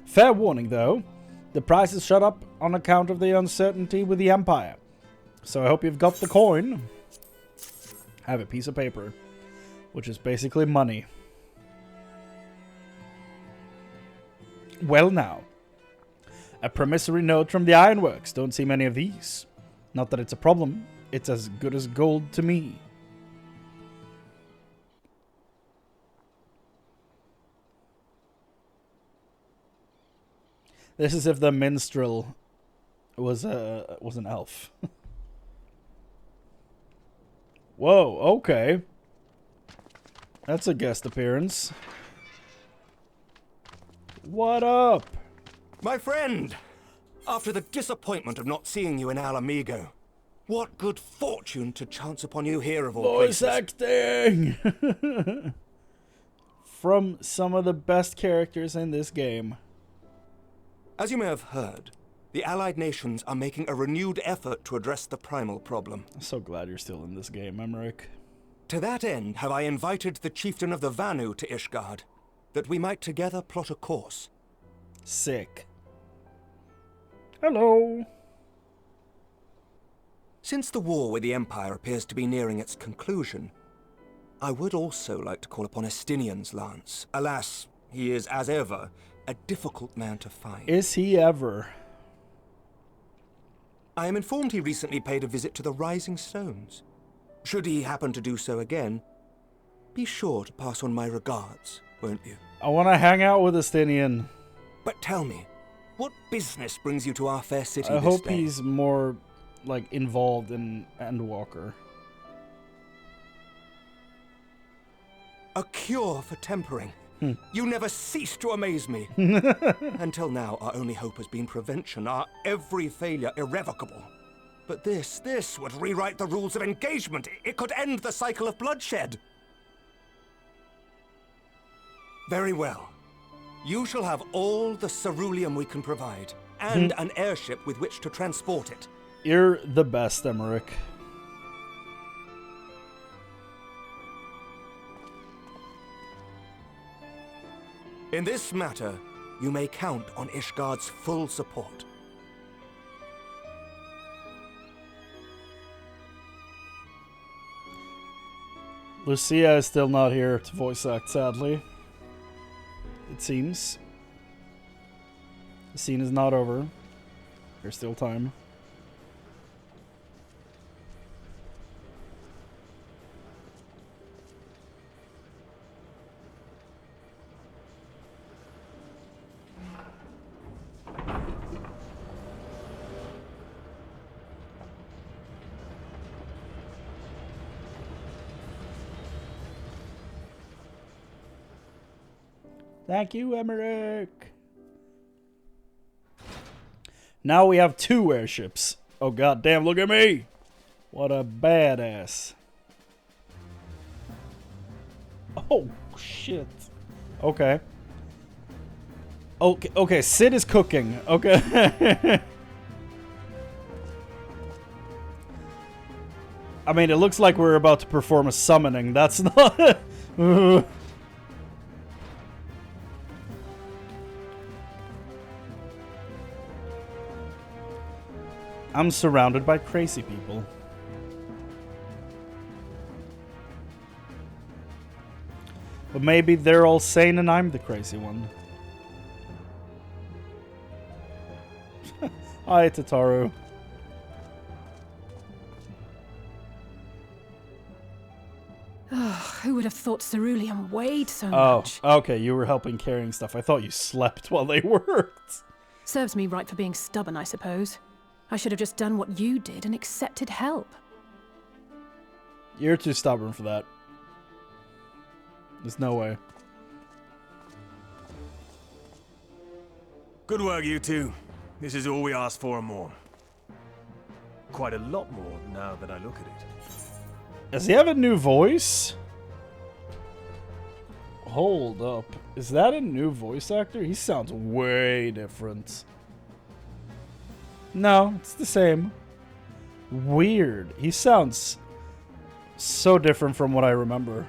[SPEAKER 2] Fair warning, though. The price is shut up on account of the uncertainty with the Empire. So I hope you've got the coin. I have a piece of paper, which is basically money. Well now. A promissory note from the ironworks. Don't see many of these. Not that it's a problem. It's as good as gold to me. This is if the minstrel was an elf. Whoa, okay. That's a guest appearance. What up?
[SPEAKER 13] My friend! After the disappointment of not seeing you in Alamigo, what good fortune to chance upon you here of all
[SPEAKER 2] Voice
[SPEAKER 13] places.
[SPEAKER 2] acting! From some of the best characters in this game.
[SPEAKER 13] As you may have heard, the Allied nations are making a renewed effort to address the primal problem.
[SPEAKER 2] I'm so glad you're still in this game, Emmerich.
[SPEAKER 13] To that end, have I invited the chieftain of the Vanu to Ishgard, that we might together plot a course.
[SPEAKER 2] Sick. Hello.
[SPEAKER 13] Since the war with the Empire appears to be nearing its conclusion, I would also like to call upon Estinian's lance. Alas, he is, as ever, a difficult man to find.
[SPEAKER 2] Is he ever?
[SPEAKER 13] I am informed he recently paid a visit to the Rising Stones. Should he happen to do so again, be sure to pass on my regards, won't you?
[SPEAKER 2] I want to hang out with Estinian.
[SPEAKER 13] But tell me, what business brings you to our fair city
[SPEAKER 2] I
[SPEAKER 13] this
[SPEAKER 2] hope
[SPEAKER 13] day?
[SPEAKER 2] he's more, like, involved in Endwalker.
[SPEAKER 13] A cure for tempering. You never cease to amaze me. Until now, our only hope has been prevention, our every failure irrevocable. But this would rewrite the rules of engagement. It could end the cycle of bloodshed. Very well. You shall have all the ceruleum we can provide, and an airship with which to transport it.
[SPEAKER 2] You're the best, Emmerich.
[SPEAKER 13] In this matter, you may count on Ishgard's full support.
[SPEAKER 2] Lucia is still not here to voice act, sadly. It seems.
[SPEAKER 1] The scene is not over. There's still time. Thank you, Emmerich. Now we have 2 airships. Oh goddamn! Look at me! What a badass! Oh shit! Okay. Okay. Okay. Sid is cooking. Okay. I mean, it looks like we're about to perform a summoning. That's not. I'm surrounded by crazy people. But maybe they're all sane and I'm the crazy one. Hi, Tataru.
[SPEAKER 8] Who would have thought cerulean weighed so much?
[SPEAKER 1] Oh, okay, you were helping carrying stuff. I thought you slept while they worked.
[SPEAKER 8] Serves me right for being stubborn, I suppose. I should have just done what you did and accepted help.
[SPEAKER 1] You're too stubborn for that. There's no way.
[SPEAKER 14] Good work, you two. This is all we asked for and more. Quite a lot more now that I look at it.
[SPEAKER 1] Does he have a new voice? Hold up. Is that a new voice actor? He sounds way different. No, it's the same. Weird. He sounds so different from what I remember.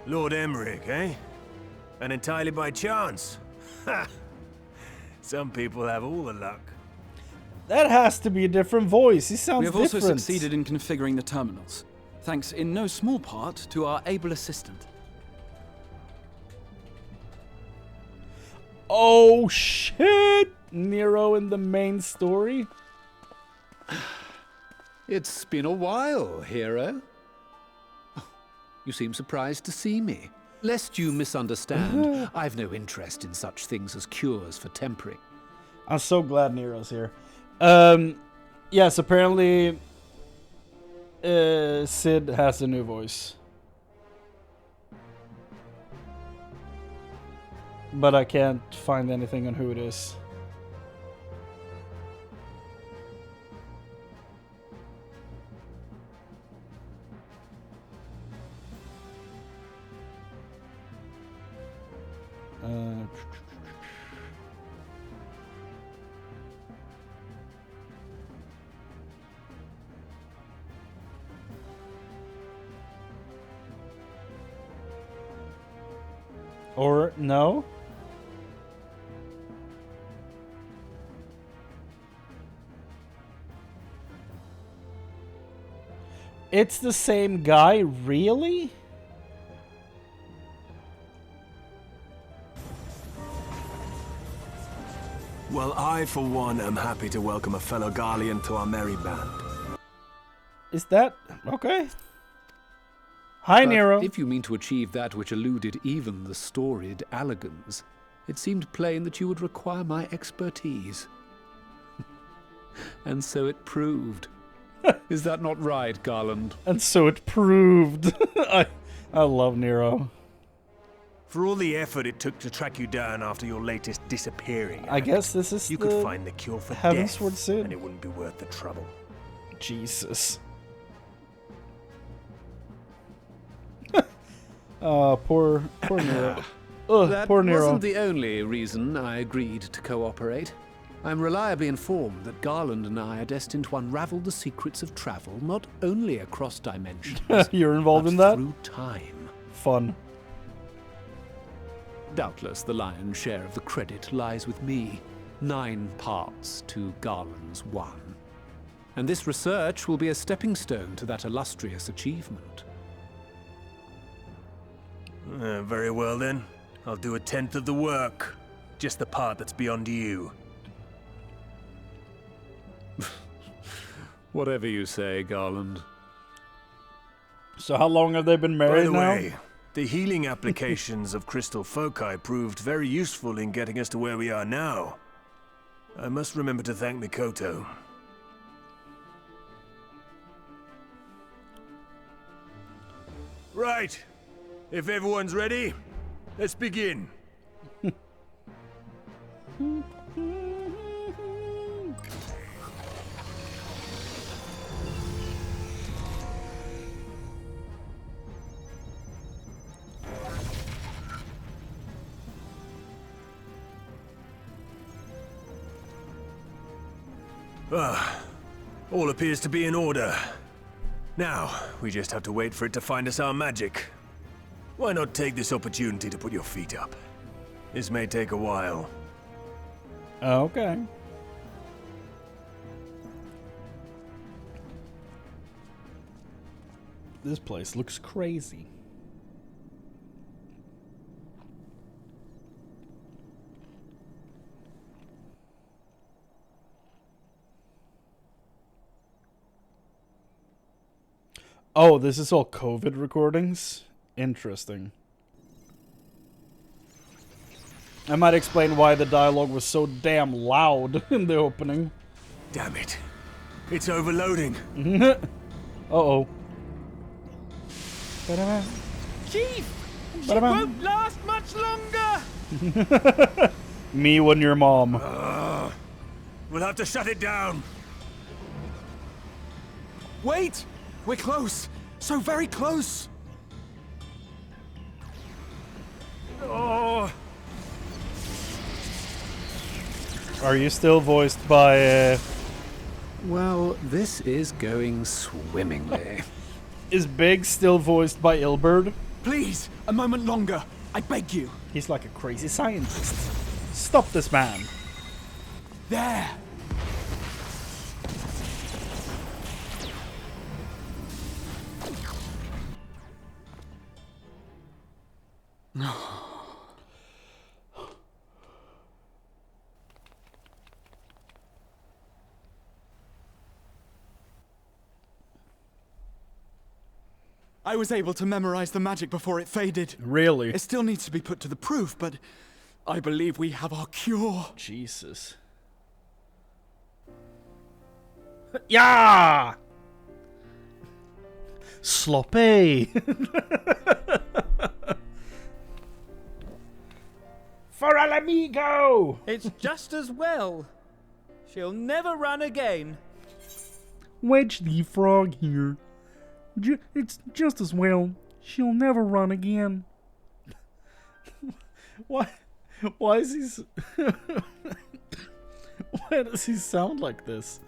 [SPEAKER 14] Lord Emmerich, eh? And entirely by chance. Ha! Some people have all the luck.
[SPEAKER 1] That has to be a different voice. He sounds different.
[SPEAKER 10] We have also succeeded in configuring the terminals, thanks in no small part to our able assistant.
[SPEAKER 1] Oh shit! Nero in the main story?
[SPEAKER 15] It's been a while, hero. You seem surprised to see me. Lest you misunderstand, I've no interest in such things as cures for tempering.
[SPEAKER 1] I'm so glad Nero's here. Yes, apparently Sid has a new voice. But I can't find anything on who it is. Or no? It's the same guy, really?
[SPEAKER 14] Well, I, for one, am happy to welcome a fellow Garlean to our merry band.
[SPEAKER 1] Is that... okay. Hi,
[SPEAKER 15] But
[SPEAKER 1] Nero.
[SPEAKER 15] if you mean to achieve that which eluded even the storied Allegans, it seemed plain that you would require my expertise. And so it proved. Is that not right, Garland?
[SPEAKER 1] And so it proved. I love Nero.
[SPEAKER 14] For all the effort it took to track you down after your latest disappearing
[SPEAKER 1] I
[SPEAKER 14] act,
[SPEAKER 1] guess this is
[SPEAKER 14] you could find the cure for death,
[SPEAKER 1] Heavensward Sid.
[SPEAKER 14] and it wouldn't be worth the trouble.
[SPEAKER 1] Jesus. Poor Nero. Ugh,
[SPEAKER 15] That
[SPEAKER 1] poor Nero.
[SPEAKER 15] wasn't the only reason I agreed to cooperate. I'm reliably informed that Garland and I are destined to unravel the secrets of travel, not only across dimensions,
[SPEAKER 1] You're involved
[SPEAKER 15] but
[SPEAKER 1] in that?
[SPEAKER 15] through time.
[SPEAKER 1] Fun.
[SPEAKER 15] Doubtless the lion's share of the credit lies with me. 9 parts to Garland's 1. And this research will be a stepping stone to that illustrious achievement.
[SPEAKER 14] Very well then. I'll do 1/10 of the work. Just the part that's beyond you.
[SPEAKER 15] Whatever you say, Garland.
[SPEAKER 1] So how long have they been married
[SPEAKER 14] By the
[SPEAKER 1] now?
[SPEAKER 14] way, the healing applications of crystal foci proved very useful in getting us to where we are now. I must remember to thank Mikoto. Right. If everyone's ready, let's begin. All appears to be in order. Now, we just have to wait for it to find us our magic. Why not take this opportunity to put your feet up? This may take a while.
[SPEAKER 1] Okay. This place looks crazy. Oh, this is all COVID recordings? Interesting. I might explain why the dialogue was so damn loud in the opening.
[SPEAKER 14] Damn it. It's overloading.
[SPEAKER 1] Uh-oh.
[SPEAKER 3] Chief! She won't last much longer!
[SPEAKER 1] Me when your mom.
[SPEAKER 14] We'll have to shut it down.
[SPEAKER 10] Wait! We're close! So very close!
[SPEAKER 14] Oh.
[SPEAKER 1] Are you still voiced by,
[SPEAKER 15] Well, this is going swimmingly.
[SPEAKER 1] Is Big still voiced by Ilberd?
[SPEAKER 10] Please, a moment longer. I beg you.
[SPEAKER 1] He's like a crazy scientist. Stop this man.
[SPEAKER 10] There! I was able to memorize the magic before it faded.
[SPEAKER 1] Really?
[SPEAKER 10] It still needs to be put to the proof, but I believe we have our cure.
[SPEAKER 1] Jesus. Yeah! Sloppy! For El Amigo!
[SPEAKER 3] It's just as well. She'll never run again.
[SPEAKER 1] Wedge the frog here. It's just as well. She'll never run again. Why is he... Why does he sound like this?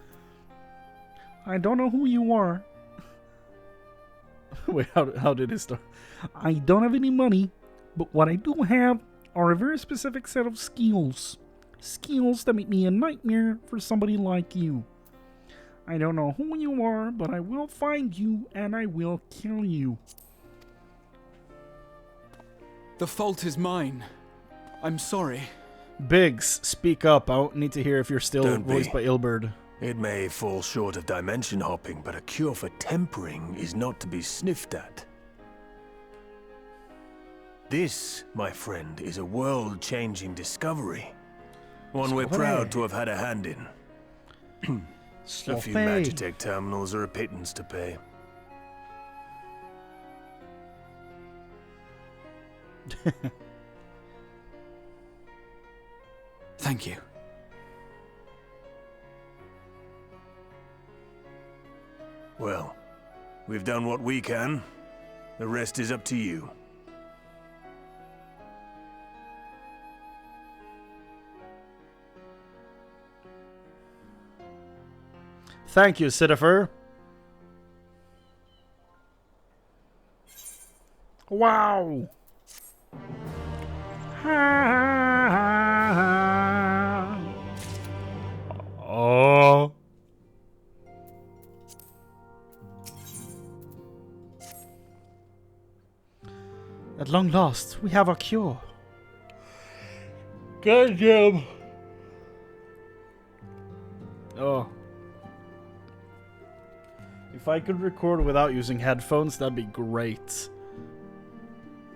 [SPEAKER 1] I don't know who you are. Wait, how did it start? I don't have any money, but what I do have are a very specific set of skills. Skills that make me a nightmare for somebody like you. I don't know who you are, but I will find you and I will kill you.
[SPEAKER 10] The fault is mine. I'm sorry.
[SPEAKER 1] Biggs, speak up. I don't need to hear if you're still
[SPEAKER 14] Don't
[SPEAKER 1] voiced by Ilberd.
[SPEAKER 14] It may fall short of dimension hopping, but a cure for tempering is not to be sniffed at. This, my friend, is a world-changing discovery. One we're proud to have had a hand in. A few Magitech terminals are a pittance to pay.
[SPEAKER 10] Thank you.
[SPEAKER 14] Well, we've done what we can. The rest is up to you.
[SPEAKER 1] Thank you, Citifer. Wow. Oh.
[SPEAKER 3] At long last, we have our cure.
[SPEAKER 1] Goddamn. Oh. If I could record without using headphones, that'd be great.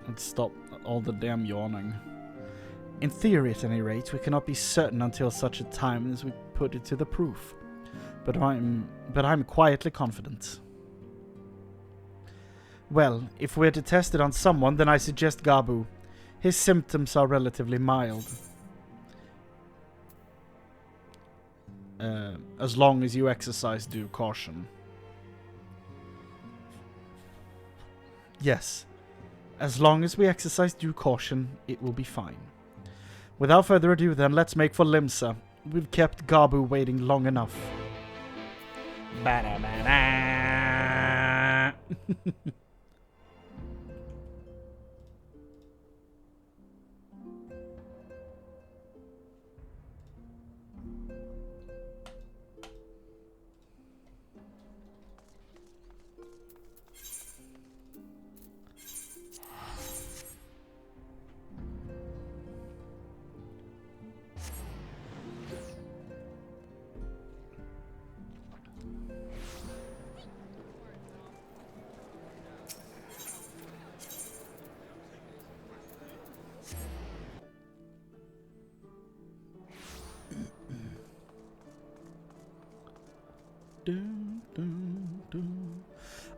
[SPEAKER 1] And stop all the damn yawning.
[SPEAKER 3] In theory, at any rate, we cannot be certain until such a time as we put it to the proof. But I'm quietly confident. Well, if we're to test it on someone, then I suggest Gabu. His symptoms are relatively mild.
[SPEAKER 1] As long as you exercise due caution.
[SPEAKER 3] Yes. As long as we exercise due caution, it will be fine. Without further ado then, let's make for Limsa. We've kept Gabu waiting long enough.
[SPEAKER 1] Ba-da-ba-da.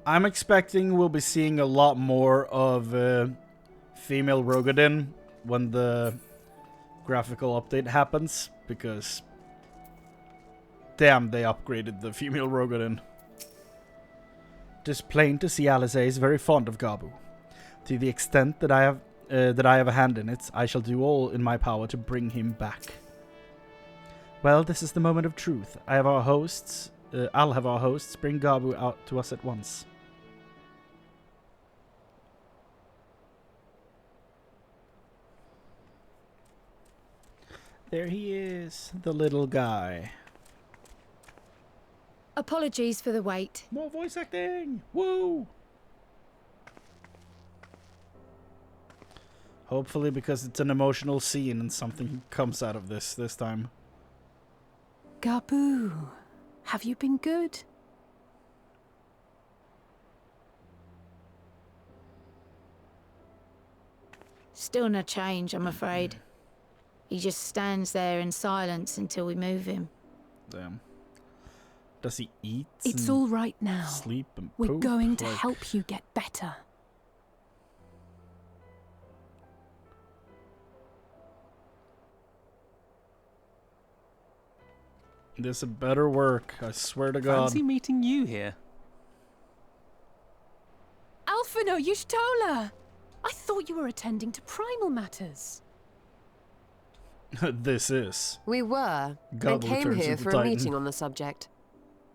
[SPEAKER 1] I'm expecting we'll be seeing a lot more of female Rogadin when the graphical update happens, because damn, they upgraded the female Rogadin.
[SPEAKER 3] It is plain to see Alice is very fond of Gabu. To the extent that I have a hand in it, I shall do all in my power to bring him back. Well, this is the moment of truth. I'll have our hosts bring Gabu out to us at once.
[SPEAKER 1] There he is, the little guy.
[SPEAKER 11] Apologies for the wait.
[SPEAKER 1] More voice acting! Woo! Hopefully, because it's an emotional scene and something comes out of this time.
[SPEAKER 8] Gabu, have you been good?
[SPEAKER 11] Still no change, I'm afraid. He just stands there in silence until we move him.
[SPEAKER 1] Damn. Does he eat?
[SPEAKER 8] It's all right now.
[SPEAKER 1] Sleep and
[SPEAKER 8] We're
[SPEAKER 1] poop?
[SPEAKER 8] going to help you get better.
[SPEAKER 1] This had better work, I swear to God.
[SPEAKER 16] Fancy meeting you here.
[SPEAKER 8] Alphino Yushtola! I thought you were attending to primal matters.
[SPEAKER 1] This is.
[SPEAKER 12] We were, and came here for a meeting on the subject.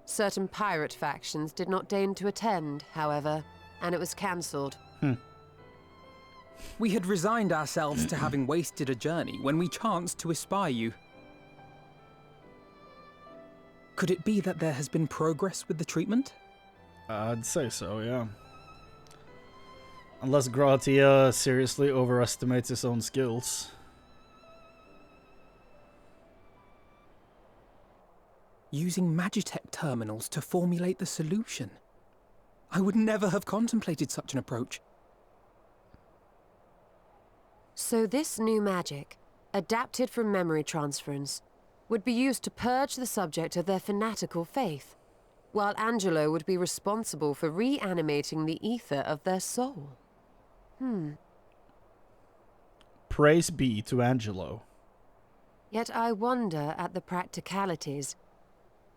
[SPEAKER 12] Certain pirate factions did not deign to attend, however, and it was cancelled.
[SPEAKER 5] We had resigned ourselves to having wasted a journey when we chanced to espy you. Could it be that there has been progress with the treatment?
[SPEAKER 1] I'd say so, yeah. Unless Gratia seriously overestimates his own skills.
[SPEAKER 5] Using Magitech terminals to formulate the solution. I would never have contemplated such an approach.
[SPEAKER 12] So this new magic, adapted from memory transference, would be used to purge the subject of their fanatical faith, while Angelo would be responsible for reanimating the ether of their soul.
[SPEAKER 1] Praise be to Angelo.
[SPEAKER 12] Yet I wonder at the practicalities.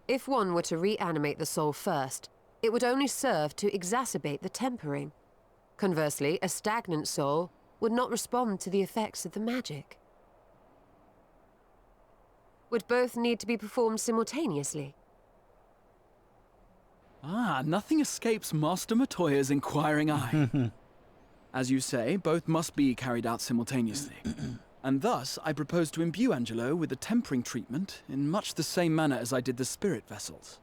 [SPEAKER 12] If one were to reanimate the soul first, it would only serve to exacerbate the tempering. Conversely, a stagnant soul would not respond to the effects of the magic. Would both need to be performed simultaneously?
[SPEAKER 10] Nothing escapes Master Matoya's inquiring eye. As you say, both must be carried out simultaneously. And thus, I propose to imbue Angelo with the tempering treatment in much the same manner as I did the spirit vessels.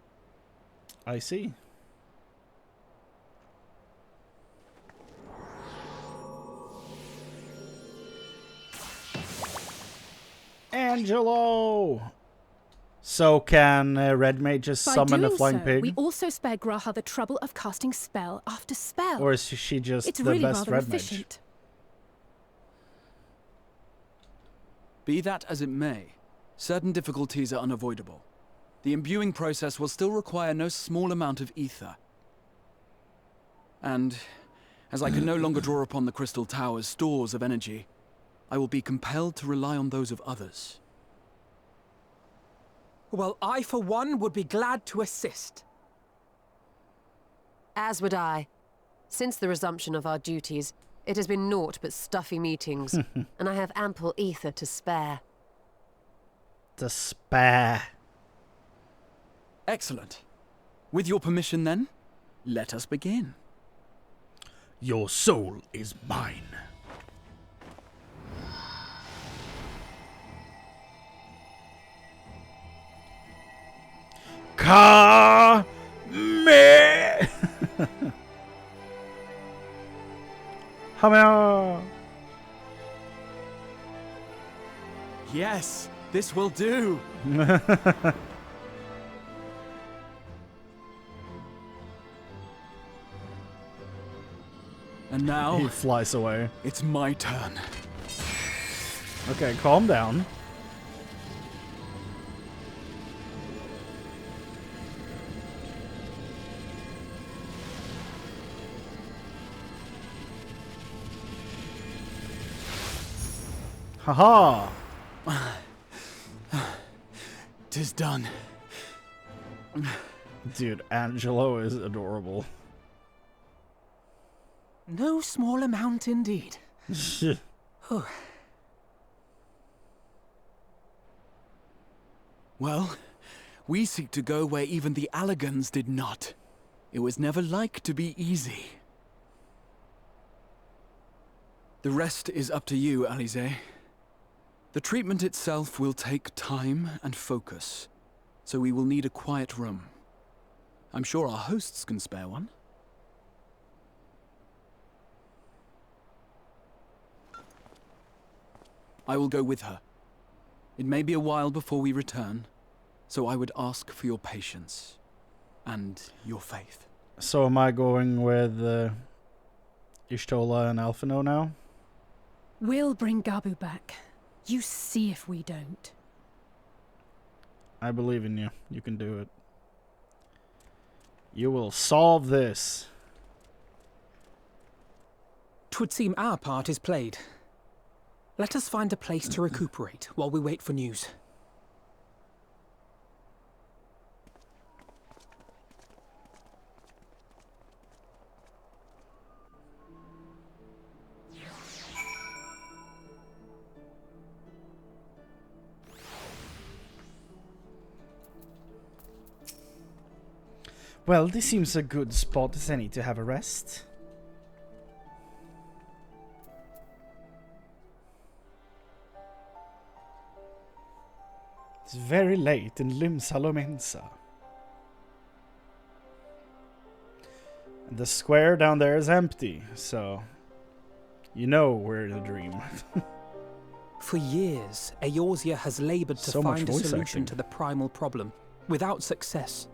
[SPEAKER 1] I see. Angelo! So can Red Mage just
[SPEAKER 8] By
[SPEAKER 1] summon a
[SPEAKER 8] doing
[SPEAKER 1] flying
[SPEAKER 8] so,
[SPEAKER 1] pig?
[SPEAKER 8] we also spare Graha the trouble of casting spell after spell.
[SPEAKER 1] Or is she just
[SPEAKER 8] it's
[SPEAKER 1] the
[SPEAKER 8] really
[SPEAKER 1] best
[SPEAKER 8] rather
[SPEAKER 1] Red
[SPEAKER 8] efficient.
[SPEAKER 10] Be that as it may, certain difficulties are unavoidable. The imbuing process will still require no small amount of ether. And, as I can no longer draw upon the Crystal Tower's stores of energy, I will be compelled to rely on those of others.
[SPEAKER 5] Well, I, for one, would be glad to assist.
[SPEAKER 12] As would I. Since the resumption of our duties, it has been naught but stuffy meetings, and I have ample ether to spare.
[SPEAKER 1] To spare.
[SPEAKER 10] Excellent. With your permission, then, let us begin.
[SPEAKER 4] Your soul is mine.
[SPEAKER 1] Ka me. Hammer.
[SPEAKER 10] Yes, this will do. And now
[SPEAKER 1] He flies away.
[SPEAKER 10] it's my turn.
[SPEAKER 1] Okay, calm down. Haha!
[SPEAKER 10] Tis done.
[SPEAKER 1] Dude, Angelo is adorable.
[SPEAKER 5] No small amount indeed.
[SPEAKER 10] Well, we seek to go where even the Allagans did not. It was never like to be easy. The rest is up to you, Alize. The treatment itself will take time and focus, so we will need a quiet room. I'm sure our hosts can spare one. I will go with her. It may be a while before we return, so I would ask for your patience and your faith.
[SPEAKER 1] So am I going with Ishtola and Alphino now?
[SPEAKER 8] We'll bring Gabu back. You see if we don't.
[SPEAKER 1] I believe in you. You can do it. You will solve this.
[SPEAKER 5] 'Twould seem our part is played. Let us find a place to recuperate while we wait for news.
[SPEAKER 3] Well, this seems a good spot as any to have a rest. It's very late in Limsalomensa. And the square down there is empty, so you know we're in a dream.
[SPEAKER 5] For years, Eorzea has labored to
[SPEAKER 1] So much
[SPEAKER 5] find a
[SPEAKER 1] voice
[SPEAKER 5] solution
[SPEAKER 1] acting.
[SPEAKER 5] to the primal problem, without success.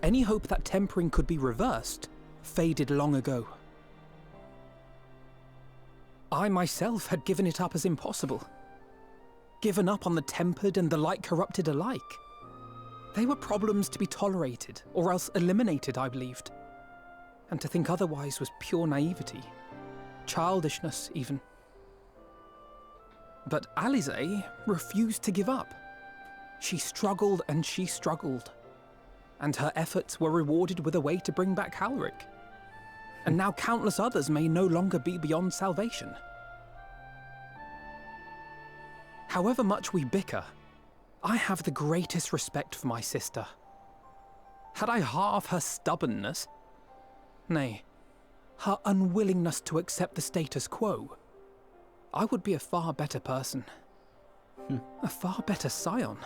[SPEAKER 5] Any hope that tempering could be reversed faded long ago. I myself had given it up as impossible. Given up on the tempered and the light corrupted alike. They were problems to be tolerated, or else eliminated, I believed. And to think otherwise was pure naivety. Childishness, even. But Alize refused to give up. She struggled and she struggled. And her efforts were rewarded with a way to bring back Halric. And now countless others may no longer be beyond salvation. However much we bicker, I have the greatest respect for my sister. Had I half her stubbornness, nay, her unwillingness to accept the status quo, I would be a far better person. A far better scion.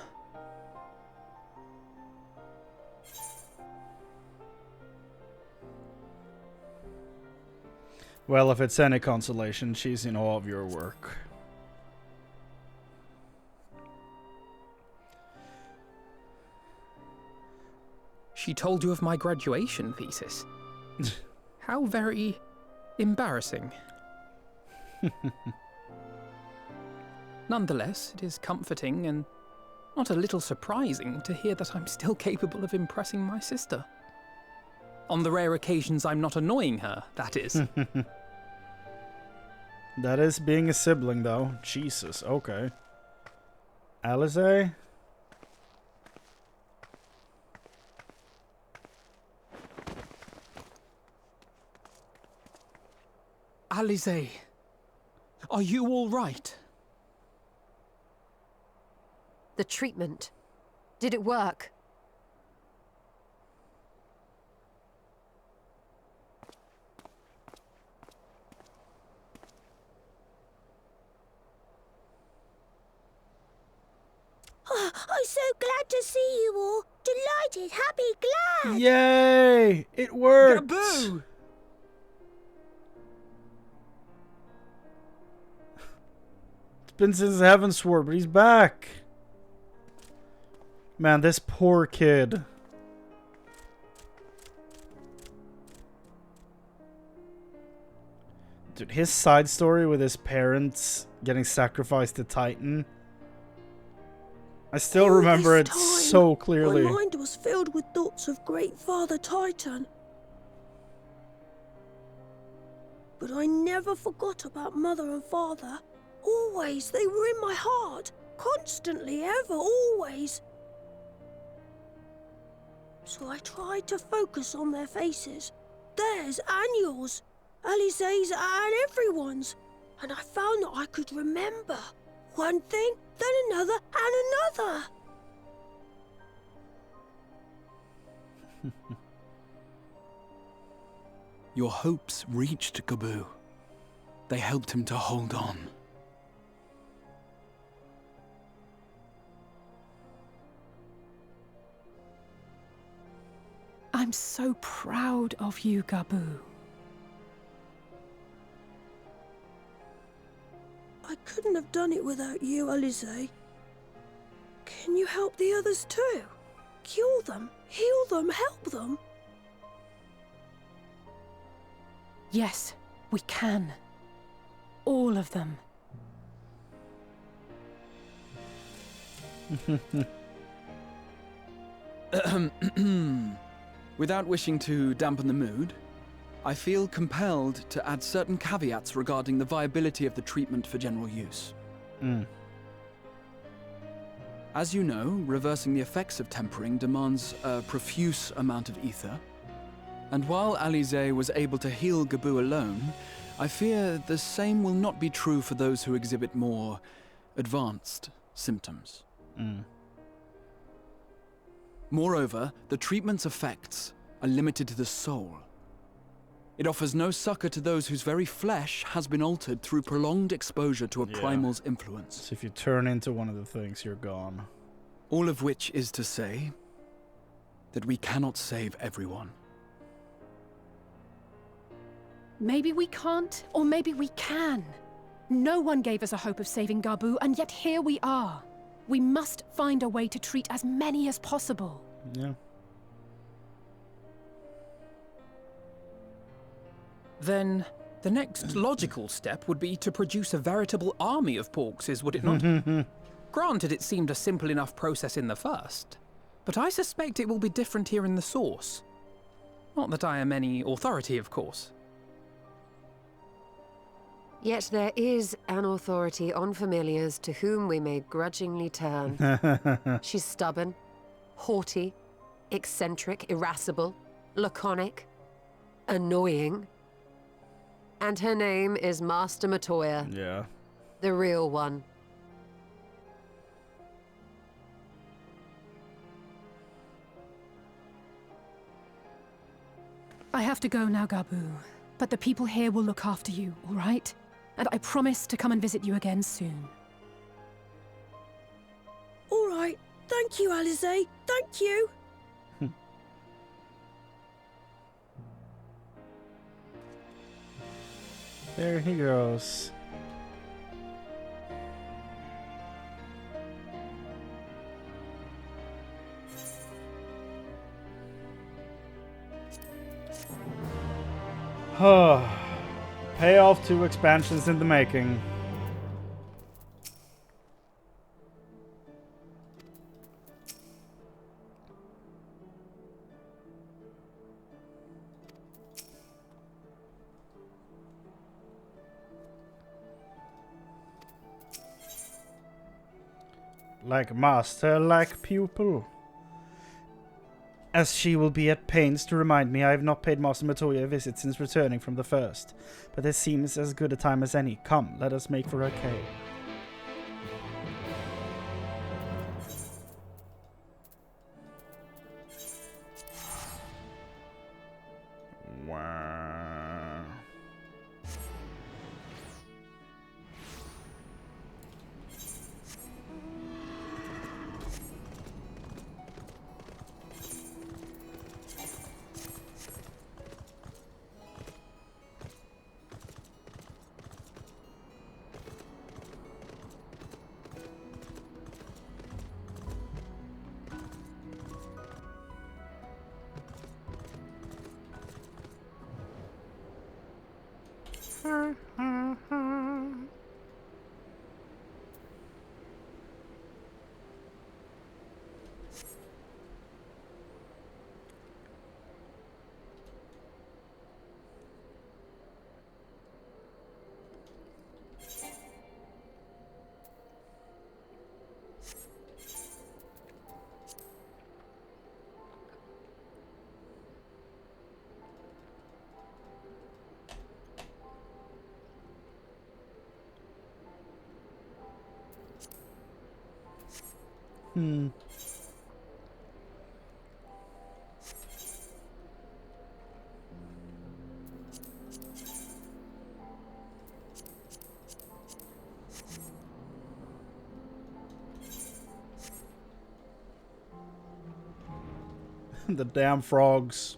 [SPEAKER 1] Well, if it's any consolation, she's in awe of your work.
[SPEAKER 5] She told you of my graduation thesis. How very embarrassing. Nonetheless, it is comforting and not a little surprising to hear that I'm still capable of impressing my sister. On the rare occasions I'm not annoying her, that is.
[SPEAKER 1] That is being a sibling, though. Jesus, okay. Alize?
[SPEAKER 5] Alize, are you all right?
[SPEAKER 12] The treatment. Did it work?
[SPEAKER 16] Oh, I'm so glad to see you all. Delighted, happy, glad.
[SPEAKER 1] Yay! It worked!
[SPEAKER 5] Gaboo!
[SPEAKER 1] It's been since Heavensward, but he's back. Man, this poor kid. Dude, his side story with his parents getting sacrificed to Titan. I still remember it so clearly.
[SPEAKER 16] My mind was filled with thoughts of Great Father Titan. But I never forgot about Mother and Father. Always, they were in my heart. Constantly, ever, always. So I tried to focus on their faces. Theirs and yours. Alize's and everyone's. And I found that I could remember. One thing, then another, and another.
[SPEAKER 10] Your hopes reached Gaboo. They helped him to hold on.
[SPEAKER 8] I'm so proud of you, Gaboo.
[SPEAKER 16] I couldn't have done it without you, Alize. Can you help the others too? Cure them, heal them, help them?
[SPEAKER 8] Yes, we can. All of them.
[SPEAKER 10] Without wishing to dampen the mood, I feel compelled to add certain caveats regarding the viability of the treatment for general use. As you know, reversing the effects of tempering demands a profuse amount of ether. And while Alize was able to heal Gaboo alone, I fear the same will not be true for those who exhibit more advanced symptoms. Moreover, the treatment's effects are limited to the soul. It offers no succor to those whose very flesh has been altered through prolonged exposure to a primal's influence.
[SPEAKER 1] So if you turn into one of the things, you're gone.
[SPEAKER 10] All of which is to say that we cannot save everyone.
[SPEAKER 8] Maybe we can't, or maybe we can. No one gave us a hope of saving Gaboo, and yet here we are. We must find a way to treat as many as possible.
[SPEAKER 1] Yeah.
[SPEAKER 5] Then the next logical step would be to produce a veritable army of Porkses, would it not? Granted, it seemed a simple enough process in the first, but I suspect it will be different here in the source. Not that I am any authority, of course.
[SPEAKER 12] Yet there is an authority on familiars to whom we may grudgingly turn. She's stubborn, haughty, eccentric, irascible, laconic, annoying. And her name is Master Matoya.
[SPEAKER 1] Yeah.
[SPEAKER 12] The real one.
[SPEAKER 8] I have to go now, Gaboo, but the people here will look after you, all right? And I promise to come and visit you again soon.
[SPEAKER 16] All right. Thank you, Alize. Thank you.
[SPEAKER 1] There he goes. Payoff 2 expansions in the making.
[SPEAKER 3] Like master, like pupil. As she will be at pains to remind me, I have not paid Master Matoya a visit since returning from the first. But this seems as good a time as any. Come, let us make for her cave.
[SPEAKER 1] Wow. The damn frogs.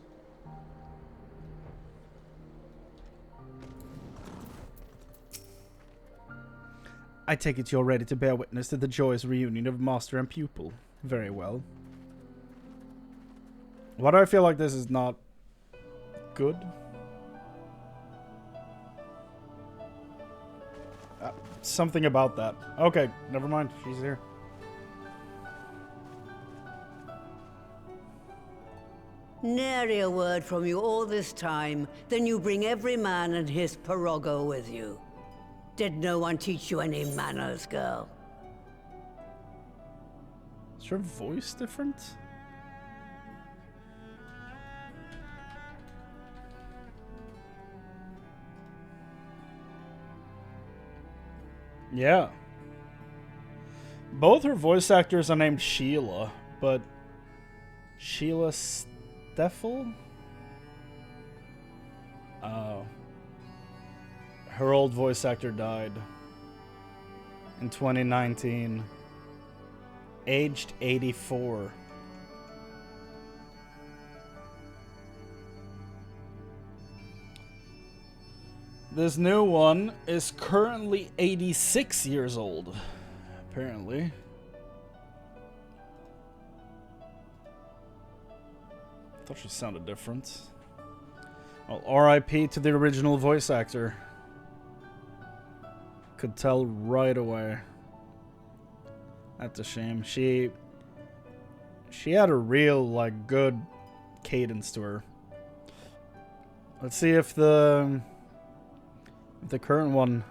[SPEAKER 3] I take it you're ready to bear witness to the joyous reunion of master and pupil. Very well.
[SPEAKER 1] Why do I feel like this is not good? Something about that. Okay, never mind. She's here.
[SPEAKER 17] Nary a word from you all this time, then you bring every man and his pirogo with you. Did no one teach you any manners, girl?
[SPEAKER 1] Is her voice different? Yeah. Both her voice actors are named Sheila, but Sheila Steffel? Oh. Her old voice actor died in 2019, aged 84. This new one is currently 86 years old, apparently. I thought she sounded different. Well, RIP to the original voice actor. Could tell right away. That's a shame. She had a real, like, good cadence to her. Let's see if the current one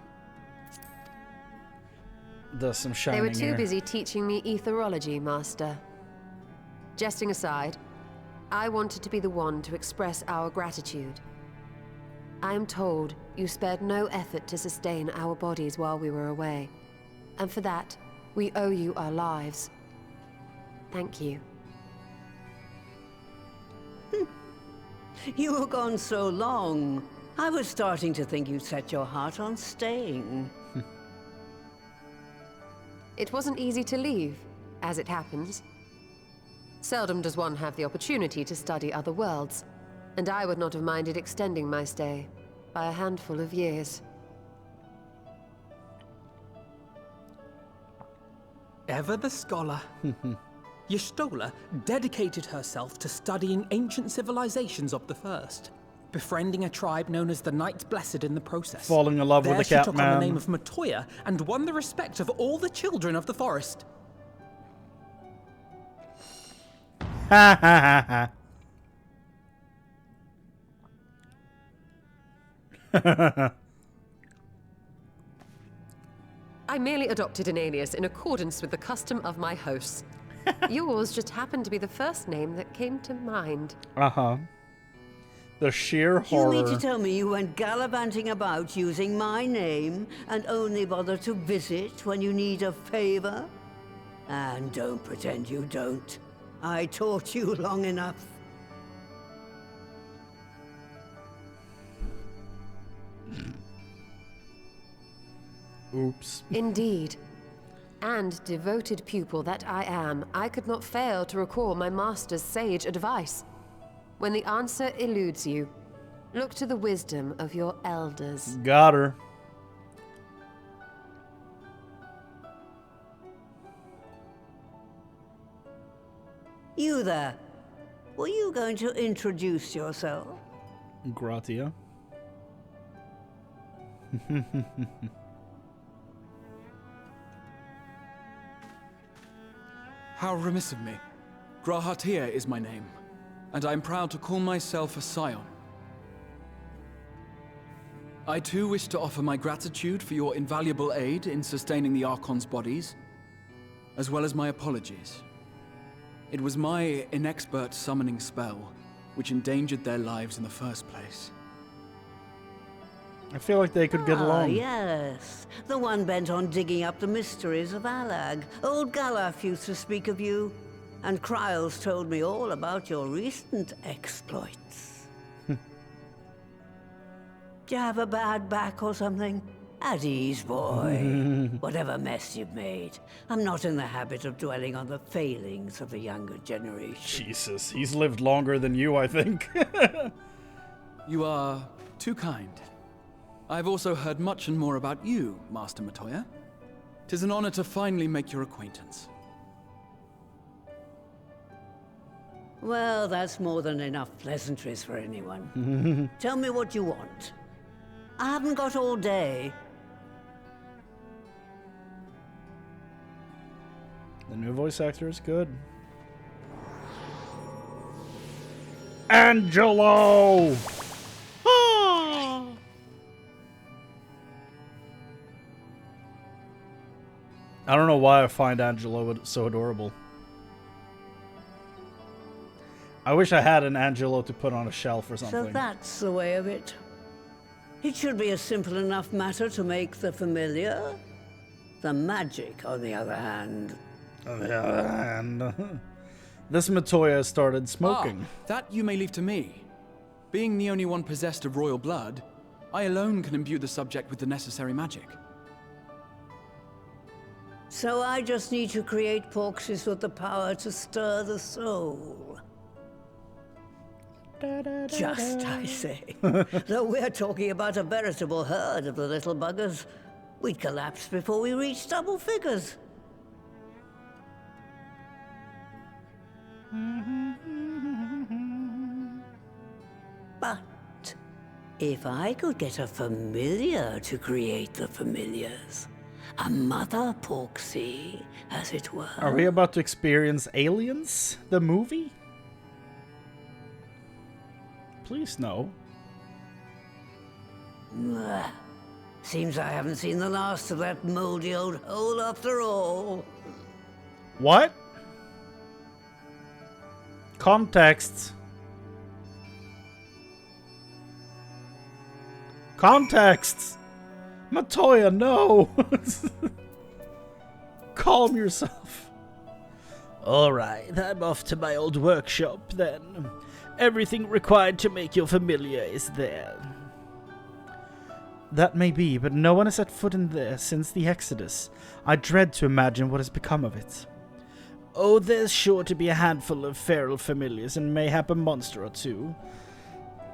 [SPEAKER 1] does some shining.
[SPEAKER 12] They were too
[SPEAKER 1] here.
[SPEAKER 12] busy teaching me etherology, Master. Jesting aside, I wanted to be the one to express our gratitude. I am told you spared no effort to sustain our bodies while we were away. And for that, we owe you our lives. Thank you.
[SPEAKER 17] You were gone so long. I was starting to think you'd set your heart on staying.
[SPEAKER 12] It wasn't easy to leave, as it happens. Seldom does one have the opportunity to study other worlds, and I would not have minded extending my stay by a handful of years.
[SPEAKER 5] Ever the scholar. Y'shtola dedicated herself to studying ancient civilizations of the First. befriending a tribe known as the Knights Blessed in the process.
[SPEAKER 1] Falling in love with the
[SPEAKER 5] she
[SPEAKER 1] cat
[SPEAKER 5] took
[SPEAKER 1] man.
[SPEAKER 5] on the name of Matoya and won the respect of all the children of the forest.
[SPEAKER 1] Ha ha ha.
[SPEAKER 12] I merely adopted an alias in accordance with the custom of my hosts. Yours just happened to be the first name that came to mind.
[SPEAKER 1] Uh-huh. The sheer
[SPEAKER 17] You
[SPEAKER 1] horror.
[SPEAKER 17] mean to tell me you went gallivanting about using my name and only bother to visit when you need a favor? And don't pretend you don't. I taught you long enough.
[SPEAKER 1] Oops.
[SPEAKER 12] Indeed. And devoted pupil that I am, I could not fail to recall my master's sage advice. When the answer eludes you, look to the wisdom of your elders.
[SPEAKER 1] Got her.
[SPEAKER 17] You there. Were you going to introduce yourself?
[SPEAKER 1] Gratia.
[SPEAKER 10] How remiss of me. Grahatia is my name, and I am proud to call myself a scion. I too wish to offer my gratitude for your invaluable aid in sustaining the Archon's bodies, as well as my apologies. It was my inexpert summoning spell which endangered their lives in the first place.
[SPEAKER 1] I feel like they could get along.
[SPEAKER 17] Yes. The one bent on digging up the mysteries of Alag. Old Galaf used to speak of you, and Kryles told me all about your recent exploits. Do you have a bad back or something? At ease, boy. Whatever mess you've made. I'm not in the habit of dwelling on the failings of the younger generation.
[SPEAKER 1] Jesus, he's lived longer than you, I think.
[SPEAKER 10] You are too kind. I've also heard much and more about you, Master Matoya. 'Tis an honor to finally make your acquaintance.
[SPEAKER 17] Well, that's more than enough pleasantries for anyone. Tell me what you want. I haven't got all day.
[SPEAKER 1] The new voice actor is good. Angelo! I don't know why I find Angelo so adorable. I wish I had an Angelo to put on a shelf or something.
[SPEAKER 17] So that's the way of it. It should be a simple enough matter to make the familiar. The magic, on the other hand.
[SPEAKER 1] On the other hand. This Matoya started smoking.
[SPEAKER 10] That you may leave to me. Being the only one possessed of royal blood, I alone can imbue the subject with the necessary magic.
[SPEAKER 17] So I just need to create porxes with the power to stir the soul. Just, I say. Though we're talking about a veritable herd of the little buggers, we'd collapse before we reached double figures. But if I could get a familiar to create the familiars, a mother porxie, as it were.
[SPEAKER 1] Are we about to experience Aliens, the movie? Please no.
[SPEAKER 17] Seems I haven't seen the last of that moldy old hole after all.
[SPEAKER 1] What? Context. Context! Matoya, no! Calm yourself.
[SPEAKER 2] Alright, I'm off to my old workshop then. Everything required to make your familiar is there.
[SPEAKER 1] That may be, but no one has set foot in there since the Exodus. I dread to imagine what has become of it.
[SPEAKER 2] Oh, there's sure to be a handful of feral familiars and mayhap a monster or two.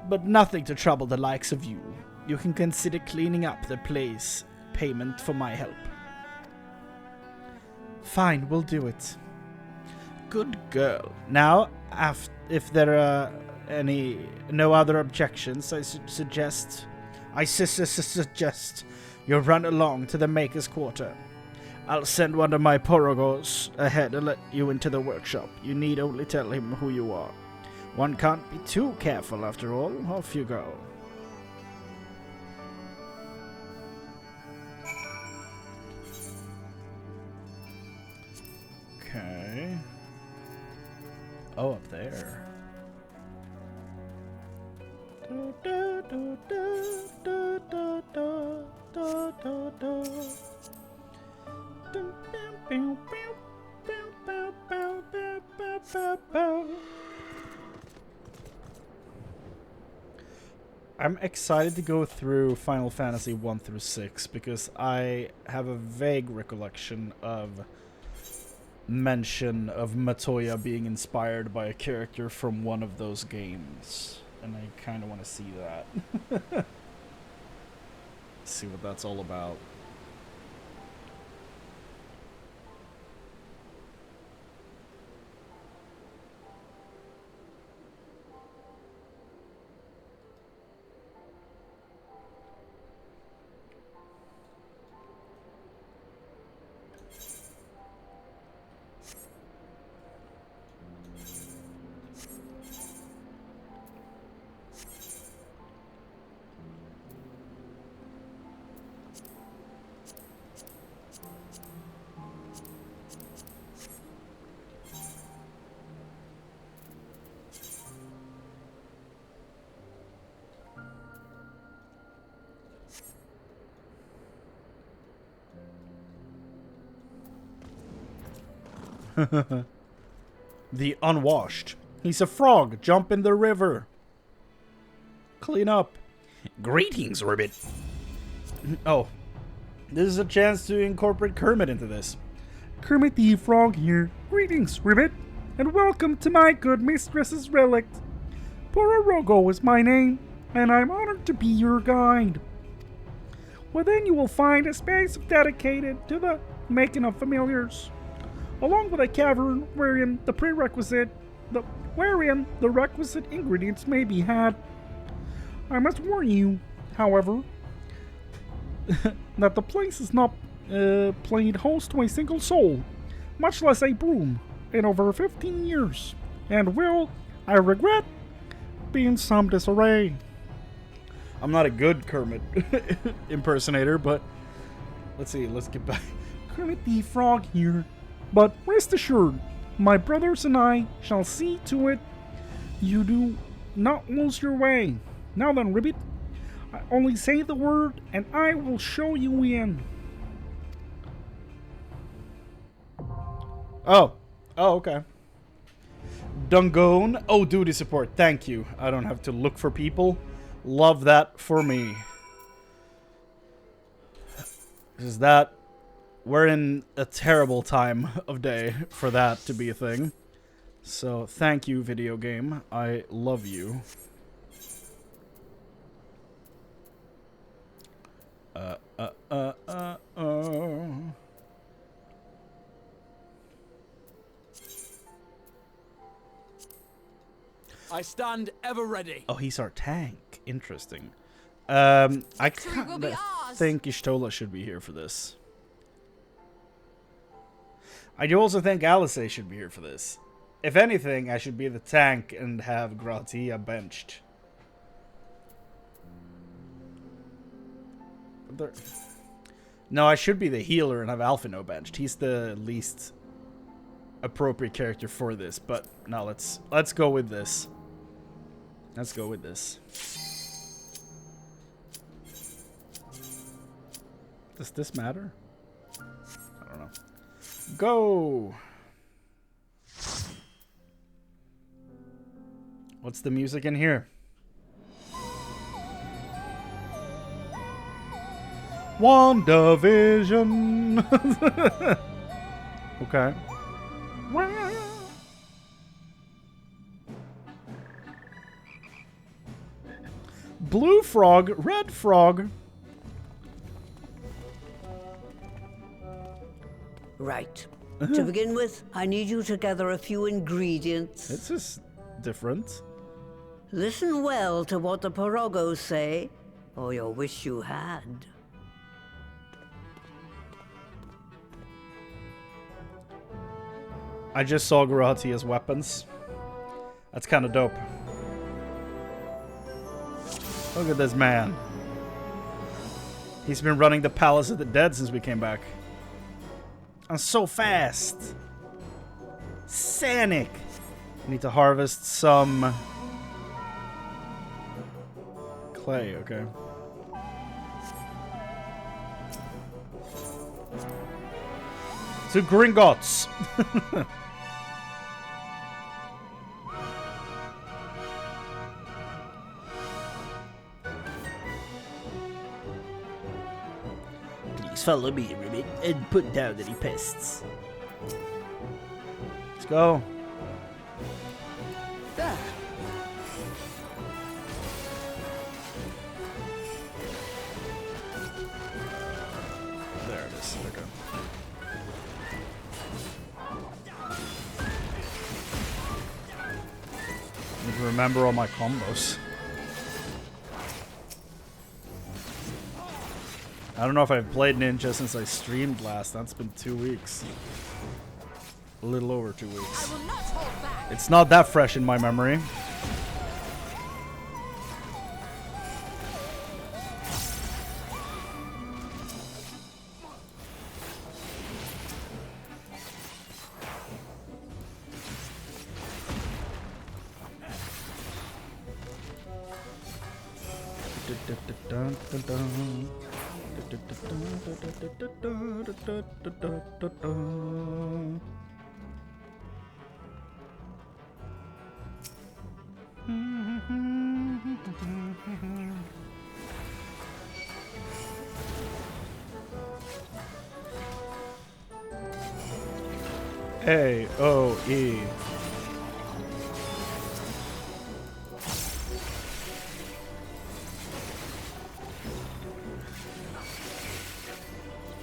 [SPEAKER 2] But nothing to trouble the likes of you. You can consider cleaning up the place, payment for my help.
[SPEAKER 1] Fine, we'll do it.
[SPEAKER 2] Good girl. Now,
[SPEAKER 3] if there are no other objections, I suggest you run along to the Maker's Quarter. I'll send one of my porogos ahead and let you into the workshop. You need only tell him who you are. One can't be too careful after all. Off you go. Okay. Oh, up there. I'm excited to go through Final Fantasy 1 through 6 because I have a vague recollection of mention of Matoya being inspired by a character from one of those games, and I kind of want to see that. See what that's all about. The unwashed. He's a frog. Jump in the river. Clean up.
[SPEAKER 2] Greetings, Ribbit.
[SPEAKER 3] Oh. This is a chance to incorporate Kermit into this.
[SPEAKER 18] Kermit the Frog here. Greetings, Ribbit, and welcome to my good mistress's relict. Pororogo is my name, and I'm honored to be your guide. Within you will find a space dedicated to the making of familiars, along with a cavern wherein the requisite ingredients may be had. I must warn you, however, that the place is not played host to a single soul, much less a broom, in over 15 years, and will, I regret, be in some disarray.
[SPEAKER 3] I'm not a good Kermit impersonator, but let's see, let's get back.
[SPEAKER 18] Kermit the Frog here. But rest assured, my brothers and I shall see to it you do not lose your way. Now then, Ribbit, I only say the word and I will show you in.
[SPEAKER 3] Oh, okay. Dungone. Oh, duty support. Thank you. I don't have to look for people. Love that for me. Is that... We're in a terrible time of day for that to be a thing. So, thank you, video game. I love you.
[SPEAKER 10] I stand ever ready.
[SPEAKER 3] Oh, he's our tank. Interesting. I kind of think Ishtola should be here for this. I do also think Alice should be here for this. If anything, I should be the tank and have Gratia benched. No, I should be the healer and have Alphino benched. He's the least appropriate character for this, but no, let's go with this. Let's go with this. Does this matter? I don't know. Go! What's the music in here? WandaVision! Okay. Blue frog, red frog.
[SPEAKER 17] Right. To begin with, I need you to gather a few ingredients.
[SPEAKER 3] It's just
[SPEAKER 1] different.
[SPEAKER 17] Listen well to what the Porogos say, or you'll wish you had.
[SPEAKER 1] I just saw Garati as weapons. That's kind of dope. Look at this man. He's been running the Palace of the Dead since we came back. And so fast. Sanic. I need to harvest some clay, okay. To Gringotts.
[SPEAKER 2] Please follow me, Ribbit, and put down any pests.
[SPEAKER 1] Let's go.
[SPEAKER 2] There.
[SPEAKER 1] There it is. Okay. Need to remember all my combos. I don't know if I've played Ninja since I streamed last. That's been 2 weeks. A little over 2 weeks. It's not that fresh in my memory. A-O-E.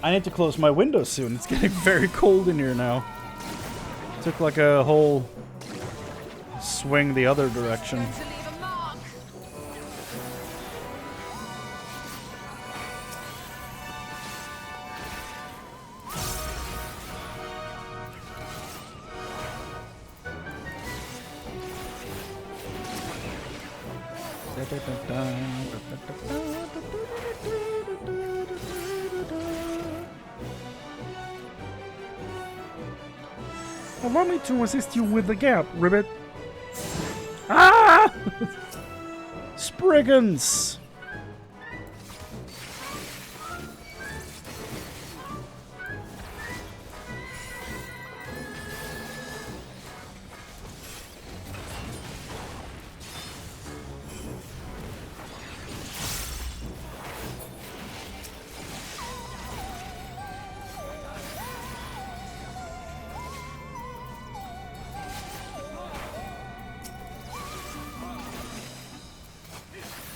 [SPEAKER 1] I need to close my windows soon. It's getting very cold in here now. Took like a whole swing the other direction.
[SPEAKER 18] Allow me to assist you with the gap, Ribbit. Ah!
[SPEAKER 1] Spriggans!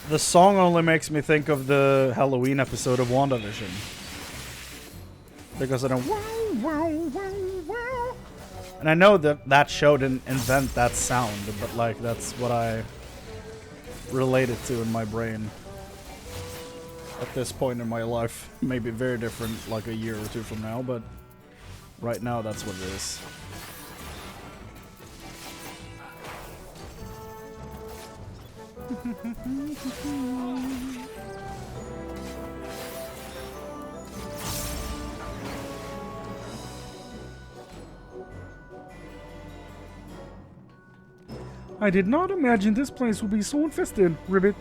[SPEAKER 1] The song only makes me think of the Halloween episode of WandaVision. Because of the wow, wow, wow, wow. And I know that that show didn't invent that sound, but like that's what I related to in my brain. At this point in my life. Maybe very different like a year or two from now, but right now that's what it is.
[SPEAKER 18] I did not imagine this place would be so infested, Ribbit.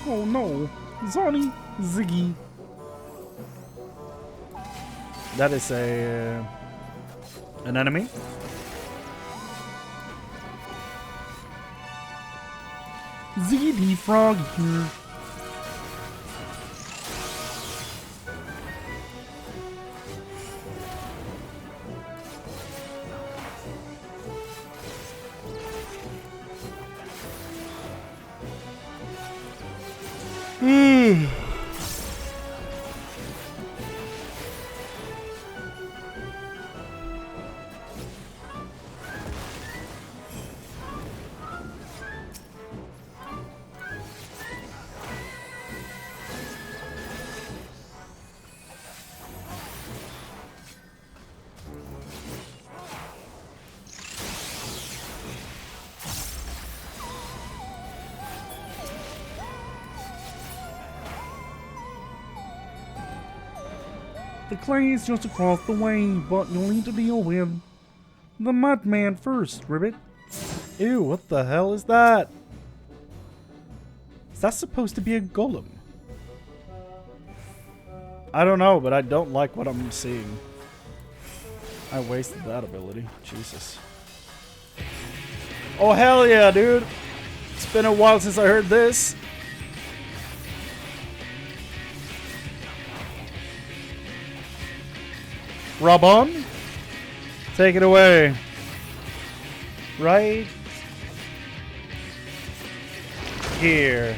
[SPEAKER 18] Oh no. Zonny, Ziggy.
[SPEAKER 1] That is an enemy.
[SPEAKER 18] ZD Frog here. The clay is just across the way, but you'll need to deal with the Mudman first, Ribbit.
[SPEAKER 1] Ew, what the hell is that? Is that supposed to be a golem? I don't know, but I don't like what I'm seeing. I wasted that ability. Jesus. Oh, hell yeah, dude. It's been a while since I heard this. Rub on. Take it away. Right here.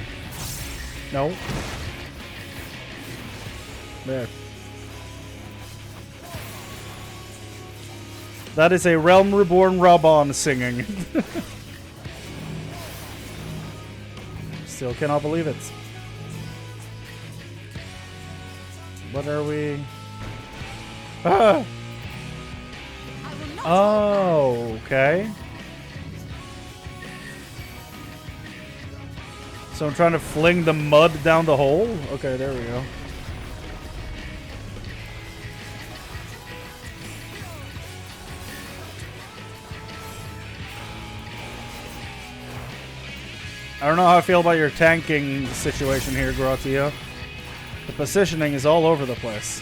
[SPEAKER 1] No. There. That is a Realm Reborn Rabon singing. Still cannot believe it. What are we? Ah! Oh, okay. So I'm trying to fling the mud down the hole? Okay, there we go. I don't know how I feel about your tanking situation here, Gratia. The positioning is all over the place.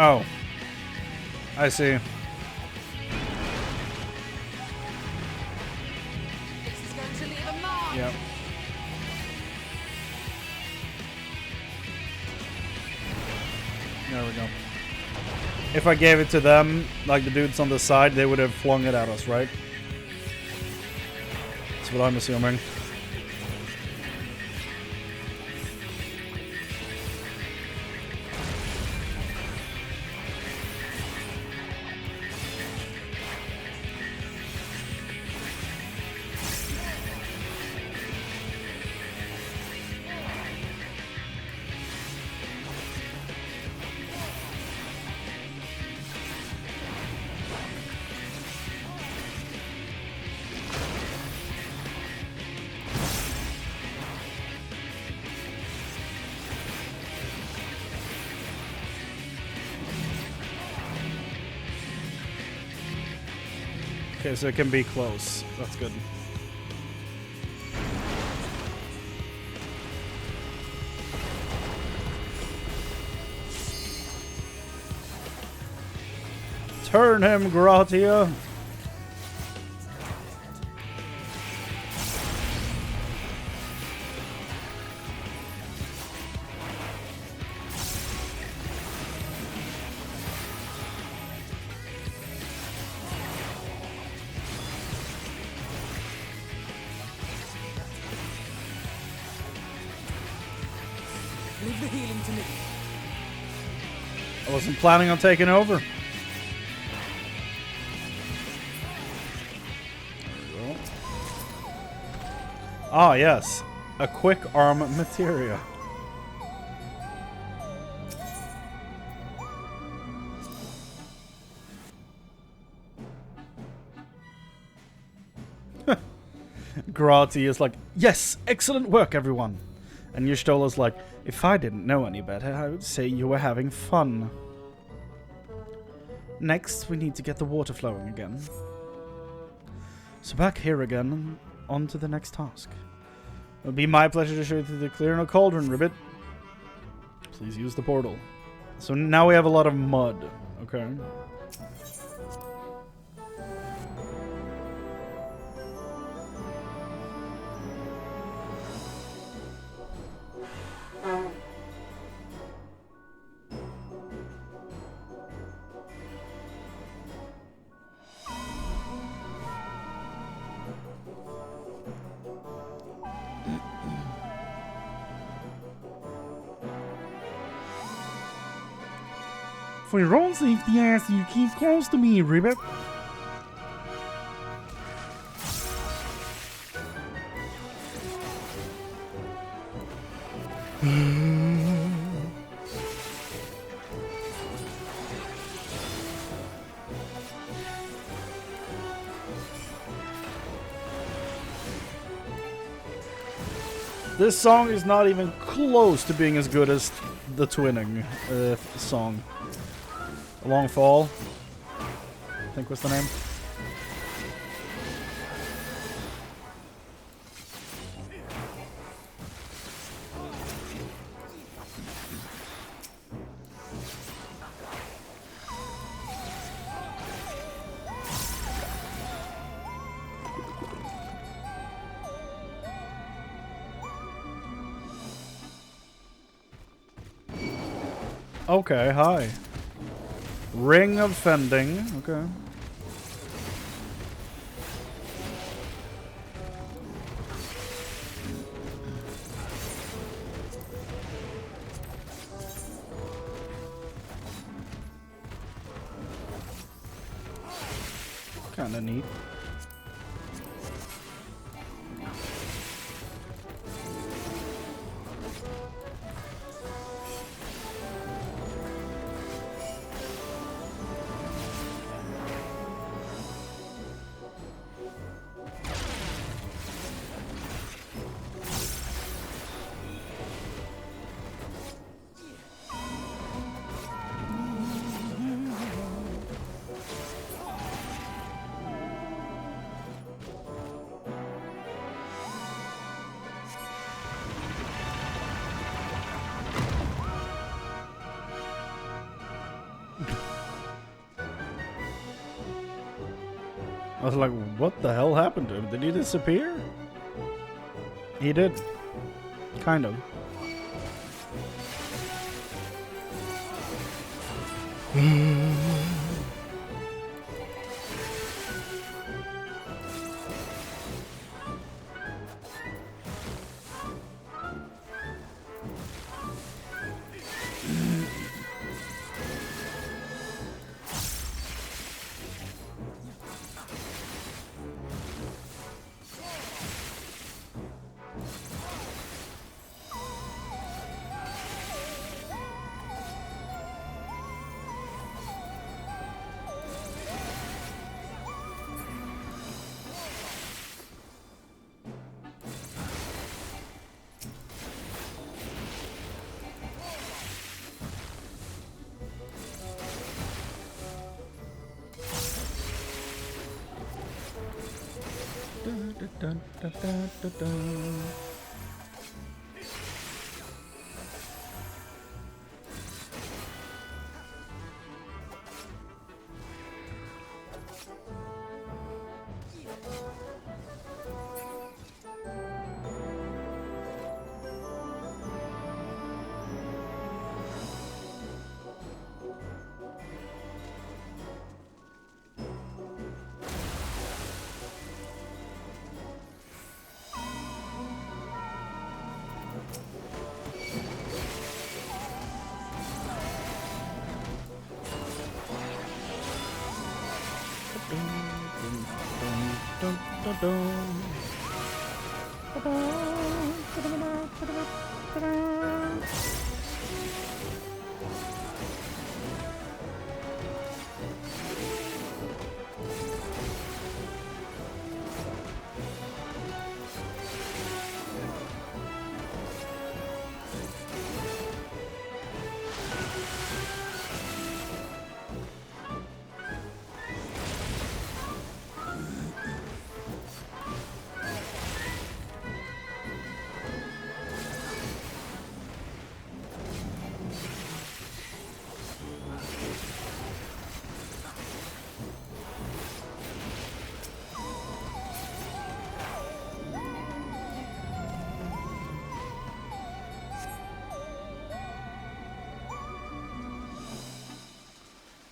[SPEAKER 1] Oh. I see.
[SPEAKER 12] This is going to leave a mark.
[SPEAKER 1] Yep. There we go. If I gave it to them, like the dudes on the side, they would have flung it at us, right? That's what I'm assuming. Okay, so it can be close. That's good. Turn him, Gratia.
[SPEAKER 5] Leave the healing to me.
[SPEAKER 1] I wasn't planning on taking over. Ah, yes. A quick arm materia. Grati is like, yes, excellent work, everyone. And Y'shtola's like, if I didn't know any better, I would say you were having fun. Next, we need to get the water flowing again. So back here again, on to the next task. It'll be my pleasure to show you the clearing of Cauldron, Ribbit. Please use the portal. So now we have a lot of mud, okay?
[SPEAKER 18] For your own safety, I ask you keep close to me, Ribbit.
[SPEAKER 1] This song is not even close to being as good as the Twinning song. A Long Fall, I think was the name. Okay, hi. Ring of Fending, okay. Kinda neat. I was like, what the hell happened to him? Did he disappear? He did. Kind of. Dun, dun, dun, dun, dun.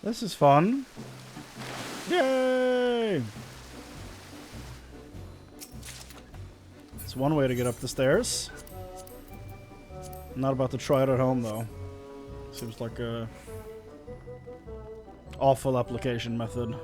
[SPEAKER 1] This is fun. Yay! It's one way to get up the stairs. I'm not about to try it at home though. Seems like a Awful application method.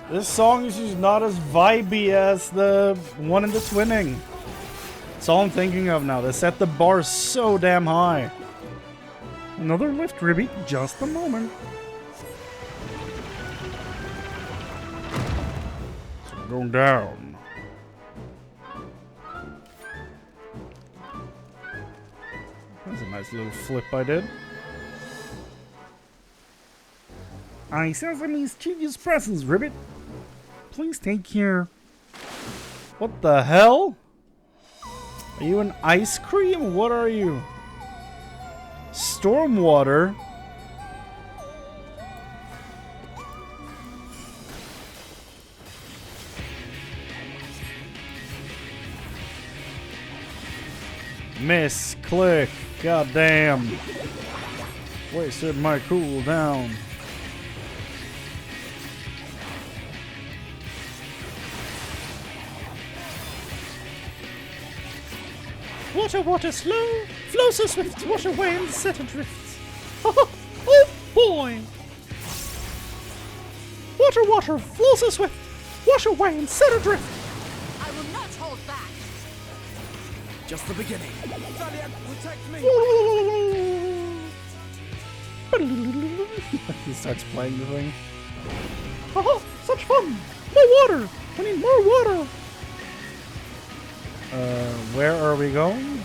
[SPEAKER 1] This song is just not as vibey as the one in the Twinning. That's all I'm thinking of now. They set the bar so damn high.
[SPEAKER 18] Another lift, Ribby. Just a moment.
[SPEAKER 1] So we're going down. That's a nice little flip I did.
[SPEAKER 18] I sense a mischievous presence, Ribbit. Please take care.
[SPEAKER 1] What the hell? Are you an ice cream? What are you? Stormwater? Miss, click, goddamn. Wasted my cooldown.
[SPEAKER 18] Water, water, slow. Flow so swift, wash away and set adrift. Oh boy! Water, water, flow so swift, wash away and set adrift.
[SPEAKER 19] I will not hold back.
[SPEAKER 10] Just the beginning.
[SPEAKER 19] Valiant, protect me.
[SPEAKER 1] He starts playing the thing.
[SPEAKER 18] Oh, such fun! More water! I need more water!
[SPEAKER 1] Where are we going?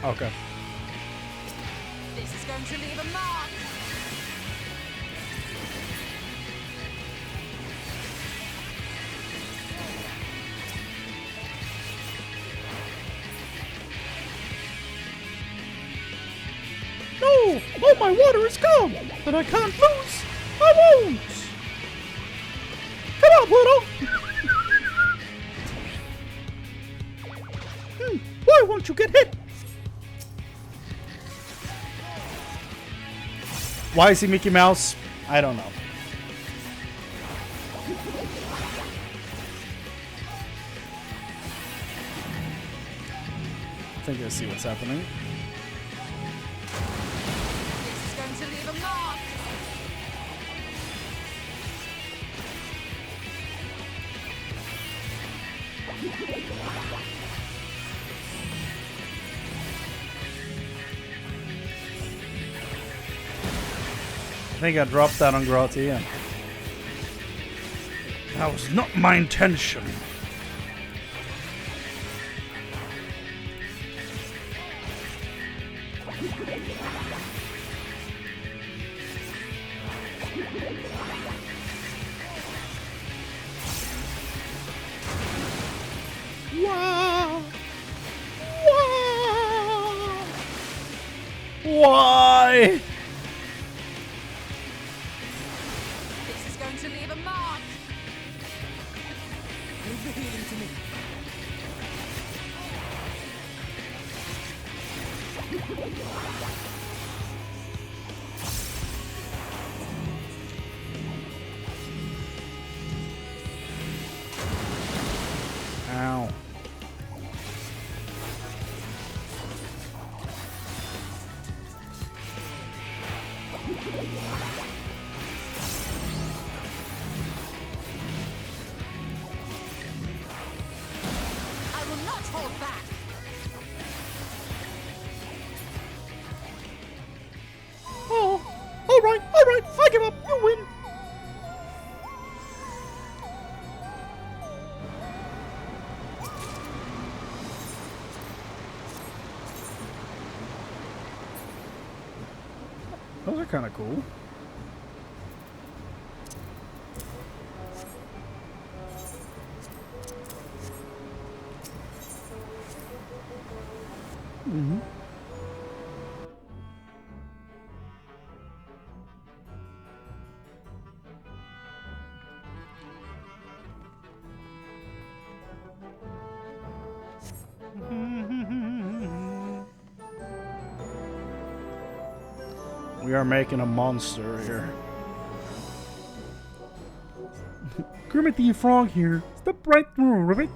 [SPEAKER 1] Okay.
[SPEAKER 19] This is going to leave a mark.
[SPEAKER 18] No! All my water is gone! But I can't lose! I won't! Come on, Pluto! Why won't you get hit?
[SPEAKER 1] Why is he Mickey Mouse? I don't know. I think I see what's happening.
[SPEAKER 19] This is going to leave a mark.
[SPEAKER 1] I think I dropped that on Gratian.
[SPEAKER 18] That was not my intention.
[SPEAKER 1] Wow. Wow. Why?
[SPEAKER 19] This is going to leave a mark.
[SPEAKER 10] Leave the healing to me.
[SPEAKER 1] Ow.
[SPEAKER 19] I will not hold back.
[SPEAKER 18] Oh, all right, I give up. You win.
[SPEAKER 1] Those are kind of cool. Mm-hmm. We are making a monster here.
[SPEAKER 18] Kermit the Frog here. Step right through, Ribbit.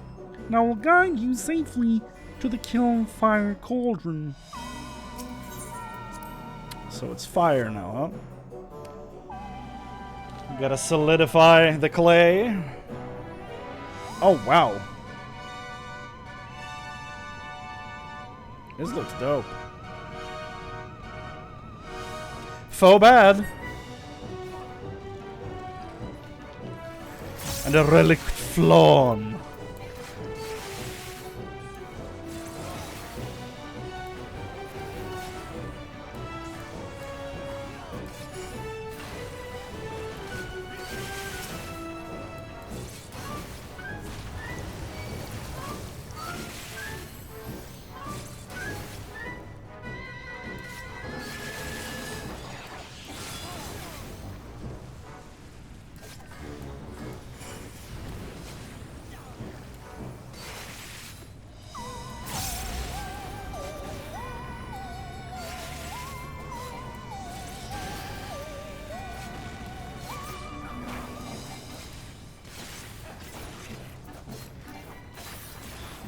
[SPEAKER 18] And I will guide you safely to the kiln fire cauldron.
[SPEAKER 1] So it's fire now, huh? We gotta solidify the clay. Oh, wow. This looks dope. Faux bad. And a relic flawn.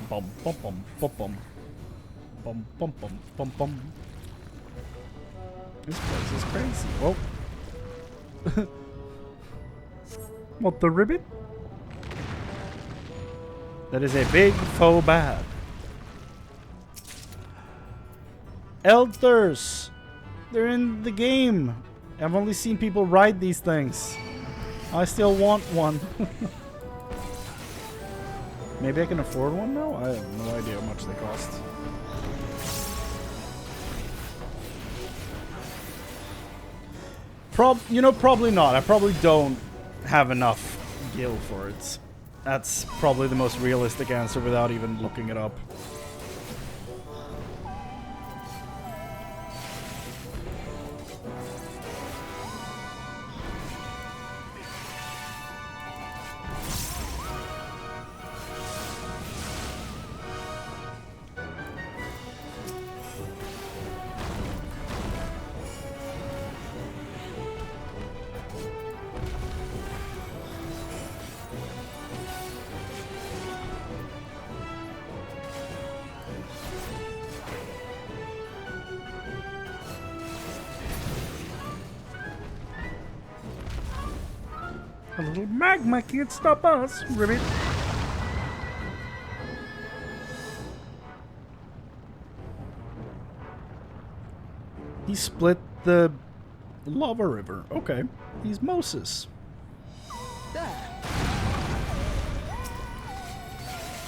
[SPEAKER 1] Bum bum bum bum bum bum bum bum bum bum. This place is crazy. Whoa.
[SPEAKER 18] What, the Ribbit?
[SPEAKER 1] That is a big faux bad. Elders! They're in the game. I've only seen people ride these things. I still want one. Maybe I can afford one now? I have no idea how much they cost. Probably not. I probably don't have enough gil for it. That's probably the most realistic answer without even looking it up.
[SPEAKER 18] A little magma can't stop us, Ribbit.
[SPEAKER 1] He split the lava river. Okay. He's Moses.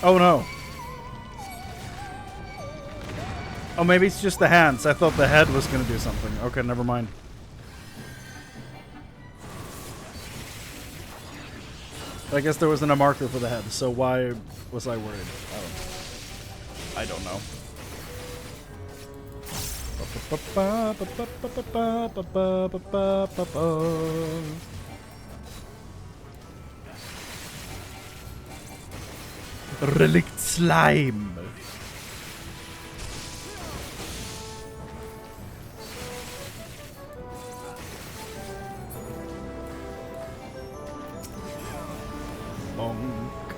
[SPEAKER 1] Oh no. Oh, maybe it's just the hands. I thought the head was gonna do something. Okay, never mind. I guess there wasn't a marker for the head, so why was I worried? I don't know. Relict slime. Bonk.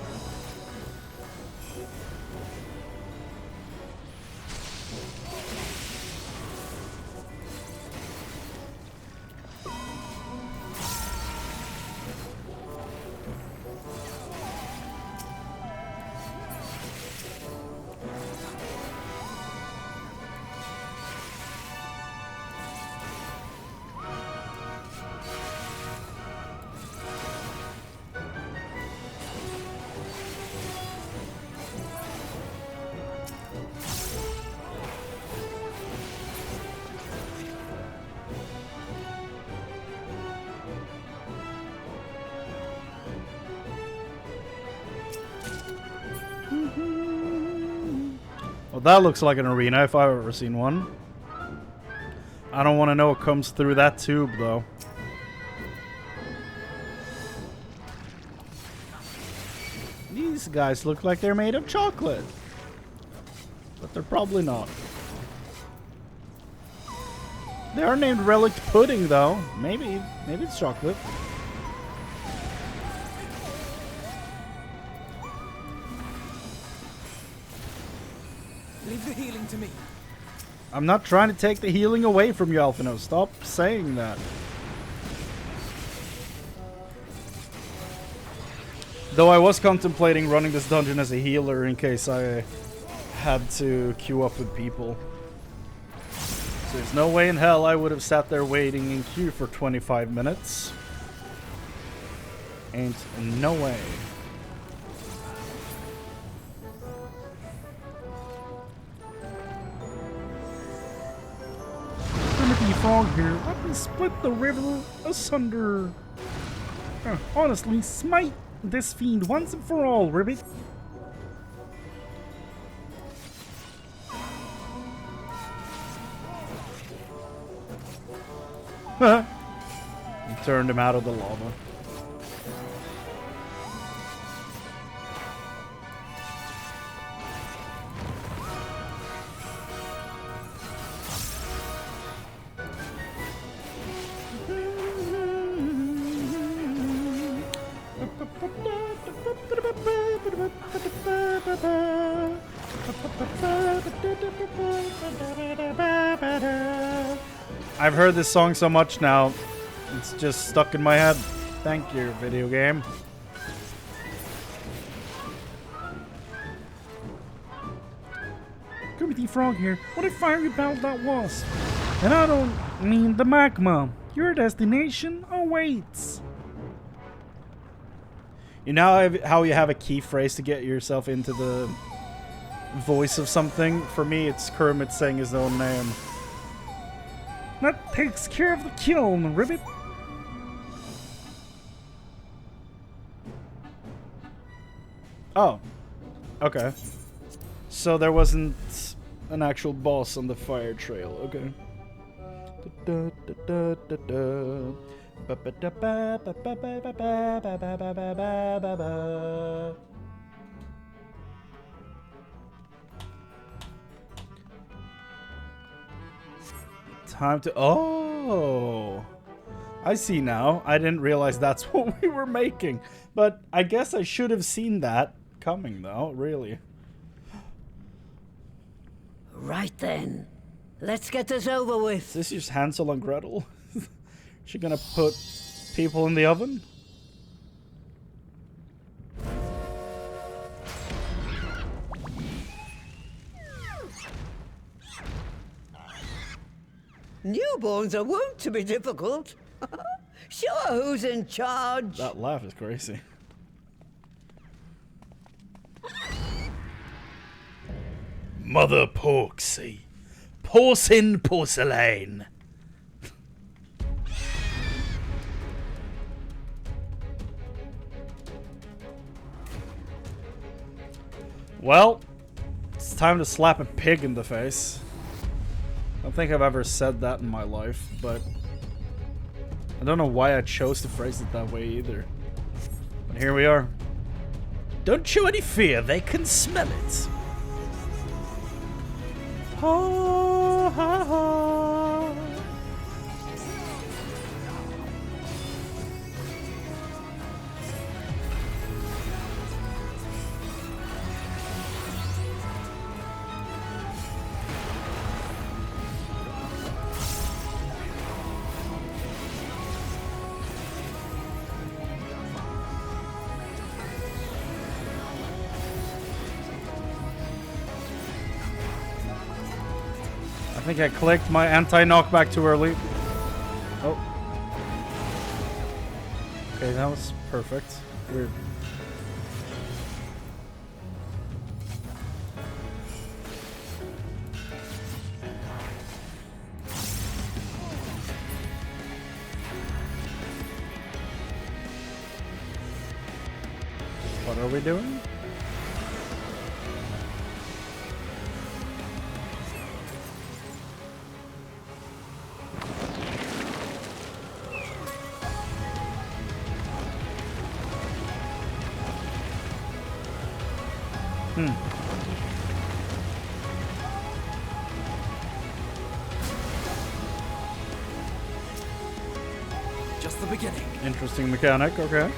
[SPEAKER 1] Well, that looks like an arena if I've ever seen one. I don't want to know what comes through that tube, though. These guys look like they're made of chocolate. But they're probably not. They are named Relic Pudding, though. Maybe it's chocolate.
[SPEAKER 5] Leave the healing to me.
[SPEAKER 1] I'm not trying to take the healing away from you, Alphino. Stop saying that. Though I was contemplating running this dungeon as a healer in case I had to queue up with people. So there's no way in hell I would have sat there waiting in queue for 25 minutes. Ain't no way.
[SPEAKER 18] Timothy Frog here. Let me split the river asunder. Honestly, smite this fiend once and for all, Ribbit.
[SPEAKER 1] You turned him out of the lava. I've heard this song so much now, it's just stuck in my head. Thank you, video game.
[SPEAKER 18] Timothy Frog here. What a fiery battle that was. And I don't mean the magma. Your destination awaits.
[SPEAKER 1] You know how you have a key phrase to get yourself into the voice of something? For me, it's Kermit saying his own name.
[SPEAKER 18] That takes care of the kiln, Ribbit.
[SPEAKER 1] Oh. Okay. So there wasn't an actual boss on the fire trail. Okay. Time to... Oh! I see now. I didn't realize that's what we were making. But I guess I should have seen that coming, though. Really.
[SPEAKER 17] Right then. Let's get this over with.
[SPEAKER 1] Is this just Hansel and Gretel? She gonna put people in the oven?
[SPEAKER 17] Newborns are wont to be difficult. Sure, who's in charge?
[SPEAKER 1] That laugh is crazy.
[SPEAKER 2] Mother Porksy. Porcine porcelain.
[SPEAKER 1] Well, it's time to slap a pig in the face. I don't think I've ever said that in my life, but I don't know why I chose to phrase it that way either. But here we are.
[SPEAKER 2] Don't show any fear, they can smell it.
[SPEAKER 18] Ha ha ha.
[SPEAKER 1] I think I clicked my anti-knockback too early. Oh. Okay, that was perfect. Weird. What are we doing?
[SPEAKER 10] Just the beginning.
[SPEAKER 1] Interesting mechanic, okay.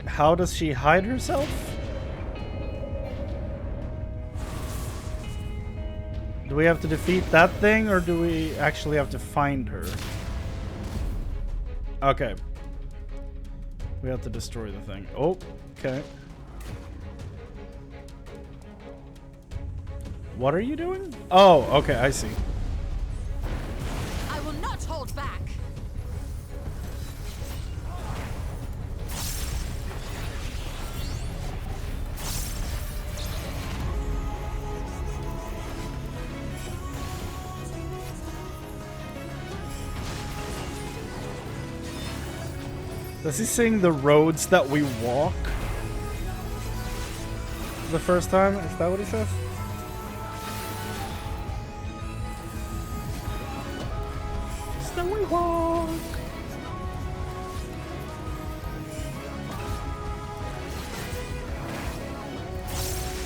[SPEAKER 1] How does she hide herself? Do we have to defeat that thing, or do we actually have to find her? Okay. We have to destroy the thing. Oh, okay. What are you doing? Oh, okay, I see.
[SPEAKER 19] I will not hold back.
[SPEAKER 1] Does he sing the roads that we walk? The first time? Is that what he says? So we walk.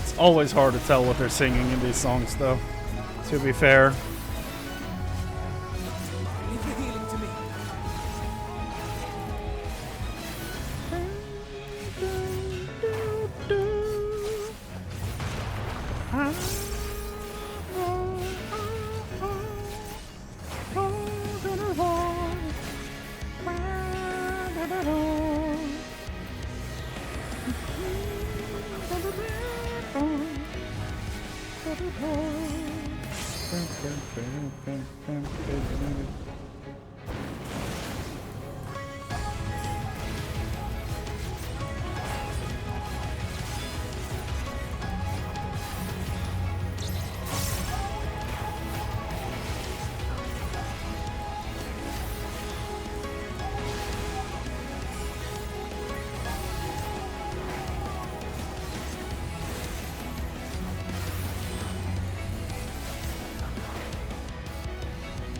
[SPEAKER 1] It's always hard to tell what they're singing in these songs, though, to be fair.
[SPEAKER 10] Leave the healing to me.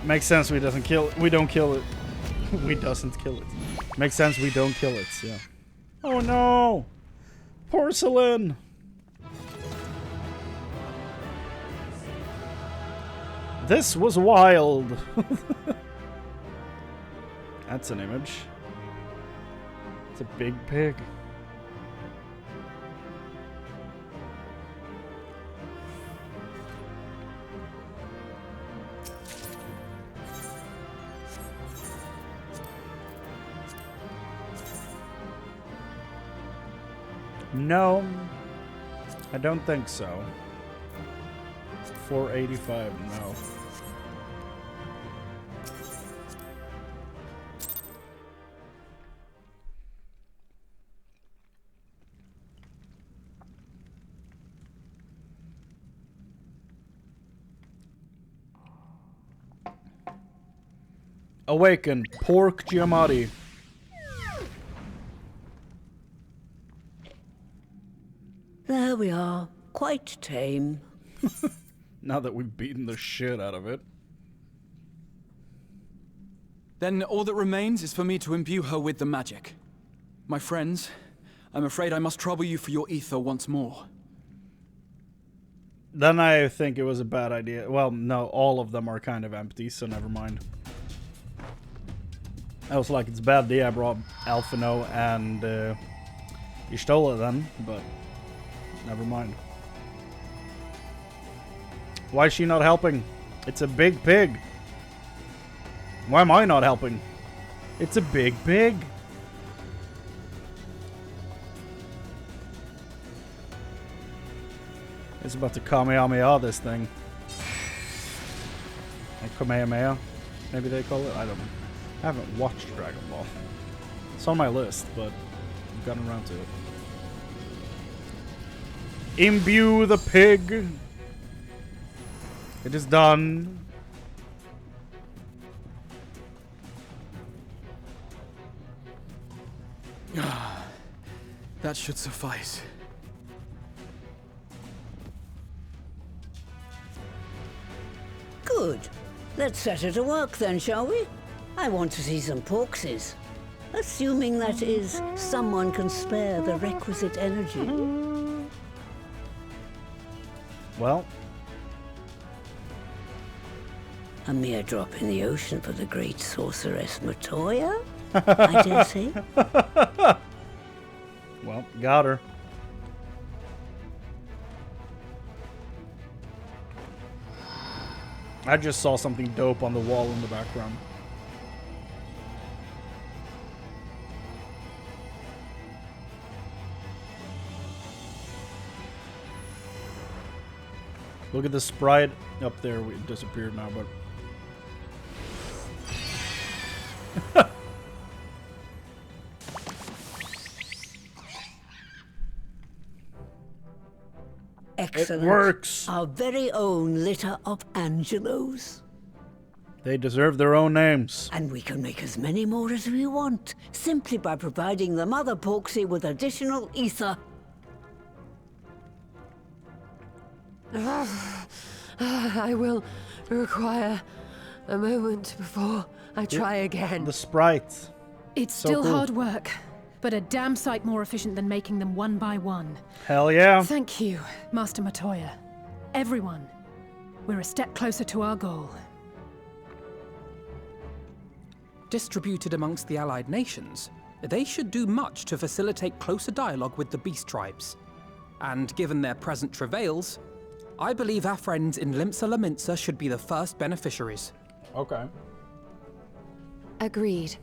[SPEAKER 1] Makes sense we don't kill it. We doesn't kill it. Makes sense we don't kill it, yeah. Oh no! Porcelain! This was wild! That's an image. It's a big pig. No, I don't think so. 485, no. Awaken, Pork Giamatti.
[SPEAKER 17] There we are. Quite tame.
[SPEAKER 1] Now that we've beaten the shit out of it.
[SPEAKER 10] Then all that remains is for me to imbue her with the magic. My friends, I'm afraid I must trouble you for your ether once more.
[SPEAKER 1] Then I think it was a bad idea. Well, no, all of them are kind of empty, so never mind. I was like, it's a bad idea I brought Alphino and Y'shtola then, but never mind. Why is she not helping? It's a big pig. Why am I not helping? It's a big pig. It's about to Kamehameha this thing. Or Kamehameha, maybe they call it? I don't know. I haven't watched Dragon Ball. It's on my list, but I've gotten around to it. Imbue the pig. It is done.
[SPEAKER 10] That should suffice.
[SPEAKER 17] Good. Let's set her to work then, shall we? I want to see some porkses. Assuming that is, someone can spare the requisite energy.
[SPEAKER 1] Well.
[SPEAKER 17] A mere drop in the ocean for the great sorceress Matoya, I dare say.
[SPEAKER 1] Well, got her. I just saw something dope on the wall in the background. Look at the sprite up there. It disappeared now, but...
[SPEAKER 17] Excellent.
[SPEAKER 1] It works.
[SPEAKER 17] Our very own litter of Angelos.
[SPEAKER 1] They deserve their own names.
[SPEAKER 17] And we can make as many more as we want, simply by providing the mother Porksy with additional ether.
[SPEAKER 12] I will require a moment before I try again.
[SPEAKER 1] The sprites.
[SPEAKER 8] It's
[SPEAKER 1] So
[SPEAKER 8] still
[SPEAKER 1] cool.
[SPEAKER 8] hard work, but a damn sight more efficient than making them one by one.
[SPEAKER 1] Hell yeah.
[SPEAKER 8] Thank you, Master Matoya. Everyone, we're a step closer to our goal.
[SPEAKER 5] Distributed amongst the allied nations, they should do much to facilitate closer dialogue with the beast tribes. And given their present travails, I believe our friends in Limsa Laminsa should be the first beneficiaries.
[SPEAKER 1] Okay.
[SPEAKER 12] Agreed.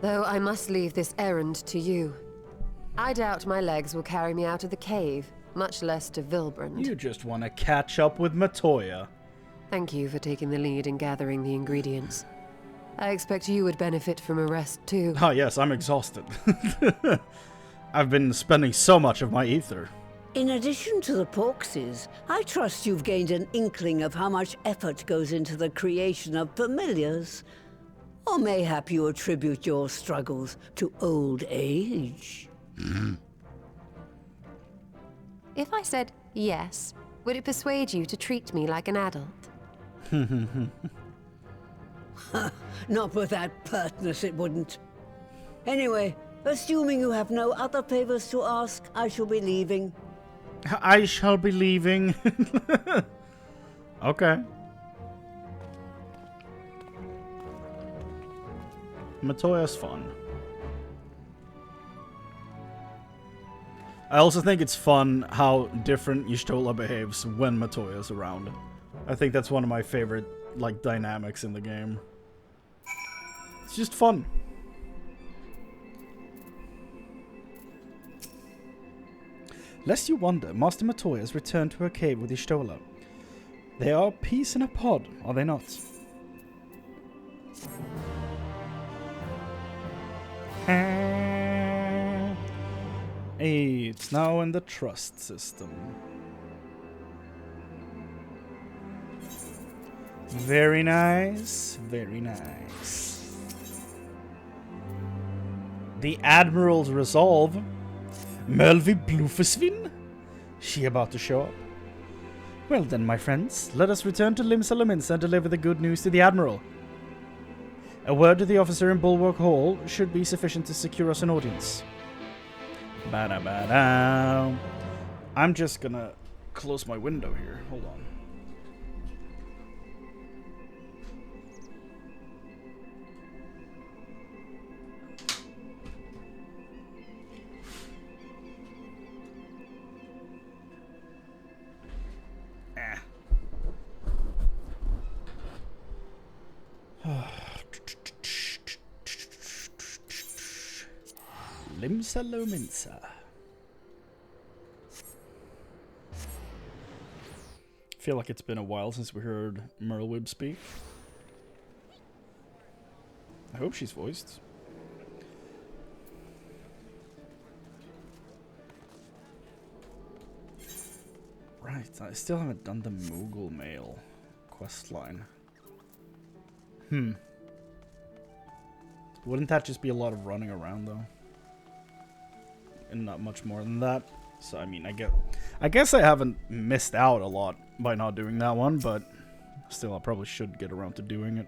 [SPEAKER 12] Though I must leave this errand to you. I doubt my legs will carry me out of the cave, much less to Vilbrand.
[SPEAKER 1] You just want to catch up with Matoya.
[SPEAKER 12] Thank you for taking the lead in gathering the ingredients. I expect you would benefit from a rest too.
[SPEAKER 1] Oh yes, I'm exhausted. I've been spending so much of my ether.
[SPEAKER 17] In addition to the Porkses, I trust you've gained an inkling of how much effort goes into the creation of familiars. Or mayhap you attribute your struggles to old age.
[SPEAKER 12] If I said yes, would it persuade you to treat me like an adult?
[SPEAKER 17] Not with that pertness, it wouldn't. Anyway, assuming you have no other favors to ask, I shall be leaving.
[SPEAKER 1] I shall be leaving. Okay. Matoya's fun. I also think it's fun how different Y'shtola behaves when Matoya's around. I think that's one of my favorite, like, dynamics in the game. It's just fun. Lest you wonder, Master Matoya has returned to her cave with Y'shtola. They are peace in a pod, are they not? Hey, it's now in the trust system. Very nice, very nice. The Admiral's resolve. Melvi Blufesvin? She about to show up? Well then, my friends, let us return to Limsa Laminsa and deliver the good news to the Admiral. A word to the officer in Bulwark Hall should be sufficient to secure us an audience. Ba-da-ba-da. I'm just gonna close my window here. Hold on. Limsa Lominsa. Feel like it's been a while since we heard Merlwyb speak. I hope she's voiced. Right, I still haven't done the Moogle Mail questline. Wouldn't that just be a lot of running around, though? and not much more than that. So I mean, I guess I haven't missed out a lot by not doing that one, but still, I probably should get around to doing it.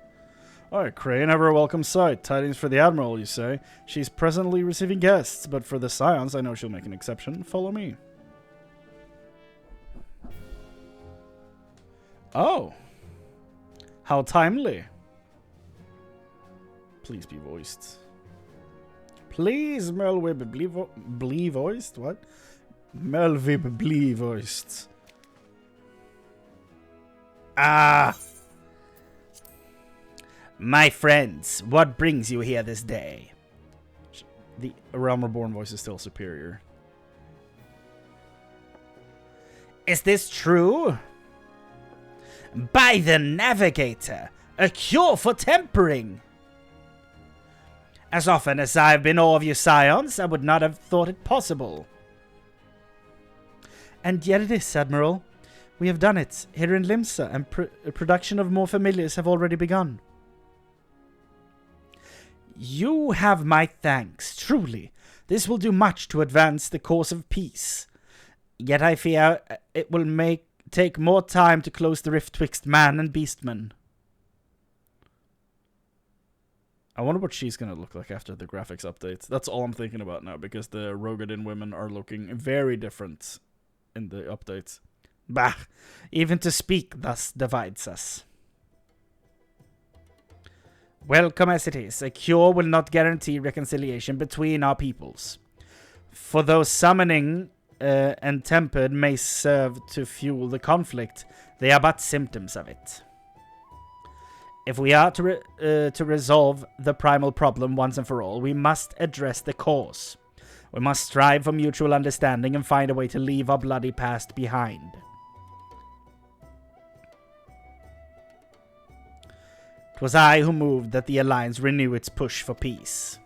[SPEAKER 1] Alright, Chrane, ever a welcome sight. Tidings for the Admiral, you say. She's presently receiving guests, but for the Scions, I know she'll make an exception. Follow me. Oh. How timely. Please be voiced. Please, Melwib, blee voiced? What? Melvib, blee voiced.
[SPEAKER 2] Ah! My friends, what brings you here this day?
[SPEAKER 1] The Realm Reborn voice is still superior.
[SPEAKER 2] Is this true? By the Navigator, a cure for tempering! As often as I've been awe of you Scions, I would not have thought it possible.
[SPEAKER 3] And yet it is, Admiral. We have done it, here in Limsa, and production of more familiars have already begun.
[SPEAKER 2] You have my thanks, truly. This will do much to advance the cause of peace. Yet I fear it will take more time to close the rift twixt man and beastman.
[SPEAKER 1] I wonder what she's gonna look like after the graphics updates. That's all I'm thinking about now, because the Rogadin women are looking very different in the updates.
[SPEAKER 2] Bah, even to speak thus divides us. Welcome as it is, a cure will not guarantee reconciliation between our peoples. For though summoning and tempered may serve to fuel the conflict, they are but symptoms of it. If we are to resolve the primal problem once and for all, we must address the cause. We must strive for mutual understanding and find a way to leave our bloody past behind. It was I who moved that the Alliance renew its push for peace.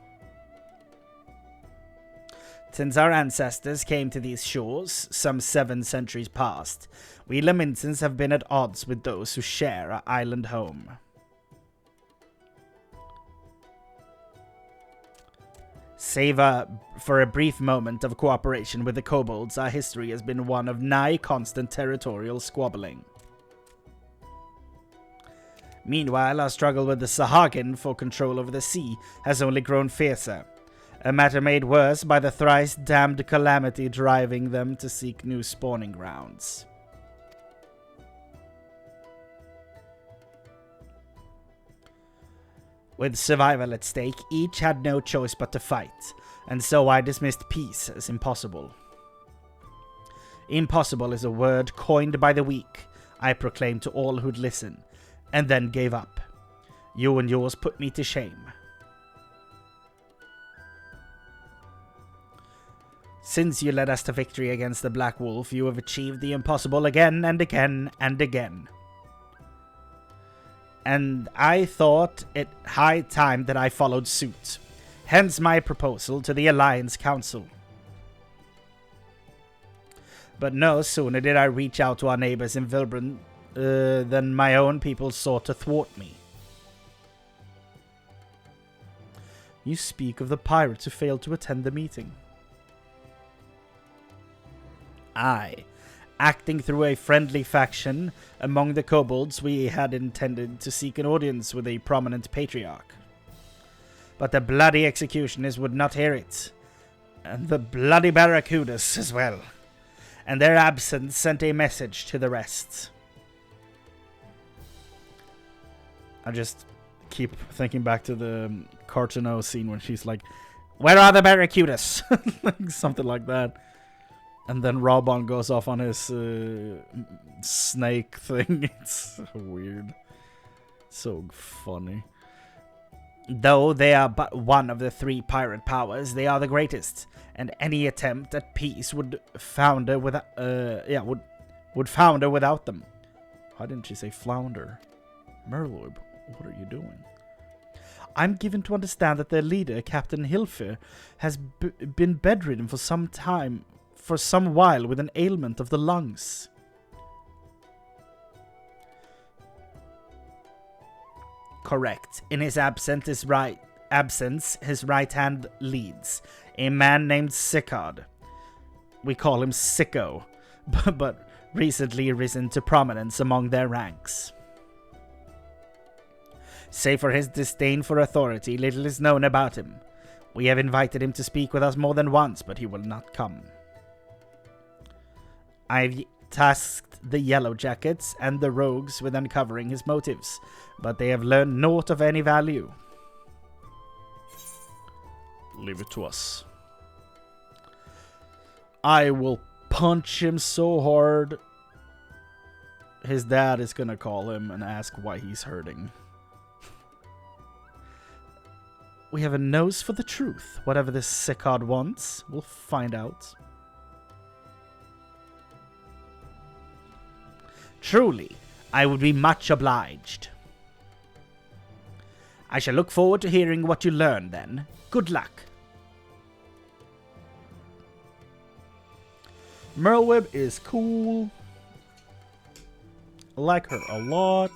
[SPEAKER 2] Since our ancestors came to these shores, some 7 centuries past, we Laminsans have been at odds with those who share our island home. Save for a brief moment of cooperation with the kobolds, our history has been one of nigh constant territorial squabbling. Meanwhile, our struggle with the Sahagin for control over the sea has only grown fiercer, a matter made worse by the thrice-damned calamity driving them to seek new spawning grounds. With survival at stake, each had no choice but to fight, and so I dismissed peace as impossible. Impossible is a word coined by the weak, I proclaimed to all who'd listen, and then gave up. You and yours put me to shame. Since you led us to victory against the Black Wolf, you have achieved the impossible again and again and again. And I thought it high time that I followed suit. Hence my proposal to the Alliance Council. But no sooner did I reach out to our neighbors in Vilbren than my own people sought to thwart me.
[SPEAKER 3] You speak of the pirates who failed to attend the meeting.
[SPEAKER 2] Aye. Acting through a friendly faction among the kobolds, we had intended to seek an audience with a prominent patriarch. But the bloody executioners would not hear it. And the bloody barracudas as well. And their absence sent a message to the rest.
[SPEAKER 1] I just keep thinking back to the Cartono scene when she's like,
[SPEAKER 2] "Where are the barracudas?"
[SPEAKER 1] Like, something like that. And then Raubon goes off on his snake thing. It's so weird. So funny.
[SPEAKER 2] Though they are but one of the 3 pirate powers, they are the greatest, and any attempt at peace would founder without them.
[SPEAKER 1] Why didn't she say flounder? Merloib, what are you doing?
[SPEAKER 3] I'm given to understand that their leader, Captain Hilfer, has been bedridden for some while with an ailment of the lungs.
[SPEAKER 2] Correct. In his absence, his right absence, his right hand leads, a man named Sickard. We call him Sicko, but recently risen to prominence among their ranks. Save for his disdain for authority, little is known about him. We have invited him to speak with us more than once, but he will not come. I've tasked the Yellow Jackets and the Rogues with uncovering his motives, but they have learned naught of any value.
[SPEAKER 1] Leave it to us. I will punch him so hard. His dad is gonna call him and ask why he's hurting.
[SPEAKER 2] We have a nose for the truth. Whatever this Sickard wants, we'll find out. Truly, I would be much obliged. I shall look forward to hearing what you learn then. Good luck.
[SPEAKER 1] Merlweb is cool. I like her a lot.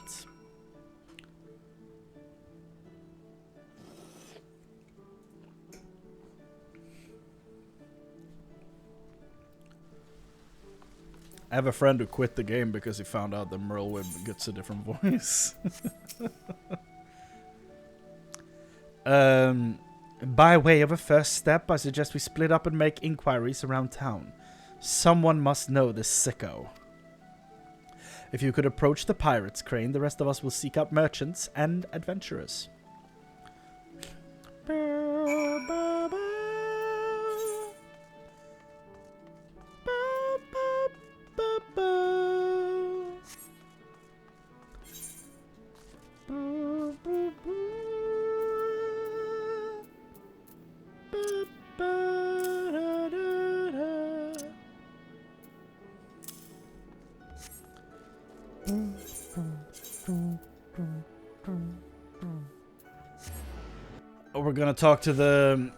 [SPEAKER 1] I have a friend who quit the game because he found out that Merlweb gets a different voice.
[SPEAKER 2] By way of a first step, I suggest we split up and make inquiries around town. Someone must know this Sicko. If you could approach the pirates, Chrane, the rest of us will seek out merchants and adventurers.
[SPEAKER 1] We're gonna talk to the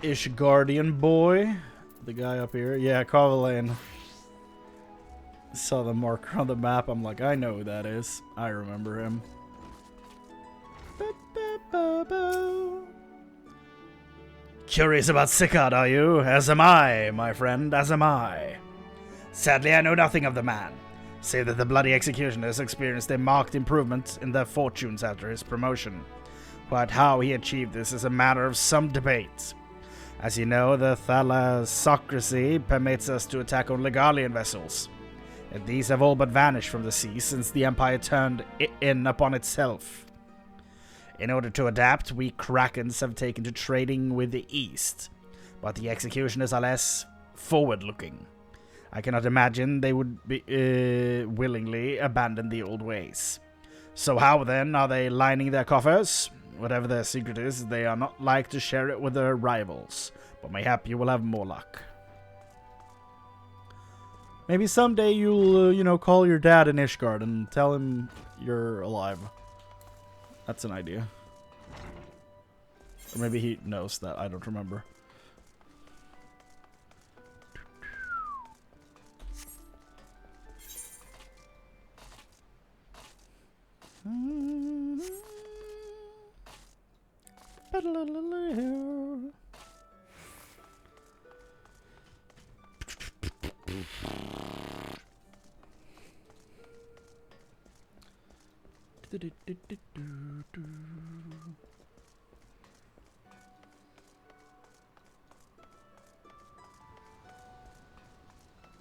[SPEAKER 1] Ishgardian boy. The guy up here. Yeah, Carvalane. Saw the marker on the map. I'm like, I know who that is. I remember him.
[SPEAKER 2] Curious about Sickard, are you? As am I, my friend, as am I. Sadly, I know nothing of the man, save that the bloody executioners experienced a marked improvement in their fortunes after his promotion. But how he achieved this is a matter of some debate. As you know, the thalassocracy permits us to attack only Garlean vessels, and these have all but vanished from the sea since the Empire turned in upon itself. In order to adapt, we Krakens have taken to trading with the East, but the executioners are less forward-looking. I cannot imagine they would be willingly abandon the old ways. So how then are they lining their coffers? Whatever their secret is, they are not like to share it with their rivals, but mayhap you will have more luck.
[SPEAKER 1] Maybe someday you'll, call your dad in Ishgard and tell him you're alive. That's an idea. Or maybe he knows that. I don't remember.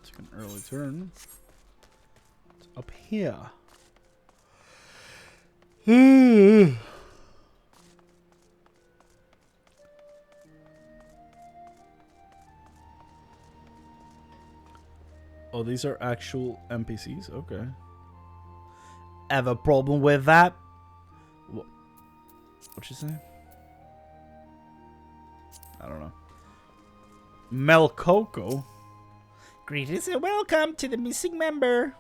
[SPEAKER 1] Took an early turn. It's up here. Oh, these are actual NPCs? Okay.
[SPEAKER 2] Have a problem with that?
[SPEAKER 1] What'd you say? I don't know.
[SPEAKER 2] Melcoco?
[SPEAKER 3] Greetings and welcome to the missing member.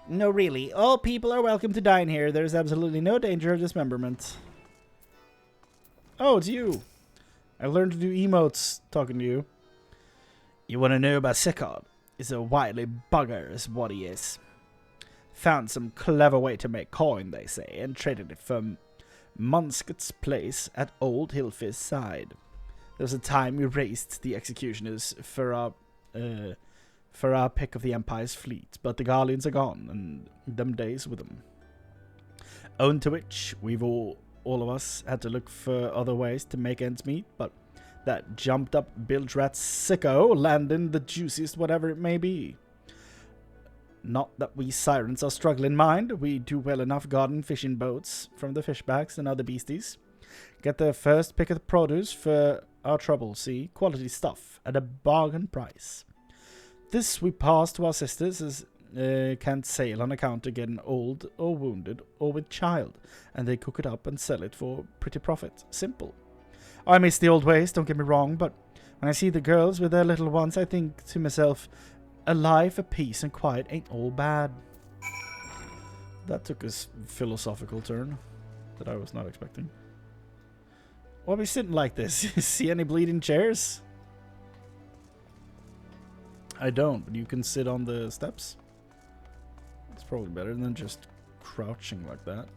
[SPEAKER 3] No, really, all people are welcome to dine here. There's absolutely no danger of dismemberment.
[SPEAKER 1] Oh, it's you. I learned to do emotes talking to you.
[SPEAKER 2] You want to know about Sickard? He's a wily bugger is what he is. Found some clever way to make coin, they say, and traded it for
[SPEAKER 3] Munsket's place at Old Hilfir's side. There was a time we raced the executioners for our pick of the Empire's fleet, but the Garleans are gone, and them days with them. Owing to which, we've all of us had to look for other ways to make ends meet, but that jumped up bilge rat sicko landing the juiciest whatever it may be. Not that we sirens are struggling, mind. We do well enough guarding fishing boats from the fishbacks and other beasties. Get the first pick of the produce for our trouble, see? Quality stuff at a bargain price. This we pass to our sisters as can't sail on account of getting old or wounded or with child, and they cook it up and sell it for pretty profit. Simple. I miss the old ways, don't get me wrong, but when I see the girls with their little ones, I think to myself, a life for peace and quiet ain't all bad. That took a philosophical turn that I was not expecting. Why are we sitting like this? See any bleeding chairs? I don't, but you can sit on the steps. It's probably better than just crouching like that.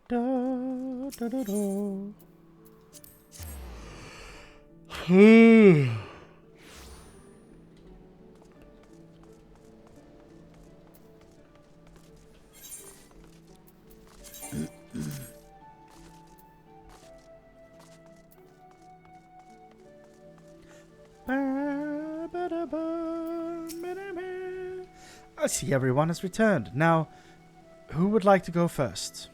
[SPEAKER 3] Da, da, da, da. I see everyone has returned. Now, who would like to go first?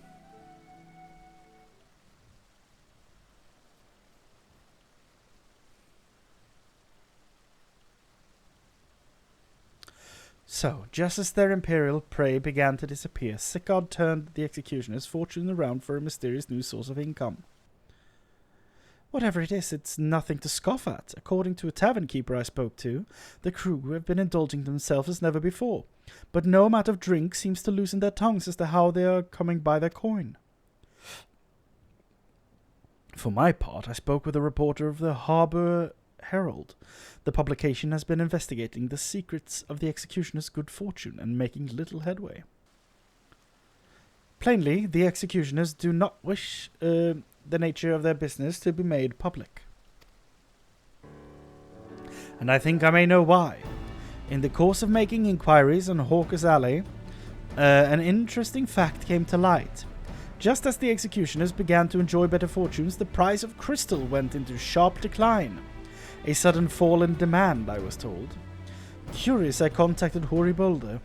[SPEAKER 3] So, just as their imperial prey began to disappear, Sickard turned the executioner's fortune around for a mysterious new source of income. Whatever it is, it's nothing to scoff at. According to a tavern keeper I spoke to, the crew have been indulging themselves as never before, but no amount of drink seems to loosen their tongues as to how they are coming by their coin. For my part, I spoke with a reporter of the Harbour Herald. The publication has been investigating the secrets of the executioner's good fortune and making little headway. Plainly, the executioners do not wish the nature of their business to be made public. And I think I may know why. In the course of making inquiries on Hawker's Alley, an interesting fact came to light. Just as the executioners began to enjoy better fortunes, the price of crystal went into sharp decline. A sudden fall in demand, I was told. Curious, I contacted Hoary Boulder,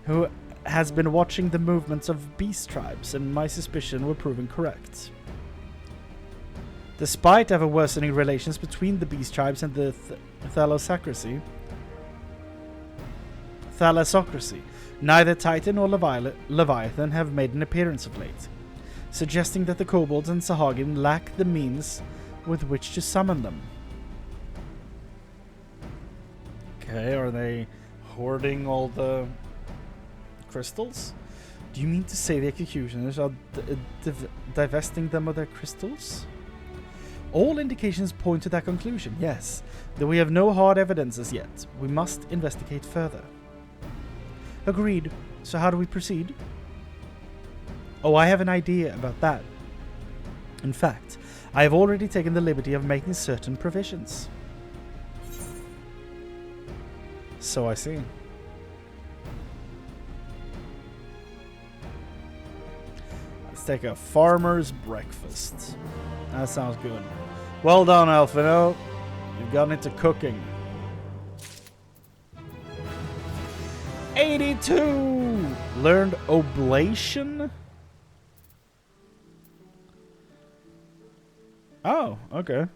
[SPEAKER 3] who has been watching the movements of beast tribes, and my suspicions were proven correct. Despite ever worsening relations between the beast tribes and the thalassocracy, neither Titan nor Leviathan have made an appearance of late, suggesting that the kobolds and Sahagin lack the means with which to summon them. Okay, are they hoarding all the crystals? Do you mean to say the executioners are divesting them of their crystals? All indications point to that conclusion, yes. Though we have no hard evidence as yet, we must investigate further. Agreed. So how do we proceed? Oh, I have an idea about that. In fact, I have already taken the liberty of making certain provisions. So I see. Let's take a farmer's breakfast. That sounds good. Well done, Alfino. You've gotten into cooking. 82! Learned oblation? Oh, okay.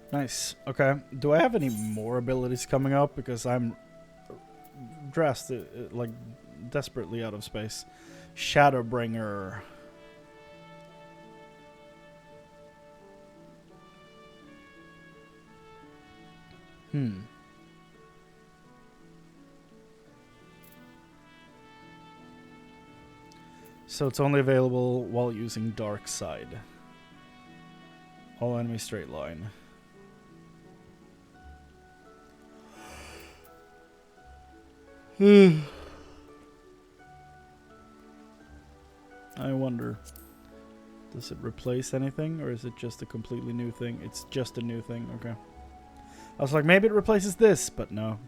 [SPEAKER 3] Nice. Okay. Do I have any more abilities coming up? Because I'm dressed like desperately out of space. Shadowbringer.
[SPEAKER 1] So it's only available while using Dark Side. All enemy straight line. I wonder, does it replace anything, or is it just a completely new thing? It's just a new thing, okay. I was like, maybe it replaces this, but no.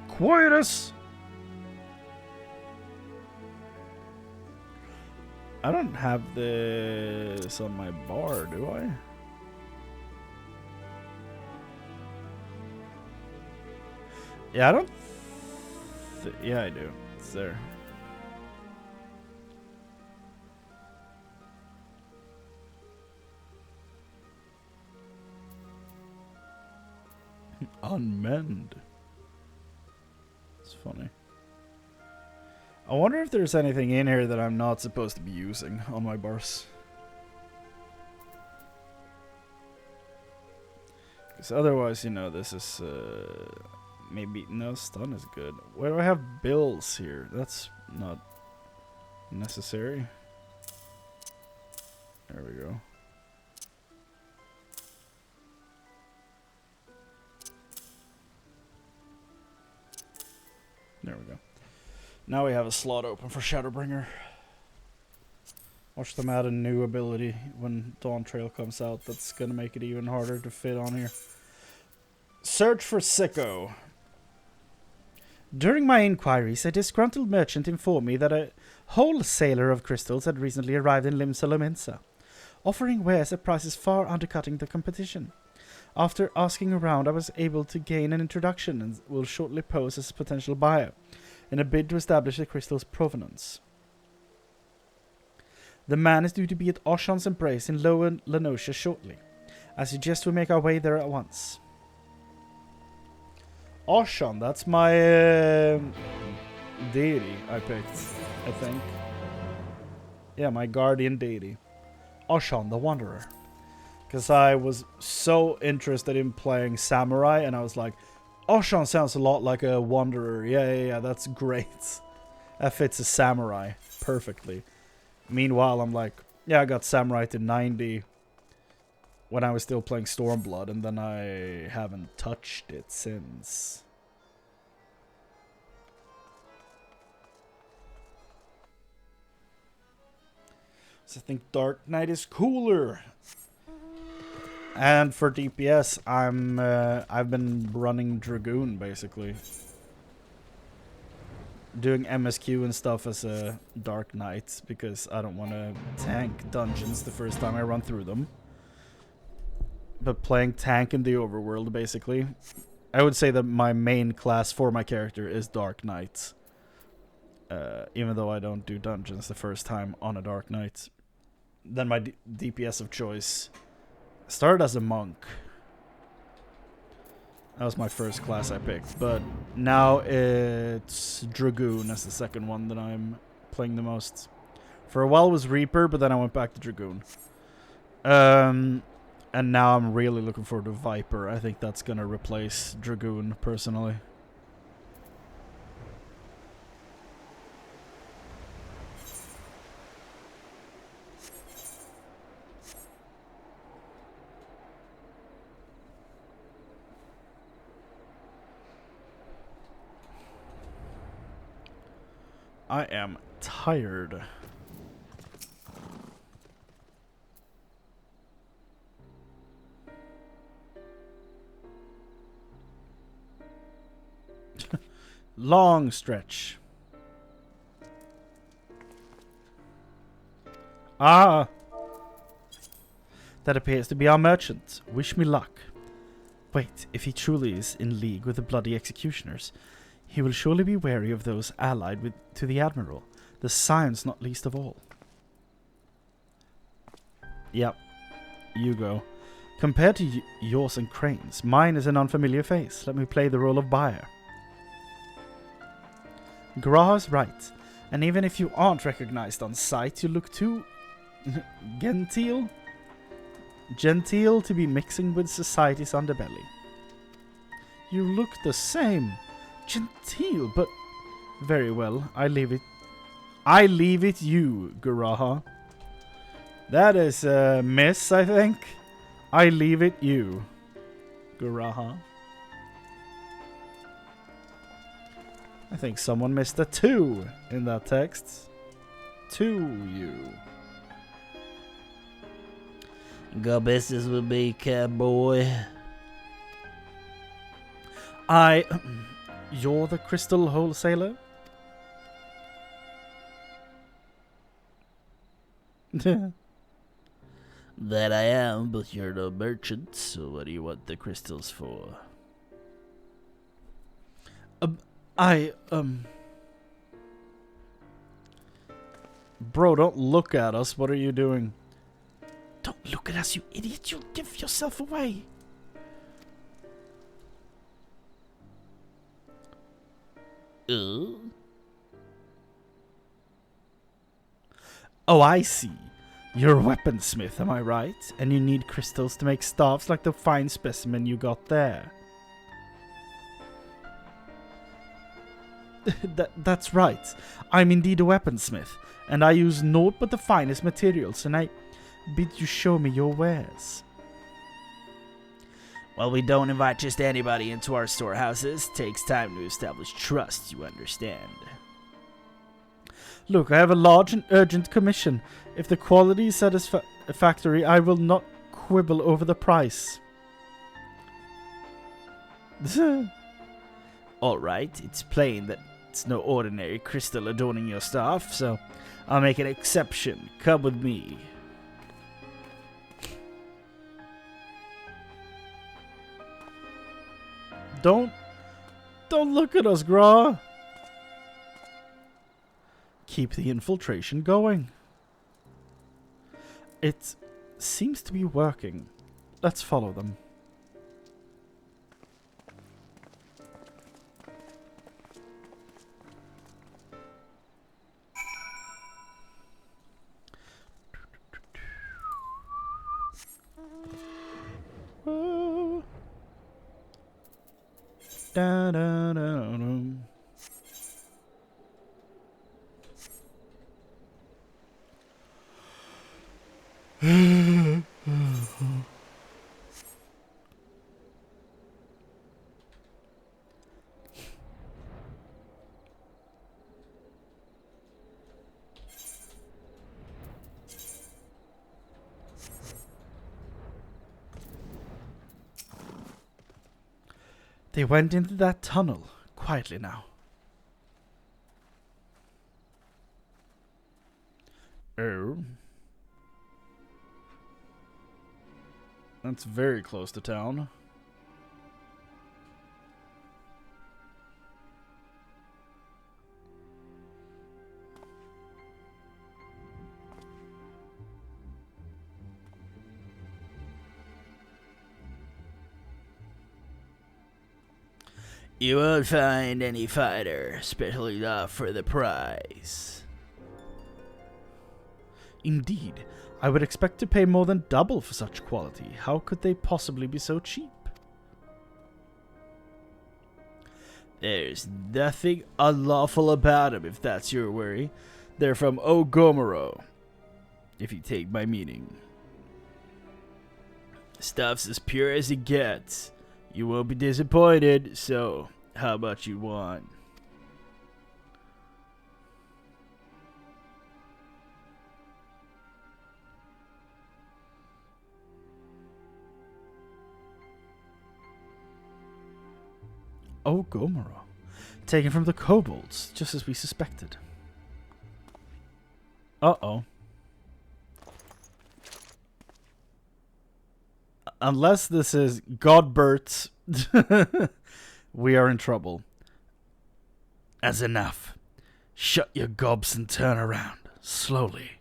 [SPEAKER 18] Quietus!
[SPEAKER 1] I don't have this on my bar, do I? Yeah, I don't... yeah, I do. It's there. Unmend. It's funny. I wonder if there's anything in here that I'm not supposed to be using on my bars. Because otherwise, you know, this is... maybe... no, stun is good. Why do I have bills here? That's not necessary. There we go. There we go. Now we have a slot open for Shadowbringer. Watch them add a new ability when Dawn Trail comes out. That's gonna make it even harder to fit on here. Search for Sicko. During my inquiries, a disgruntled merchant informed me that a wholesaler of crystals had recently arrived in Limsa, offering wares at prices far undercutting the competition. After asking around, I was able to gain an introduction and will shortly pose as a potential buyer in a bid to establish the crystal's provenance. The man is due to be at Oshan's Embrace in Lower Lenosha shortly. I suggest we make our way there at once. Oshan, that's my deity I picked, I think. Yeah, my guardian deity. Oshan, the Wanderer. Because I was so interested in playing Samurai, and I was like, Oshan sounds a lot like a Wanderer. Yeah, that's great. That fits a Samurai perfectly. Meanwhile, I'm like, yeah, I got Samurai to 90 when I was still playing Stormblood, and then I haven't touched it since. So I think Dark Knight is cooler. And for DPS, I've been running Dragoon basically, doing MSQ and stuff as a Dark Knight because I don't want to tank dungeons the first time I run through them. But playing tank in the overworld basically, I would say that my main class for my character is Dark Knight. Even though I don't do dungeons the first time on a Dark Knight. Then my DPS of choice started as a monk. That was my first class I picked, but now it's Dragoon as the second one that I'm playing the most. For a while it was Reaper, but then I went back to Dragoon. And now I'm really looking forward to Viper. I think that's gonna replace Dragoon, personally. I am tired. Long stretch. Ah! That appears to be our merchant. Wish me luck. Wait, if he truly is in league with the bloody executioners, he will surely be wary of those allied to the Admiral, the Scions not least of all. Yep, you go. Compared to yours and Crane's, mine is an unfamiliar face. Let me play the role of buyer. Graha's right, and even if you aren't recognized on sight, you look too genteel. Genteel to be mixing with society's underbelly. You look the same. Genteel, but... Very well, I leave it you, Guraha. That is a miss, I think. I leave it you, Guraha. I think someone missed a 2 in that text. To you.
[SPEAKER 2] Go business with me, cowboy.
[SPEAKER 1] You're the crystal wholesaler?
[SPEAKER 2] That I am, but you're no merchant, so what do you want the crystals for?
[SPEAKER 1] Bro, don't look at us. What are you doing?
[SPEAKER 3] Don't look at us, you idiot. You'll give yourself away.
[SPEAKER 1] Oh, I see. You're a weaponsmith, am I right? And you need crystals to make staffs like the fine specimen you got there. That's right. I'm indeed a weaponsmith, and I use naught but the finest materials, and I bid you show me your wares.
[SPEAKER 2] Well, we don't invite just anybody into our storehouses. Takes time to establish trust, you understand.
[SPEAKER 1] Look, I have a large and urgent commission. If the quality is satisfactory, I will not quibble over the price.
[SPEAKER 2] Alright, it's plain that it's no ordinary crystal adorning your staff, so I'll make an exception. Come with me.
[SPEAKER 1] Don't look at us, Gra. Keep the infiltration going. It seems to be working. Let's follow them. Da, da, da, da. They went into that tunnel quietly now. Oh. That's very close to town.
[SPEAKER 2] You won't find any fighter, especially not for the price.
[SPEAKER 1] Indeed, I would expect to pay more than double for such quality. How could they possibly be so cheap?
[SPEAKER 2] There's nothing unlawful about them, if that's your worry. They're from Ogomoro, if you take my meaning. Stuff's as pure as it gets. You won't be disappointed, so how much you want?
[SPEAKER 1] Oh, Gomorrah. Taken from the kobolds, just as we suspected. Uh-oh. Unless this is Godbert, we are in trouble.
[SPEAKER 2] That's enough. Shut your gobs and turn around, slowly.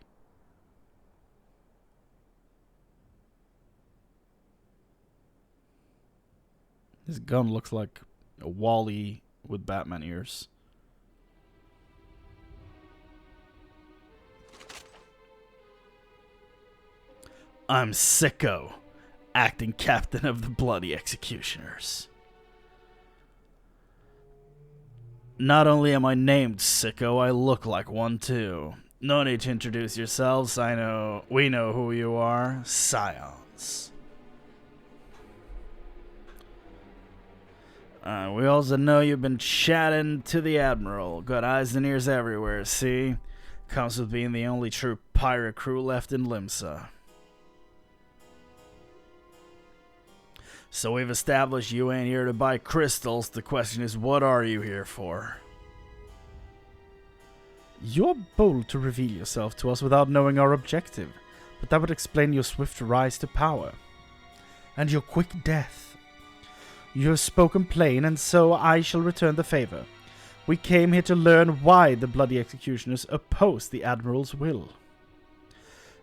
[SPEAKER 1] His gun looks like a Wall-E with Batman ears.
[SPEAKER 2] I'm sicko.
[SPEAKER 1] acting captain of the bloody executioners. Not only am I named Sicko, I look like one too. No need to introduce yourselves. We know who you are. Scions. We also know you've been chatting to the Admiral. Got eyes and ears everywhere, see? Comes with being the only true pirate crew left in Limsa. So we've established you ain't here to buy crystals. The question is, what are you here for?
[SPEAKER 3] You're bold to reveal yourself to us without knowing our objective, but that would explain your swift rise to power. And your quick death. You have spoken plain, and so I shall return the favor. We came here to learn why the bloody executioners oppose the Admiral's will.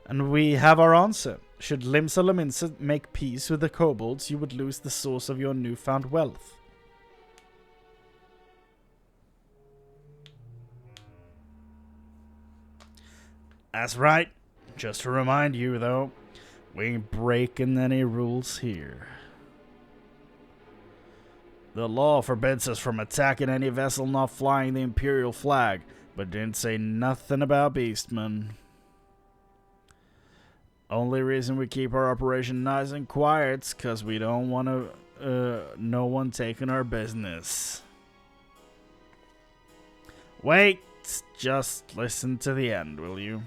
[SPEAKER 3] And we have our answer. Should Limsa Lominsa make peace with the kobolds, you would lose the source of your newfound wealth.
[SPEAKER 1] That's right. Just to remind you, though, we ain't breaking any rules here. The law forbids us from attacking any vessel not flying the Imperial flag, but didn't say nothing about beastmen. Only reason we keep our operation nice and quiet's 'cause we don't want no one taking our business. Wait, just listen to the end, will you?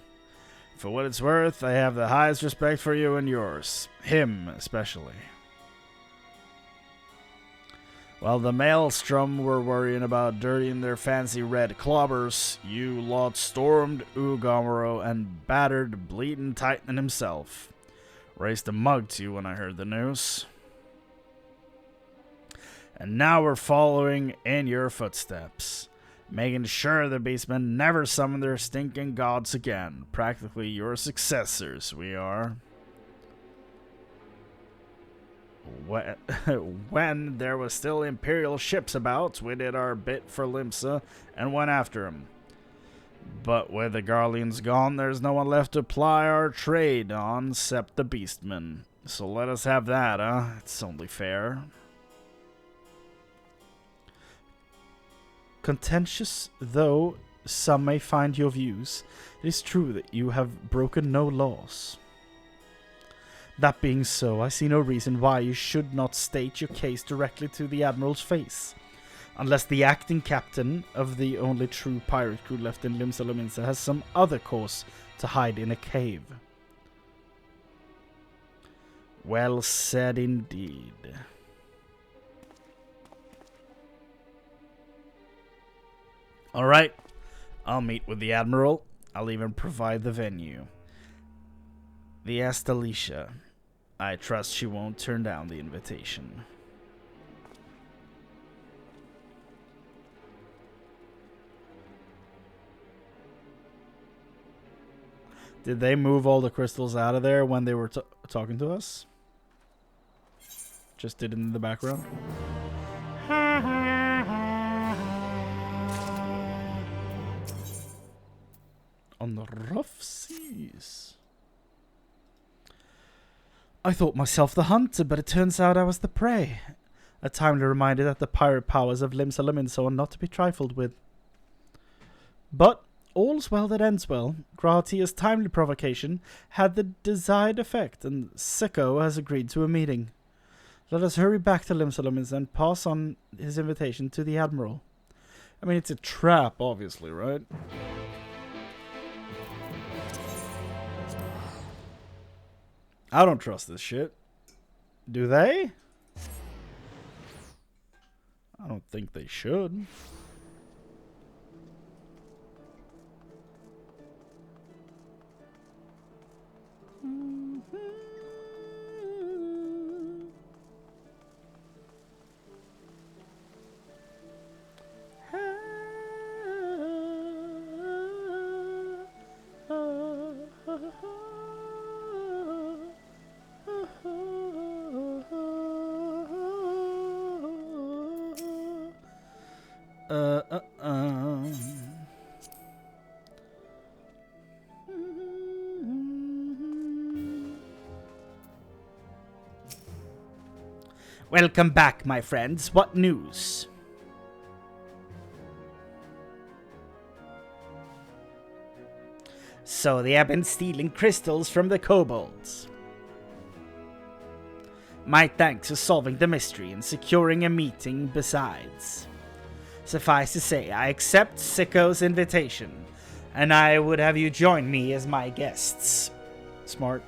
[SPEAKER 1] For what it's worth, I have the highest respect for you and yours. Him, especially. While the Maelstrom were worrying about dirtying their fancy red clobbers, you lot stormed Ugamoro and battered Bleeding Titan himself. Raised a mug to you when I heard the news. And now we're following in your footsteps, making sure the beastmen never summon their stinking gods again. Practically your successors, we are. When there was still Imperial ships about, we did our bit for Limsa and went after them. But with the Garleans gone, there's no one left to ply our trade on except the beastmen. So let us have that, huh? It's only fair.
[SPEAKER 3] Contentious though some may find your views, it is true that you have broken no laws. That being so, I see no reason why you should not state your case directly to the Admiral's face. Unless the acting captain of the only true pirate crew left in Limsa Lominsa has some other cause to hide in a cave.
[SPEAKER 1] Well said indeed. Alright, I'll meet with the Admiral. I'll even provide the venue. The Astalicia. I trust she won't turn down the invitation.
[SPEAKER 3] Did they move all the crystals out of there when they were talking to us? Just did it in the background? On the rough seas. I thought myself the hunter, but it turns out I was the prey. A timely reminder that the pirate powers of Limsa Lominsa are not to be trifled with. But all's well that ends well. Gratia's timely provocation had the desired effect, and Sicko has agreed to a meeting. Let us hurry back to Limsa Lominsa and pass on his invitation to the Admiral. I mean, it's a trap, obviously, right? I don't trust this shit. Do they? I don't think they should.
[SPEAKER 2] Welcome back, my friends. What news? So they have been stealing crystals from the kobolds. My thanks for solving the mystery and securing a meeting besides. Suffice to say, I accept Sicko's invitation, and I would have you join me as my guests. Smart.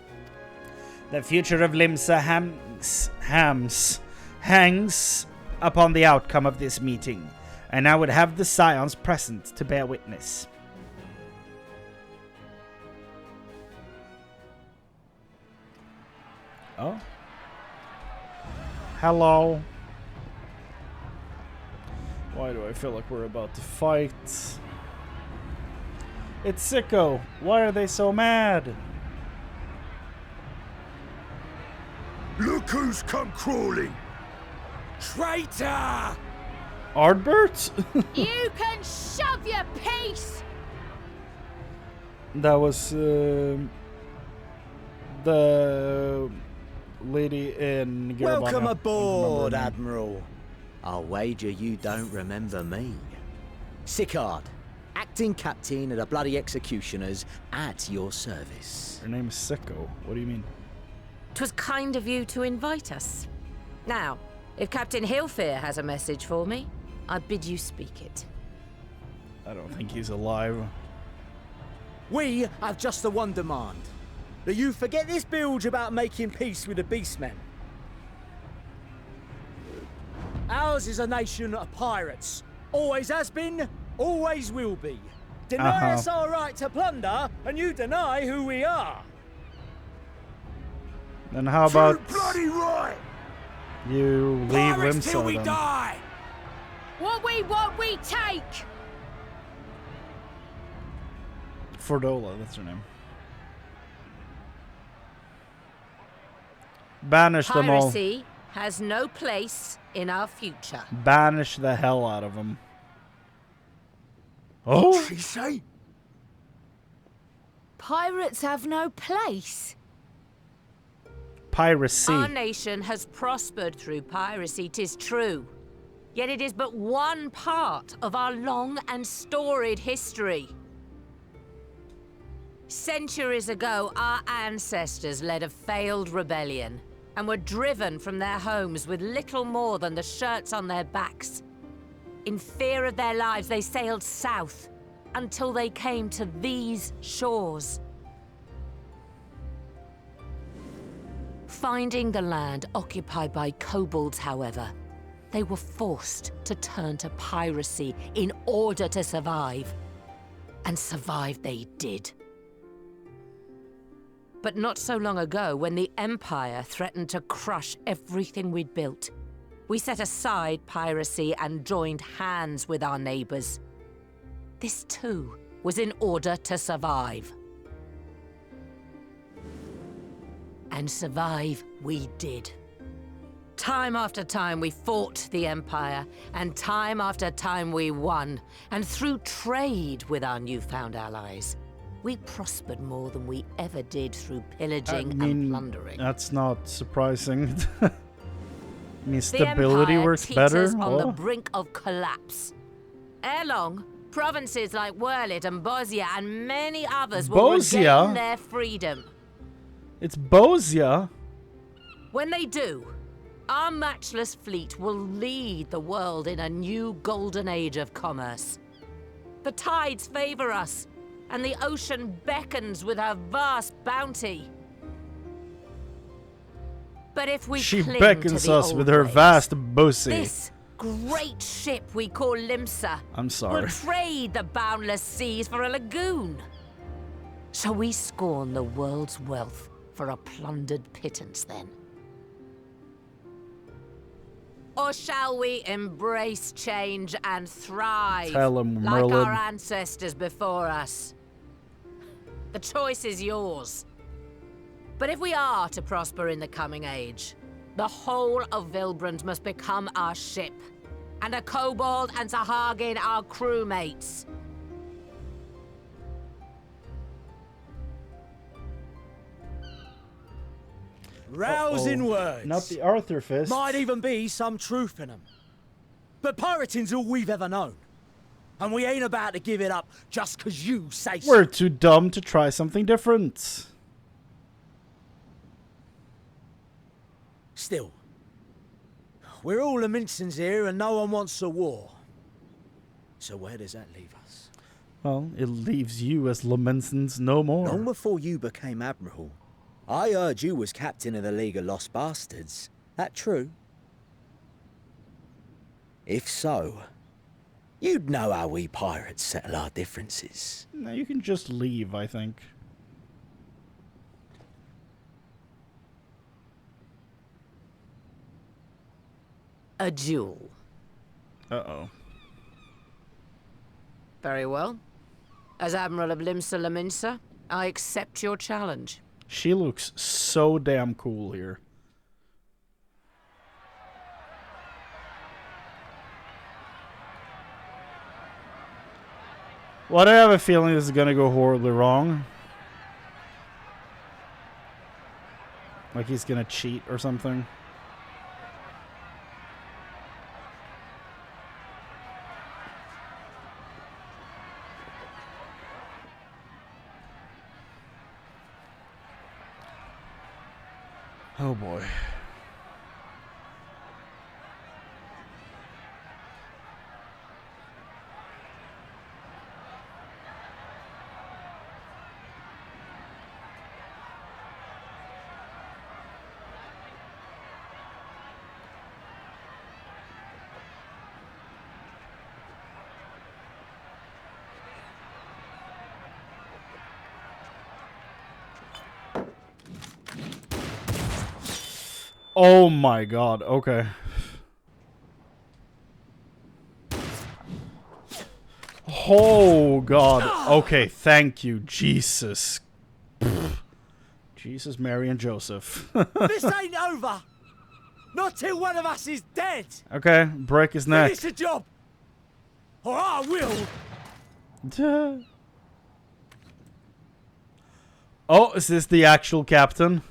[SPEAKER 2] The future of Limsa hangs upon the outcome of this meeting, and I would have the Scions present to bear witness. Oh. Hello.
[SPEAKER 1] Why do I feel like we're about to fight? It's Sicko. Why are they so mad?
[SPEAKER 7] Look who's come crawling! Traitor!
[SPEAKER 1] Ardbert?
[SPEAKER 19] You can shove your piece!
[SPEAKER 1] That was the lady in Garabana.
[SPEAKER 20] Welcome aboard, Admiral. I'll wager you don't remember me. Sickard, acting captain of the bloody executioners, at your service.
[SPEAKER 1] Her name's Sicko. What do you mean?
[SPEAKER 21] 'Twas kind of you to invite us. Now, if Captain Hillfear has a message for me, I bid you speak it.
[SPEAKER 1] I don't think he's alive.
[SPEAKER 20] We have just the one demand. That you forget this bilge about making peace with the Beastmen. Ours is a nation of pirates. Always has been, always will be. Deny us our right to plunder, and you deny who we are.
[SPEAKER 1] Then how about
[SPEAKER 7] bloody right!
[SPEAKER 1] you leave
[SPEAKER 7] Pirates till
[SPEAKER 1] Limsa
[SPEAKER 7] we
[SPEAKER 1] then?
[SPEAKER 7] die!
[SPEAKER 19] What we want, we take!
[SPEAKER 1] Fordola, that's her name. Banish them all.
[SPEAKER 21] Piracy has no place in our future.
[SPEAKER 1] Banish the hell out of them. Oh!
[SPEAKER 7] She say?
[SPEAKER 11] Pirates have no place.
[SPEAKER 1] Piracy.
[SPEAKER 21] Our nation has prospered through piracy, 'tis true. Yet it is but one part of our long and storied history. Centuries ago, our ancestors led a failed rebellion and were driven from their homes with little more than the shirts on their backs. In fear of their lives, they sailed south until they came to these shores. Finding the land occupied by kobolds, however, they were forced to turn to piracy in order to survive. And survive they did. But not so long ago, when the Empire threatened to crush everything we'd built, we set aside piracy and joined hands with our neighbors. This too was in order to survive. And survive we did. Time after time we fought the Empire, and time after time we won. And through trade with our newfound allies, we prospered more than we ever did through pillaging and plundering.
[SPEAKER 1] That's not surprising. I mean,
[SPEAKER 21] The
[SPEAKER 1] stability
[SPEAKER 21] Empire
[SPEAKER 1] works
[SPEAKER 21] teeters
[SPEAKER 1] better.
[SPEAKER 21] on the
[SPEAKER 1] Oh.
[SPEAKER 21] brink of collapse. Ere long, provinces like Wurlit and Bosnia and many others will
[SPEAKER 1] Bosnia?
[SPEAKER 21] regain their freedom.
[SPEAKER 1] It's Bosnia.
[SPEAKER 21] When they do, our matchless fleet will lead the world in a new golden age of commerce. The tides favor us, and the ocean beckons with her vast bounty. But if we
[SPEAKER 1] She
[SPEAKER 21] cling
[SPEAKER 1] beckons
[SPEAKER 21] to the
[SPEAKER 1] us
[SPEAKER 21] old
[SPEAKER 1] with her
[SPEAKER 21] ways,
[SPEAKER 1] vast bossy.
[SPEAKER 21] this great ship we call Limsa
[SPEAKER 1] I'm sorry.
[SPEAKER 21] will trade the boundless seas for a lagoon. Shall we scorn the world's wealth for a plundered pittance then? Or shall we embrace change and thrive
[SPEAKER 1] Tell 'em,
[SPEAKER 21] like
[SPEAKER 1] Merlin.
[SPEAKER 21] our ancestors before us? The choice is yours. But if we are to prosper in the coming age, the whole of Vilbrand must become our ship, and a kobold and Sahagin our crewmates.
[SPEAKER 20] Rousing words.
[SPEAKER 1] Not the Arthur fist.
[SPEAKER 20] Might even be some truth in them. But pirating's all we've ever known. And we ain't about to give it up just 'cause you say so.
[SPEAKER 1] We're too dumb to try something different.
[SPEAKER 20] Still, we're all the Mincins here and no one wants a war. So where does that leave us?
[SPEAKER 1] Well, it leaves you as Lamentsons no more.
[SPEAKER 20] Long before you became Admiral, I heard you was captain of the League of Lost Bastards. That true? If so, you'd know how we pirates settle our differences.
[SPEAKER 1] No, you can just leave, I think.
[SPEAKER 21] A duel.
[SPEAKER 1] Uh-oh.
[SPEAKER 21] Very well. As Admiral of Limsa Laminsa, I accept your challenge.
[SPEAKER 1] She looks so damn cool here. Well, I have a feeling this is gonna go horribly wrong. Like he's gonna cheat or something. Oh boy. Oh my god, okay. Oh god, okay, thank you, Jesus. Jesus, Mary, and Joseph.
[SPEAKER 20] This ain't over! Not till one of us is dead!
[SPEAKER 1] Okay, break his neck.
[SPEAKER 20] Finish the job! Or I will!
[SPEAKER 1] Duh. Oh, is this the actual captain?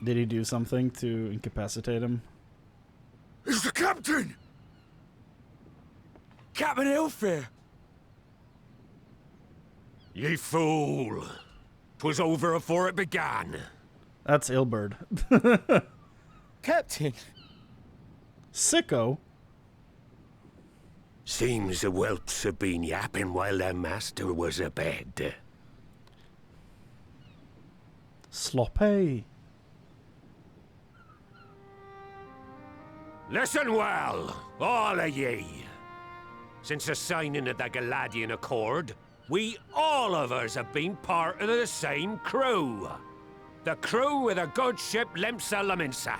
[SPEAKER 1] Did he do something to incapacitate him?
[SPEAKER 20] It's the captain! Captain Ilfir!
[SPEAKER 7] Ye fool! 'Twas over afore it began.
[SPEAKER 1] That's Ilberd.
[SPEAKER 20] Captain!
[SPEAKER 1] Sicko?
[SPEAKER 7] Seems the whelps have been yapping while their master was abed.
[SPEAKER 1] Sloppy.
[SPEAKER 7] Listen well, all of ye. Since the signing of the Galadian Accord, we all of us have been part of the same crew. The crew of the good ship Limsa Laminsa.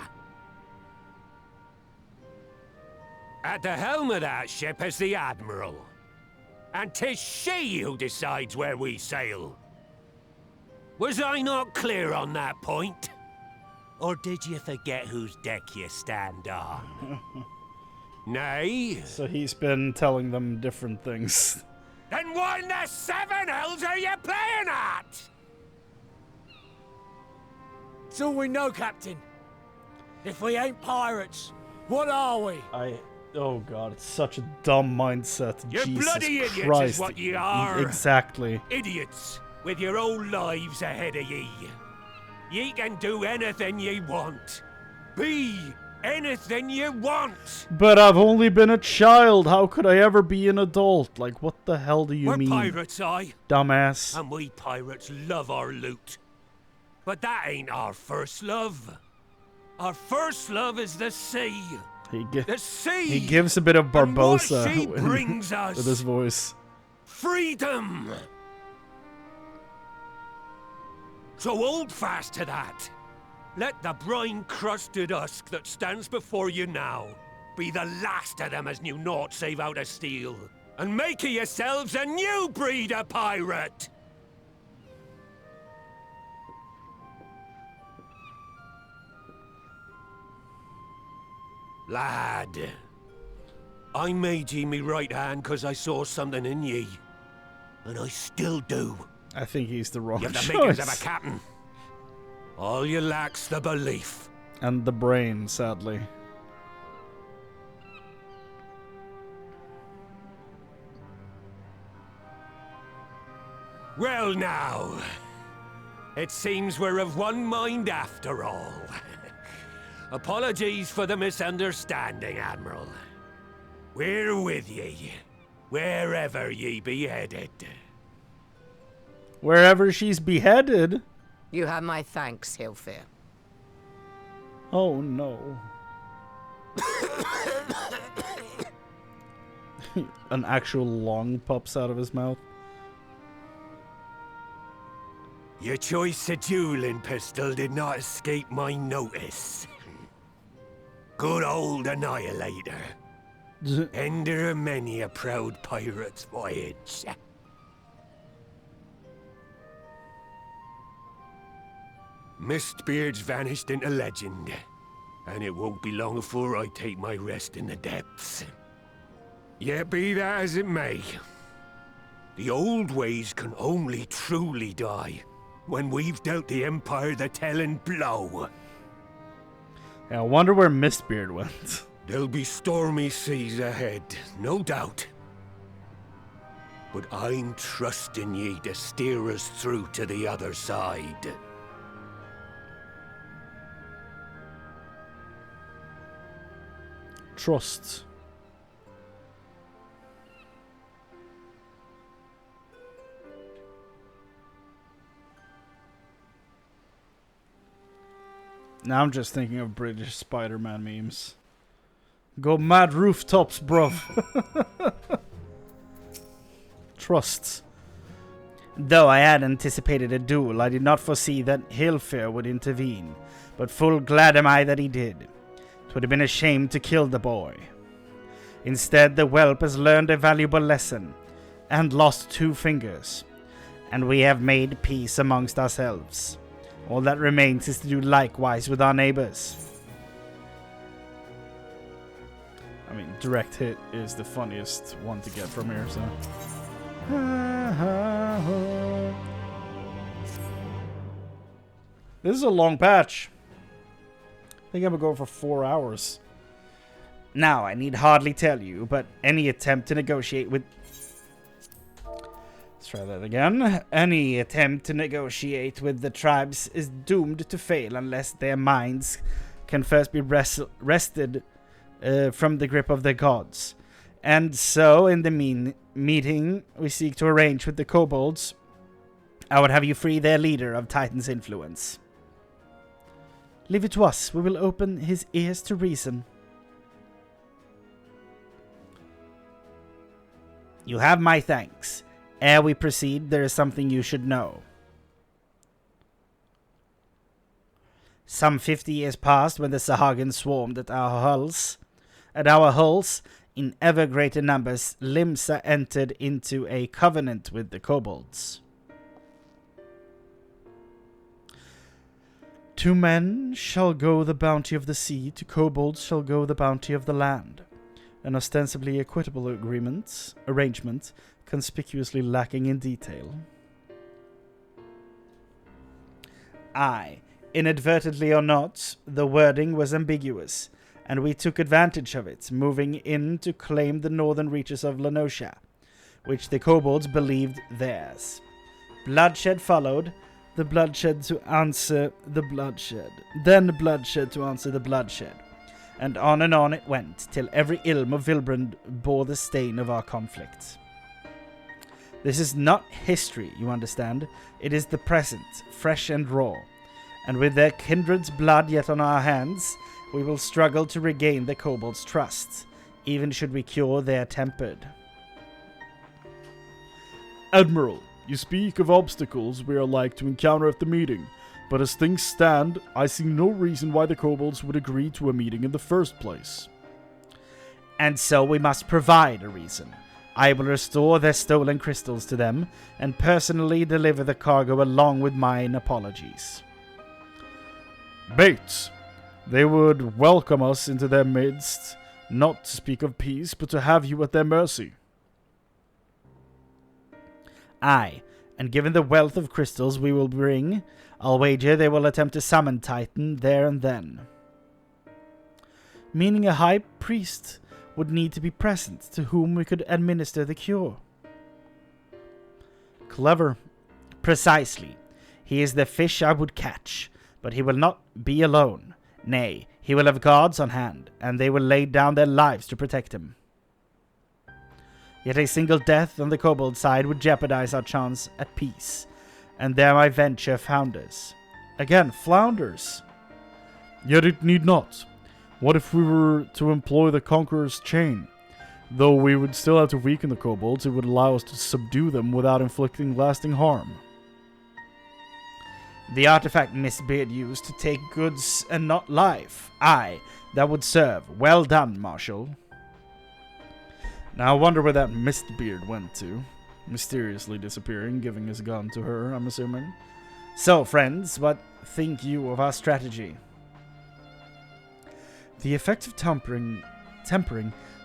[SPEAKER 7] At the helm of that ship is the Admiral. And 'tis she who decides where we sail. Was I not clear on that point? Or did you forget whose deck you stand on? Nay?
[SPEAKER 1] So he's been telling them different things.
[SPEAKER 7] Then what in the seven hells are you playing at?
[SPEAKER 20] It's all we know, Captain. If we ain't pirates, what are we?
[SPEAKER 1] Oh god, it's such a dumb mindset.
[SPEAKER 7] You're
[SPEAKER 1] Jesus
[SPEAKER 7] bloody idiots
[SPEAKER 1] Christ.
[SPEAKER 7] is what you are.
[SPEAKER 1] Exactly.
[SPEAKER 7] Idiots with your own lives ahead of ye. Ye can do anything ye want. Be anything you want.
[SPEAKER 1] But I've only been a child. How could I ever be an adult? Like, what the hell do you
[SPEAKER 7] We're
[SPEAKER 1] mean?
[SPEAKER 7] pirates, aye.
[SPEAKER 1] Dumbass.
[SPEAKER 7] And we pirates love our loot. But that ain't our first love. Our first love is the sea. The sea.
[SPEAKER 1] He gives a bit of Barbossa
[SPEAKER 7] and what she brings us.
[SPEAKER 1] with his voice.
[SPEAKER 7] Freedom. So hold fast to that. Let the brine-crusted husk that stands before you now be the last of them as knew naught save out of steel. And make of yourselves a new breed of pirate! Lad, I made ye me right hand 'cause I saw something in ye.
[SPEAKER 13] and I still do.
[SPEAKER 1] I think he's the wrong
[SPEAKER 13] You've the
[SPEAKER 1] choice.
[SPEAKER 13] makings of a captain. All you lack's the belief.
[SPEAKER 1] And the brain, sadly.
[SPEAKER 13] Well now, it seems we're of one mind after all. Apologies for the misunderstanding, Admiral. We're with ye, wherever ye be headed.
[SPEAKER 1] Wherever she's beheaded?
[SPEAKER 21] You have my thanks, Hilfir.
[SPEAKER 1] Oh no. An actual lung pops out of his mouth.
[SPEAKER 13] Your choice of dueling pistol did not escape my notice. Good old Annihilator. Ender of many a proud pirate's voyage. Mistbeard's vanished into legend, and it won't be long before I take my rest in the depths. Yet be that as it may, the old ways can only truly die when we've dealt the Empire the telling blow.
[SPEAKER 1] Yeah, I wonder where Mistbeard went.
[SPEAKER 13] There'll be stormy seas ahead, no doubt. But I'm trusting ye to steer us through to the other side.
[SPEAKER 1] Trust. Now I'm just thinking of British Spider-Man memes. Go mad rooftops, bruv. Trust.
[SPEAKER 2] Though I had anticipated a duel, I did not foresee that Hilfir would intervene, but full glad am I that he did. 'Twould have been a shame to kill the boy. Instead, the whelp has learned a valuable lesson, and lost 2 fingers, and we have made peace amongst ourselves. All that remains is to do likewise with our neighbors.
[SPEAKER 1] I mean, direct hit is the funniest one to get from here, so. This is a long patch. I think I'm gonna go for 4 hours.
[SPEAKER 2] Now, I need hardly tell you, but any attempt to negotiate with...
[SPEAKER 1] Let's try that again.
[SPEAKER 2] Any attempt to negotiate with the tribes is doomed to fail unless their minds can first be wrested from the grip of the gods. And so, in the meeting we seek to arrange with the kobolds, I would have you free their leader of Titan's influence.
[SPEAKER 3] Leave it to us. We will open his ears to reason.
[SPEAKER 2] You have my thanks. Ere we proceed, there is something you should know. Some 50 years past, when the Sahagin swarmed at our hulls, in ever greater numbers, Limsa entered into a covenant with the kobolds.
[SPEAKER 3] To men shall go the bounty of the sea, to kobolds shall go the bounty of the land. An ostensibly equitable arrangement, conspicuously lacking in detail.
[SPEAKER 2] Aye, inadvertently or not, the wording was ambiguous, and we took advantage of it, moving in to claim the northern reaches of Lenosha, which the kobolds believed theirs. Bloodshed followed, the bloodshed to answer the bloodshed, then bloodshed to answer the bloodshed, and on it went, till every ilm of Vilbrand bore the stain of our conflict. This is not history, you understand. It is the present, fresh and raw, and with their kindred's blood yet on our hands, we will struggle to regain the kobolds' trust, even should we cure their tempered.
[SPEAKER 18] Admiral, you speak of obstacles we are like to encounter at the meeting, but as things stand, I see no reason why the kobolds would agree to a meeting in the first place.
[SPEAKER 2] And so we must provide a reason. I will restore their stolen crystals to them, and personally deliver the cargo along with mine apologies.
[SPEAKER 18] Bates, they would welcome us into their midst, not to speak of peace, but to have you at their mercy.
[SPEAKER 2] Aye, and given the wealth of crystals we will bring, I'll wager they will attempt to summon Titan there and then. Meaning a high priest would need to be present to whom we could administer the cure. Clever. Precisely. He is the fish I would catch, but he will not be alone. Nay, he will have guards on hand, and they will lay down their lives to protect him. Yet a single death on the kobold side would jeopardize our chance at peace, and there my venture founders. Again, flounders.
[SPEAKER 18] Yet it need not. What if we were to employ the Conqueror's Chain? Though we would still have to weaken the kobolds, it would allow us to subdue them without inflicting lasting harm.
[SPEAKER 2] The artifact Mistbeard used to take goods and not life. Aye, that would serve. Well done, Marshal.
[SPEAKER 18] Now I wonder where that Mistbeard went to. Mysteriously disappearing, giving his gun to her, I'm assuming.
[SPEAKER 2] So, friends, what think you of our strategy?
[SPEAKER 18] The effects of tempering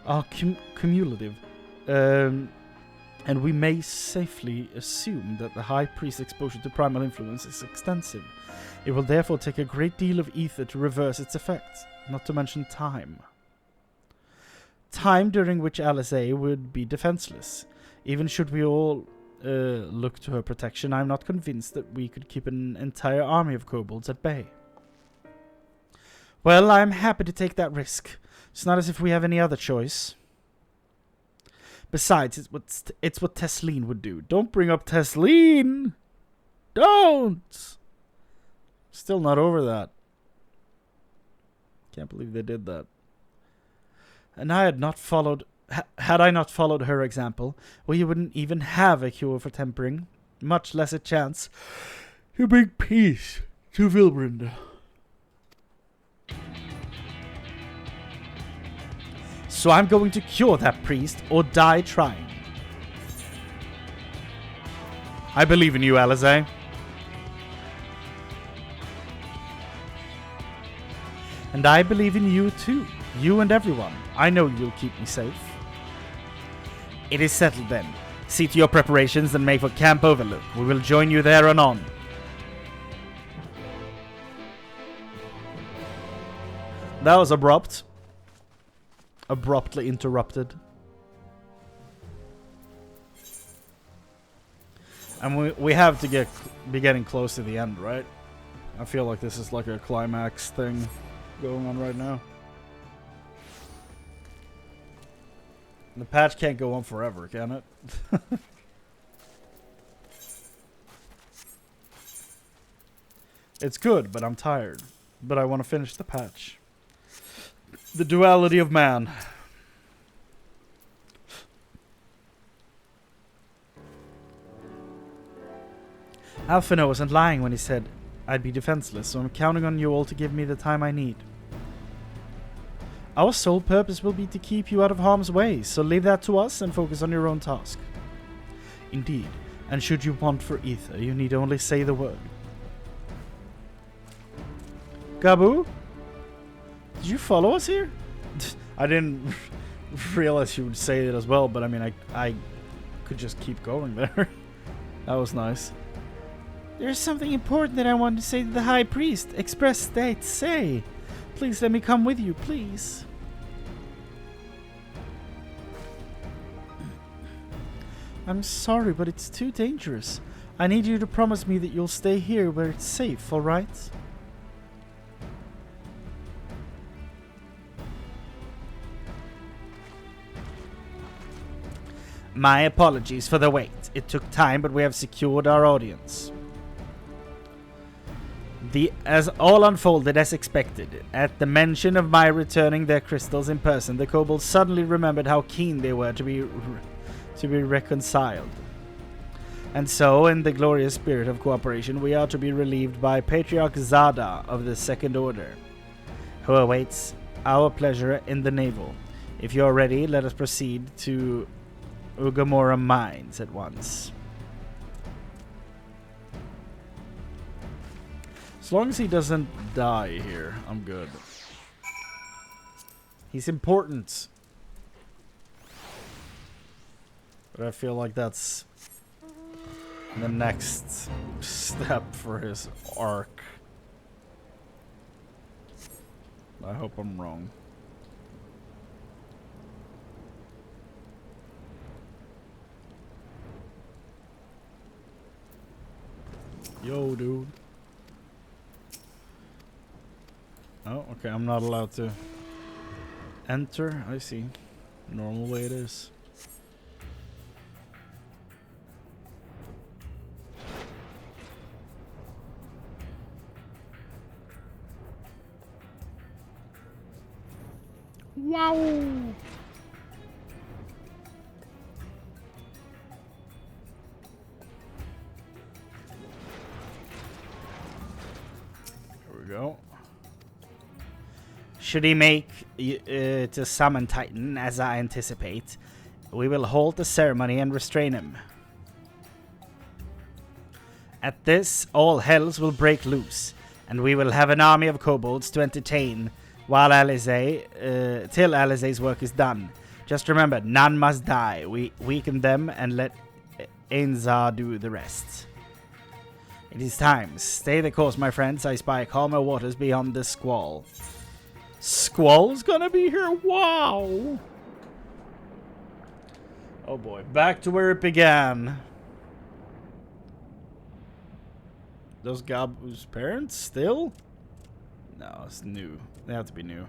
[SPEAKER 18] are cumulative, and we may safely assume that the High Priest's exposure to primal influence is extensive. It will therefore take a great deal of ether to reverse its effects, not to mention time. Time during which Alizé would be defenseless. Even should we all look to her protection, I'm not convinced that we could keep an entire army of kobolds at bay.
[SPEAKER 3] Well, I'm happy to take that risk. It's not as if we have any other choice. Besides, it's what Tesleen would do.
[SPEAKER 18] Don't bring up Tesleen! Don't!
[SPEAKER 1] Still not over that. Can't believe they did that.
[SPEAKER 3] And had I not followed her example, we wouldn't even have a cure for tempering, much less a chance
[SPEAKER 18] to bring peace to Vilbrand.
[SPEAKER 3] So I'm going to cure that priest or die trying.
[SPEAKER 1] I believe in you, Alizé.
[SPEAKER 3] And I believe in you too. You and everyone. I know you'll keep me safe.
[SPEAKER 2] It is settled then. See to your preparations and make for Camp Overlook. We will join you there anon.
[SPEAKER 1] That was abrupt. Abruptly interrupted. And we have to be getting close to the end, right? I feel like this is like a climax thing going on right now. The patch can't go on forever, can it? It's good, but I'm tired. But I want to finish the patch. The duality of man.
[SPEAKER 3] Alphino wasn't lying when he said I'd be defenseless, so I'm counting on you all to give me the time I need. Our sole purpose will be to keep you out of harm's way, so leave that to us and focus on your own task. Indeed, and should you want for ether, you need only say the word. Gabu? Did you follow us here?
[SPEAKER 1] I didn't realize you would say it as well, but I mean, I could just keep going there. That was nice.
[SPEAKER 3] There's something important that I want to say to the High Priest. Express state, say. Please let me come with you, please. I'm sorry, but it's too dangerous. I need you to promise me that you'll stay here where it's safe, alright?
[SPEAKER 2] My apologies for the wait. It took time, but we have secured our audience. As all unfolded as expected, at the mention of my returning their crystals in person, the kobolds suddenly remembered how keen they were to be reconciled. And so, in the glorious spirit of cooperation, we are to be relieved by Patriarch Zada of the Second Order, who awaits our pleasure in the navel. If you are ready, let us proceed to Ugamora Mines at once.
[SPEAKER 1] As long as he doesn't die here, I'm good. He's important. But I feel like that's the next step for his arc. I hope I'm wrong. Yo, dude. Oh, okay, I'm not allowed to enter. I see. Normal way it is.
[SPEAKER 18] Wow!
[SPEAKER 1] Here we go.
[SPEAKER 2] Should he make to summon Titan, as I anticipate, we will halt the ceremony and restrain him. At this, all hells will break loose, and we will have an army of kobolds to entertain while till Alizé's work is done. Just remember, none must die. We weaken them and let Ainzar do the rest. It is time. Stay the course, my friends. I spy calmer waters beyond this squall.
[SPEAKER 1] Squall's gonna be here? Wow! Oh boy, back to where it began. Those Gabu's parents still? No, it's new. They have to be new.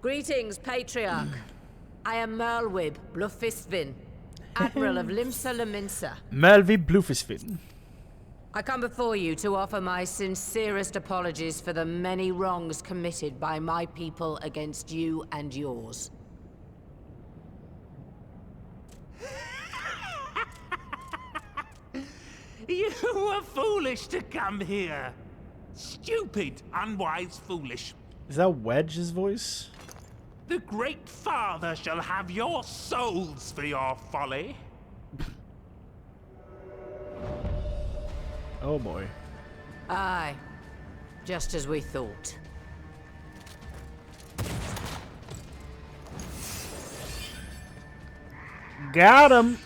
[SPEAKER 21] Greetings, Patriarch. I am Merlwib Blufistvin, Admiral of Limsa Laminsa.
[SPEAKER 1] Melvi Blufisvin.
[SPEAKER 21] I come before you to offer my sincerest apologies for the many wrongs committed by my people against you and yours.
[SPEAKER 6] You were foolish to come here. Stupid, unwise, foolish.
[SPEAKER 1] Is that Wedge's voice?
[SPEAKER 6] The Great Father shall have your souls for your folly.
[SPEAKER 1] Oh boy.
[SPEAKER 21] Aye, just as we thought.
[SPEAKER 1] Got him!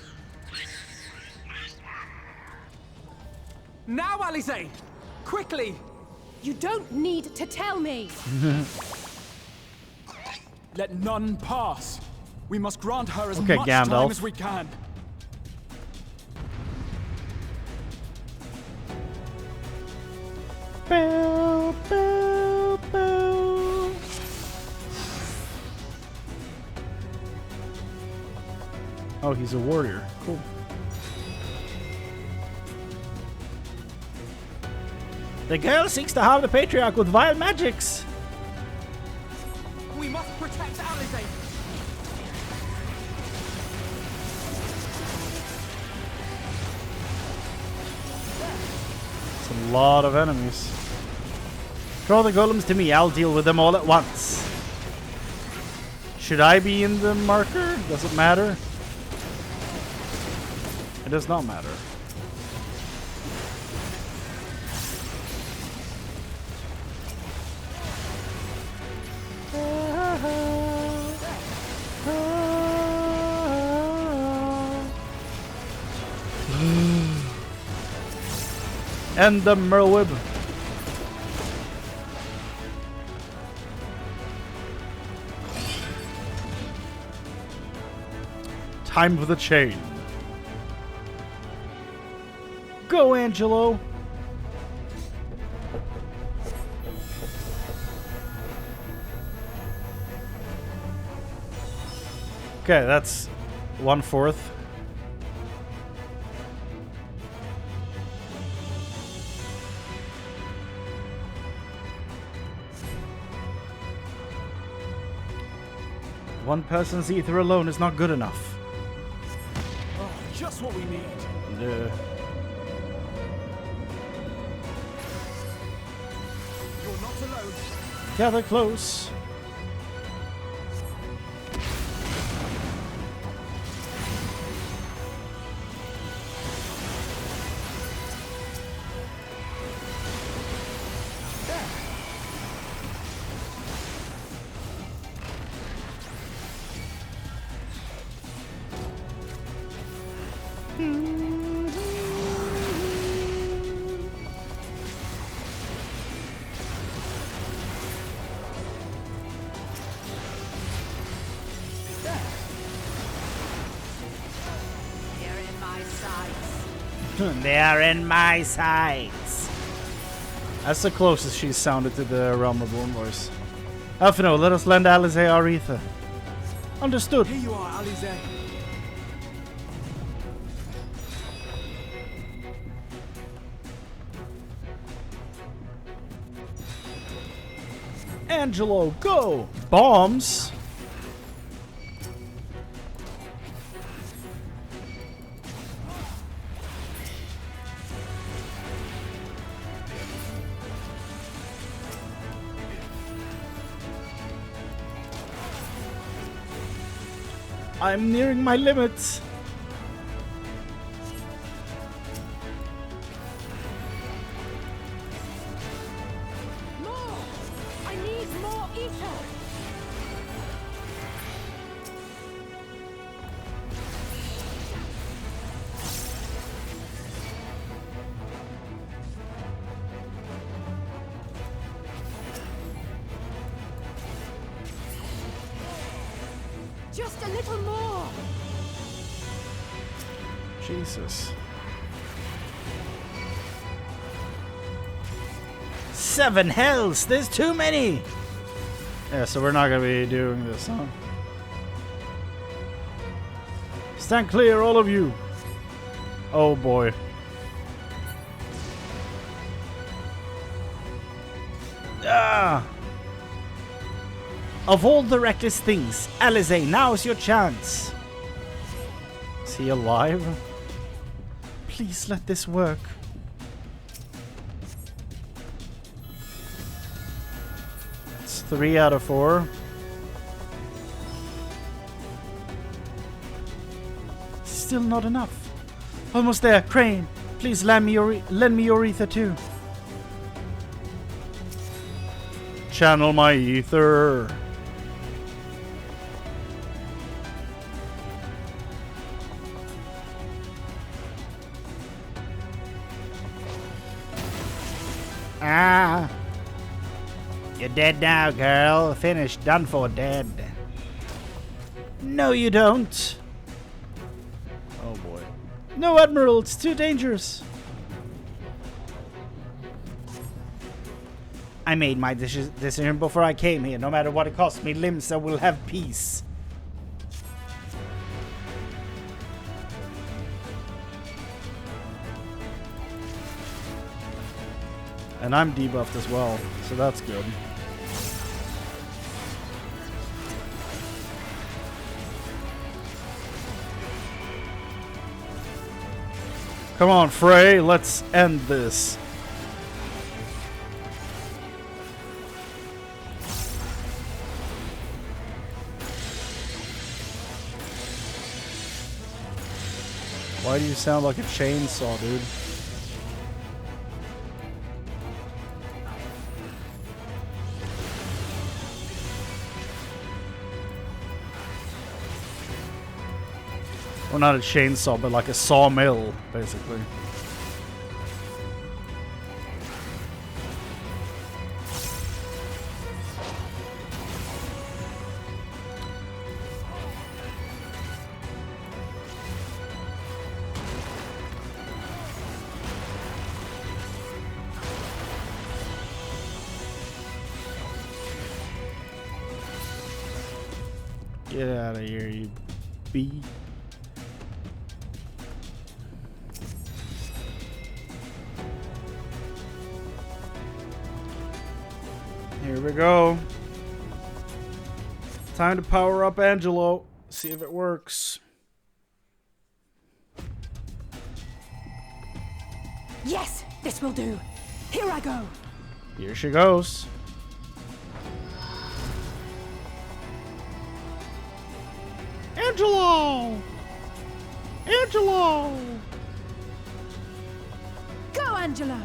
[SPEAKER 5] Now, Alizé! Quickly!
[SPEAKER 8] You don't need to tell me!
[SPEAKER 5] Let none pass. We must grant her as
[SPEAKER 1] Okay,
[SPEAKER 5] much
[SPEAKER 1] Gandalf.
[SPEAKER 5] time as we can.
[SPEAKER 1] Bow, bow, bow. Oh, he's a warrior. Cool.
[SPEAKER 2] The girl seeks to harm the Patriarch with vile magics.
[SPEAKER 5] We must protect Alizé.
[SPEAKER 1] It's a lot of enemies.
[SPEAKER 2] Throw the golems to me. I'll deal with them all at once.
[SPEAKER 1] Should I be in the marker? Does it matter? It does not matter. And the Merlwib. Time for the chain. Go, Angelo. Okay, that's 1/4. One person's ether alone is not good enough.
[SPEAKER 5] Oh, just what we need.
[SPEAKER 1] Yeah.
[SPEAKER 5] You're not alone.
[SPEAKER 1] Gather close.
[SPEAKER 2] They are in my sights.
[SPEAKER 1] That's the closest she's sounded to the Realm Reborn voice. Alphino, let us lend Alizé our ether. Understood.
[SPEAKER 10] Here you are, Alizé.
[SPEAKER 1] Angelo, go! Bombs? I'm nearing my limits.
[SPEAKER 8] More! I need more ether! Just a little more!
[SPEAKER 1] Jesus.
[SPEAKER 2] 7 hells! There's too many!
[SPEAKER 1] Yeah, so we're not gonna be doing this, huh? Stand clear, all of you! Oh boy.
[SPEAKER 2] Ah! Of all the reckless things, Alizé, now's your chance.
[SPEAKER 1] Is he alive? Please let this work. It's 3 out of 4. Still not enough. Almost there, Chrane. Please lend me your ether too. Channel my ether.
[SPEAKER 2] Ah! You're dead now, girl. Finished, done for, dead.
[SPEAKER 1] No, you don't. Oh boy. No, Admiral, it's too dangerous.
[SPEAKER 2] I made my decision before I came here. No matter what it costs me, Limsa will have peace.
[SPEAKER 1] And I'm debuffed as well, so that's good. Come on, Frey, let's end this. Why do you sound like a chainsaw, dude? Or not a chainsaw, but like a sawmill, basically. Get out of here, you bee. Here we go. Time to power up Angelo. See if it works.
[SPEAKER 8] Yes, this will do. Here I go.
[SPEAKER 1] Here she goes.
[SPEAKER 18] Angelo! Angelo!
[SPEAKER 8] Go, Angelo!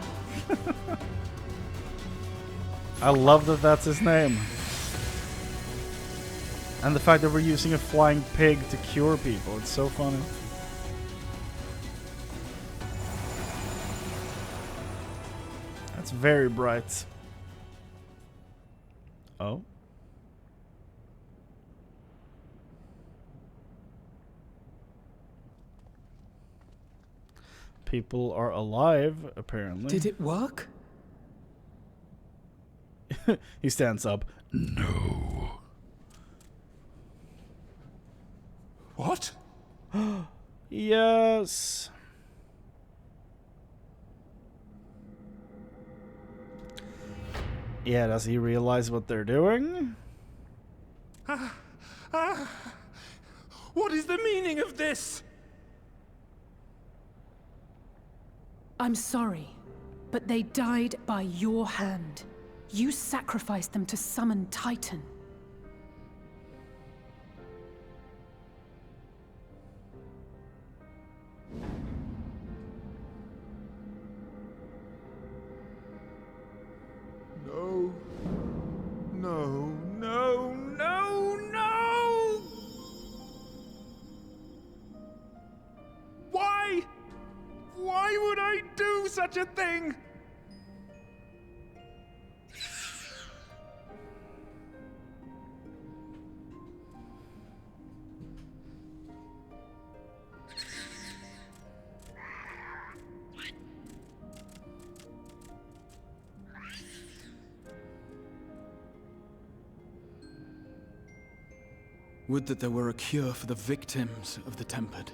[SPEAKER 1] I love that that's his name. And the fact that we're using a flying pig to cure people. It's so funny. That's very bright. Oh. People are alive, apparently.
[SPEAKER 5] Did it work?
[SPEAKER 1] He stands up. No.
[SPEAKER 13] What?
[SPEAKER 1] Yes. Yeah, does he realize what they're doing?
[SPEAKER 6] What is the meaning of this?
[SPEAKER 8] I'm sorry, but they died by your hand. You sacrificed them to summon Titan.
[SPEAKER 6] No. No, no, no, no! Why? Why would I do such a thing?
[SPEAKER 10] Would that there were a cure for the victims of the Tempered.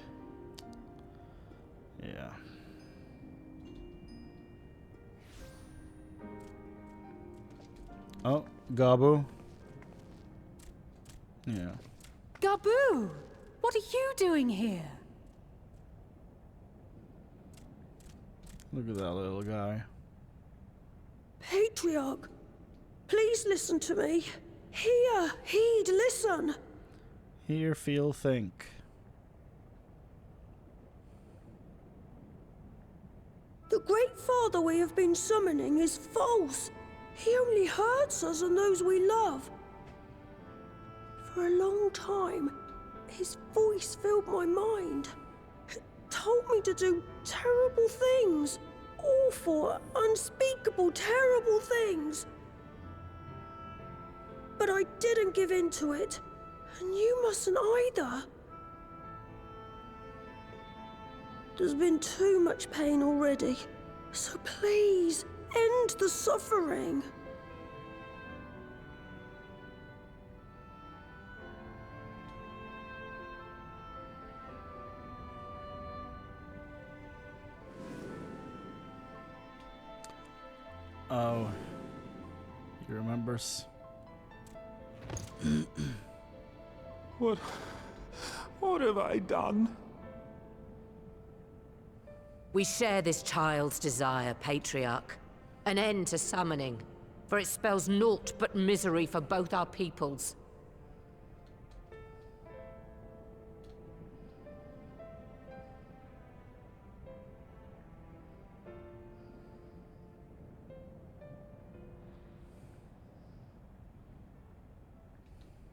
[SPEAKER 1] Yeah. Oh, Gabu. Yeah.
[SPEAKER 8] Gabu! What are you doing here?
[SPEAKER 1] Look at that little guy.
[SPEAKER 16] Patriarch, please listen to me. Hear, heed, listen.
[SPEAKER 1] Hear, feel, think.
[SPEAKER 16] The Great Father we have been summoning is false. He only hurts us and those we love. For a long time, his voice filled my mind. It told me to do terrible things. Awful, unspeakable, terrible things. But I didn't give in to it. And you mustn't either. There's been too much pain already. So please, end the suffering.
[SPEAKER 1] Oh. He remembers.
[SPEAKER 6] What have I done?
[SPEAKER 21] We share this child's desire, Patriarch. An end to summoning, for it spells naught but misery for both our peoples.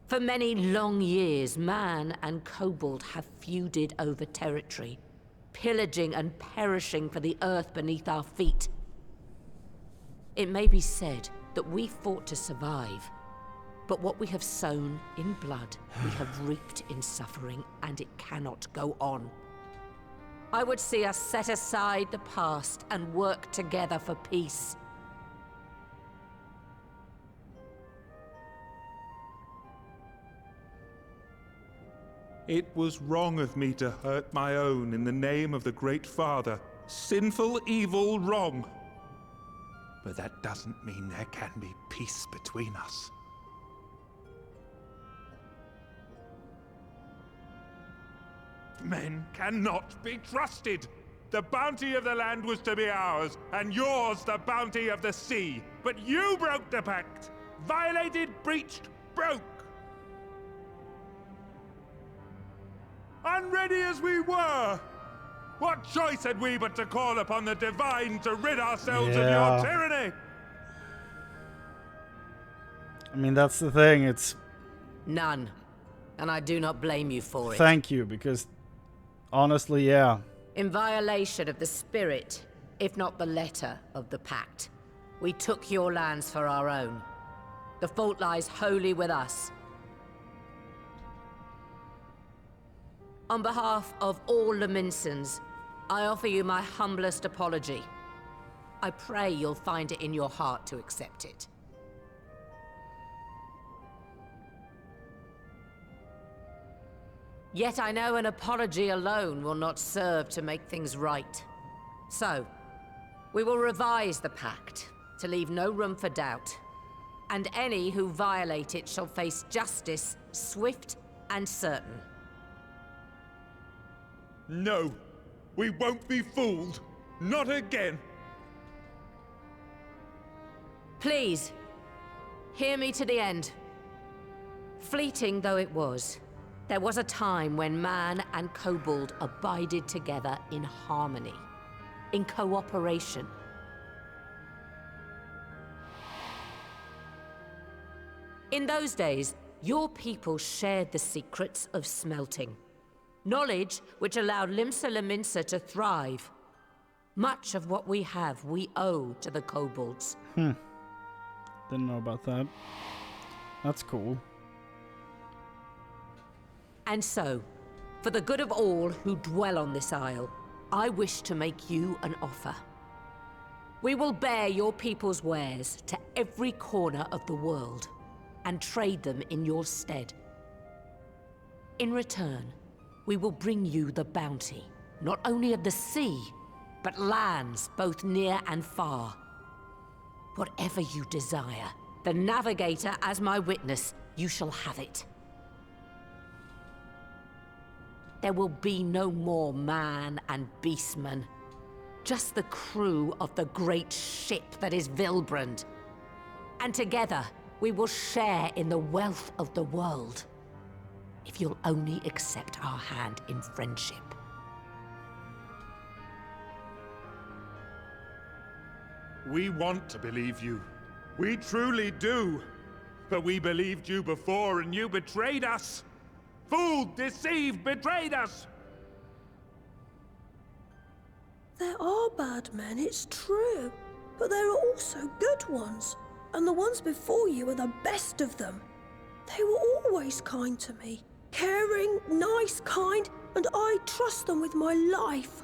[SPEAKER 21] For many long years, man and kobold have feuded over territory, pillaging and perishing for the earth beneath our feet. It may be said that we fought to survive, but what we have sown in blood, we have reaped in suffering, and it cannot go on. I would see us set aside the past and work together for peace.
[SPEAKER 6] It was wrong of me to hurt my own in the name of the Great Father. Sinful, evil, wrong. But that doesn't mean there can be peace between us. Men cannot be trusted. The bounty of the land was to be ours, and yours the bounty of the sea. But you broke the pact. Violated, breached, broke. and ready as we were. What choice had we but to call upon the divine to rid ourselves of your tyranny?
[SPEAKER 1] I mean, that's the thing. It's...
[SPEAKER 21] None. And I do not blame you for it.
[SPEAKER 1] Thank you, because honestly, yeah.
[SPEAKER 21] In violation of the spirit, if not the letter, of the pact, we took your lands for our own. The fault lies wholly with us. On behalf of all Laminsons, I offer you my humblest apology. I pray you'll find it in your heart to accept it. Yet I know an apology alone will not serve to make things right. So, we will revise the pact to leave no room for doubt. And any who violate it shall face justice, swift and certain.
[SPEAKER 6] No, we won't be fooled. Not again.
[SPEAKER 21] Please, hear me to the end. Fleeting though it was, there was a time when man and kobold abided together in harmony, in cooperation. In those days, your people shared the secrets of smelting. Knowledge which allowed Limsa Lominsa to thrive. Much of what we have, we owe to the kobolds.
[SPEAKER 1] Didn't know about that. That's cool.
[SPEAKER 21] And so, for the good of all who dwell on this isle, I wish to make you an offer. We will bear your people's wares to every corner of the world, and trade them in your stead. In return, we will bring you the bounty, not only of the sea, but lands both near and far. Whatever you desire, the Navigator as my witness, you shall have it. There will be no more man and beastman, just the crew of the great ship that is Vilbrand. And together, we will share in the wealth of the world, if you'll only accept our hand in friendship.
[SPEAKER 6] We want to believe you. We truly do. But we believed you before and you betrayed us. Fooled, deceived, betrayed us.
[SPEAKER 16] There are bad men, it's true. But there are also good ones. And the ones before you are the best of them. They were always kind to me. Caring, nice, kind, and I trust them with my life.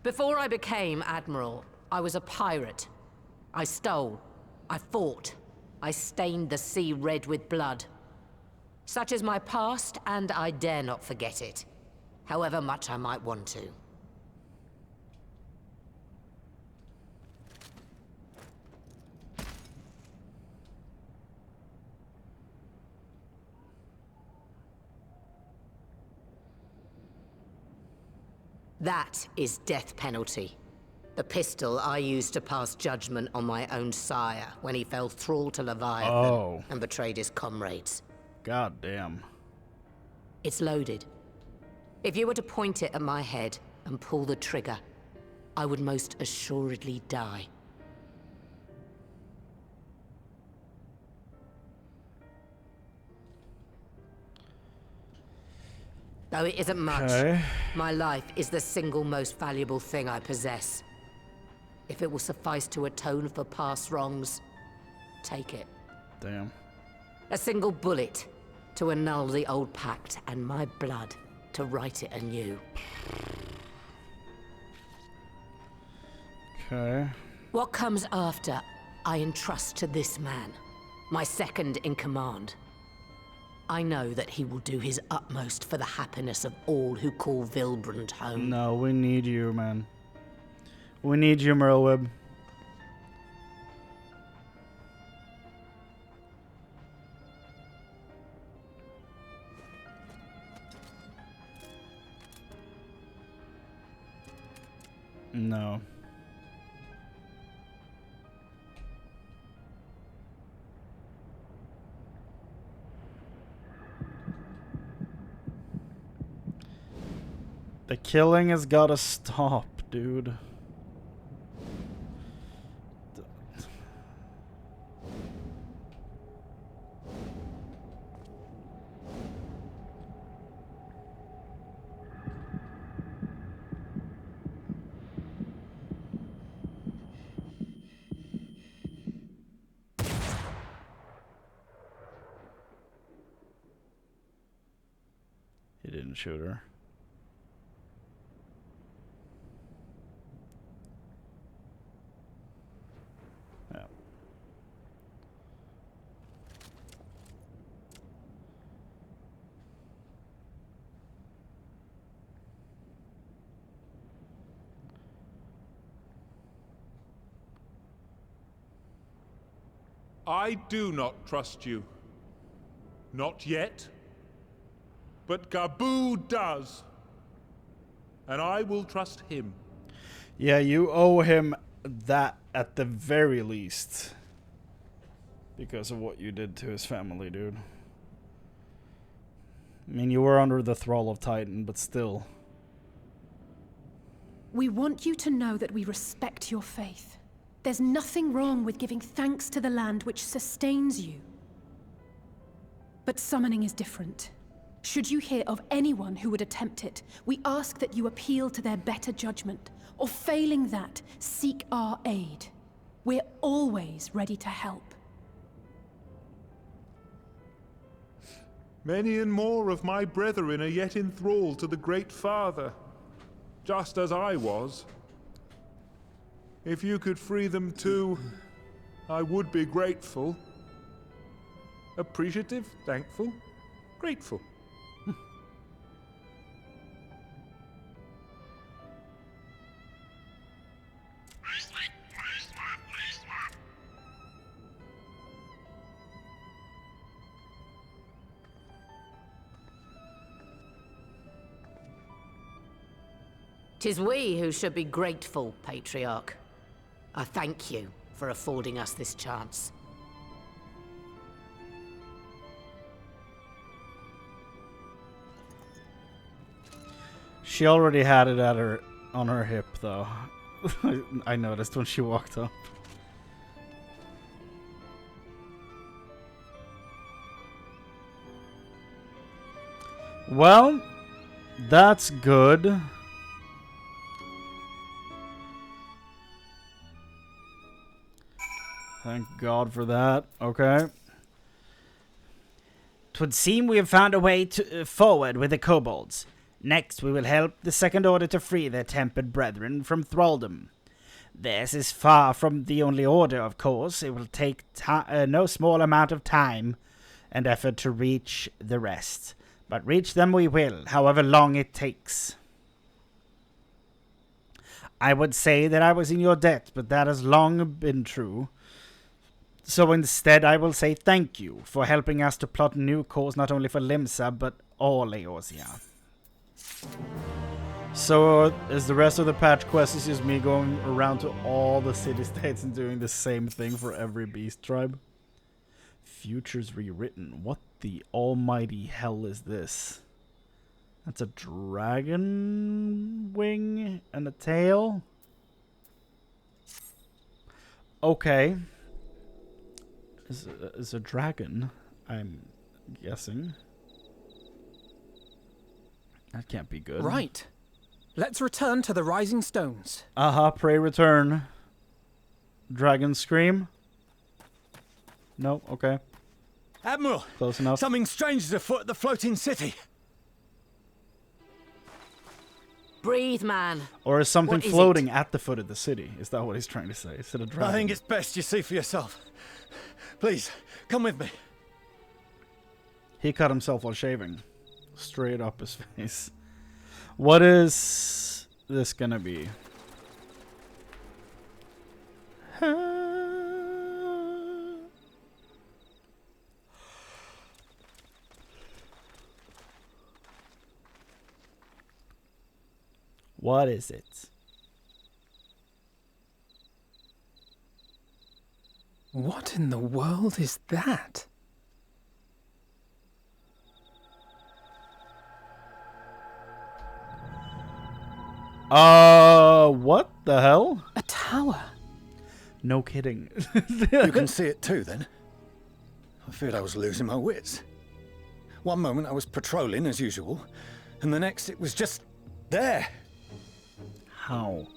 [SPEAKER 21] Before I became Admiral, I was a pirate. I stole. I fought. I stained the sea red with blood. Such is my past, and I dare not forget it, however much I might want to. That is death penalty. The pistol I used to pass judgment on my own sire when he fell thrall to Leviathan and betrayed his comrades.
[SPEAKER 1] God damn.
[SPEAKER 21] It's loaded. If you were to point it at my head and pull the trigger, I would most assuredly die. Though it isn't much, my life is the single most valuable thing I possess. If it will suffice to atone for past wrongs, take it.
[SPEAKER 1] Damn.
[SPEAKER 21] A single bullet to annul the old pact, and my blood to write it anew.
[SPEAKER 1] Okay.
[SPEAKER 21] What comes after, I entrust to this man, my second in command. I know that he will do his utmost for the happiness of all who call Vilbrand home.
[SPEAKER 1] No, we need you, man. We need you, Merlweb. No. The killing has gotta stop, dude. He didn't shoot her. Yeah.
[SPEAKER 6] I do not trust you. Not yet. But Gaboo does. And I will trust him.
[SPEAKER 1] Yeah, you owe him that at the very least. Because of what you did to his family, dude. I mean, you were under the thrall of Titan, but still.
[SPEAKER 8] We want you to know that we respect your faith. There's nothing wrong with giving thanks to the land which sustains you. But summoning is different. Should you hear of anyone who would attempt it, we ask that you appeal to their better judgment, or failing that, seek our aid. We're always ready to help.
[SPEAKER 6] Many and more of my brethren are yet enthralled to the Great Father, just as I was. If you could free them too, I would be grateful. Appreciative, thankful, grateful.
[SPEAKER 21] 'Tis we who should be grateful, Patriarch. I thank you for affording us this chance.
[SPEAKER 1] She already had it at her on her hip, though. I noticed when she walked up. Well, that's good. Thank God for that. Okay.
[SPEAKER 2] 'Twould seem we have found a way forward with the kobolds. Next, we will help the Second Order to free their tempered brethren from thraldom. Theirs is far from the only order, of course. It will take no small amount of time and effort to reach the rest. But reach them we will, however long it takes. I would say that I was in your debt, but that has long been true. So instead, I will say thank you for helping us to plot a new course not only for Limsa, but all Eorzea.
[SPEAKER 1] So, is the rest of the patch quest is just me going around to all the city-states and doing the same thing for every beast tribe? Futures Rewritten. What the almighty hell is this? That's a dragon wing and a tail? Okay. Is a dragon, I'm guessing. That can't be good.
[SPEAKER 5] Right. Let's return to the Rising Stones.
[SPEAKER 1] Pray return. Dragon scream? No, okay.
[SPEAKER 13] Admiral!
[SPEAKER 1] Close enough.
[SPEAKER 13] Something strange is afoot at the floating city.
[SPEAKER 21] Breathe, man.
[SPEAKER 1] Or is something
[SPEAKER 21] What is
[SPEAKER 1] floating at the foot of the city? Is that what he's trying to say? Is it a dragon?
[SPEAKER 13] I think it's best you see for yourself. Please, come with me.
[SPEAKER 1] He cut himself while shaving. Straight up his face. What is this gonna be? What is it?
[SPEAKER 5] What in the world is that?
[SPEAKER 1] What the hell?
[SPEAKER 5] A tower.
[SPEAKER 1] No kidding.
[SPEAKER 9] You can see it too, then? I feared I was losing my wits. One moment I was patrolling as usual, and the next it was just there.
[SPEAKER 1] How?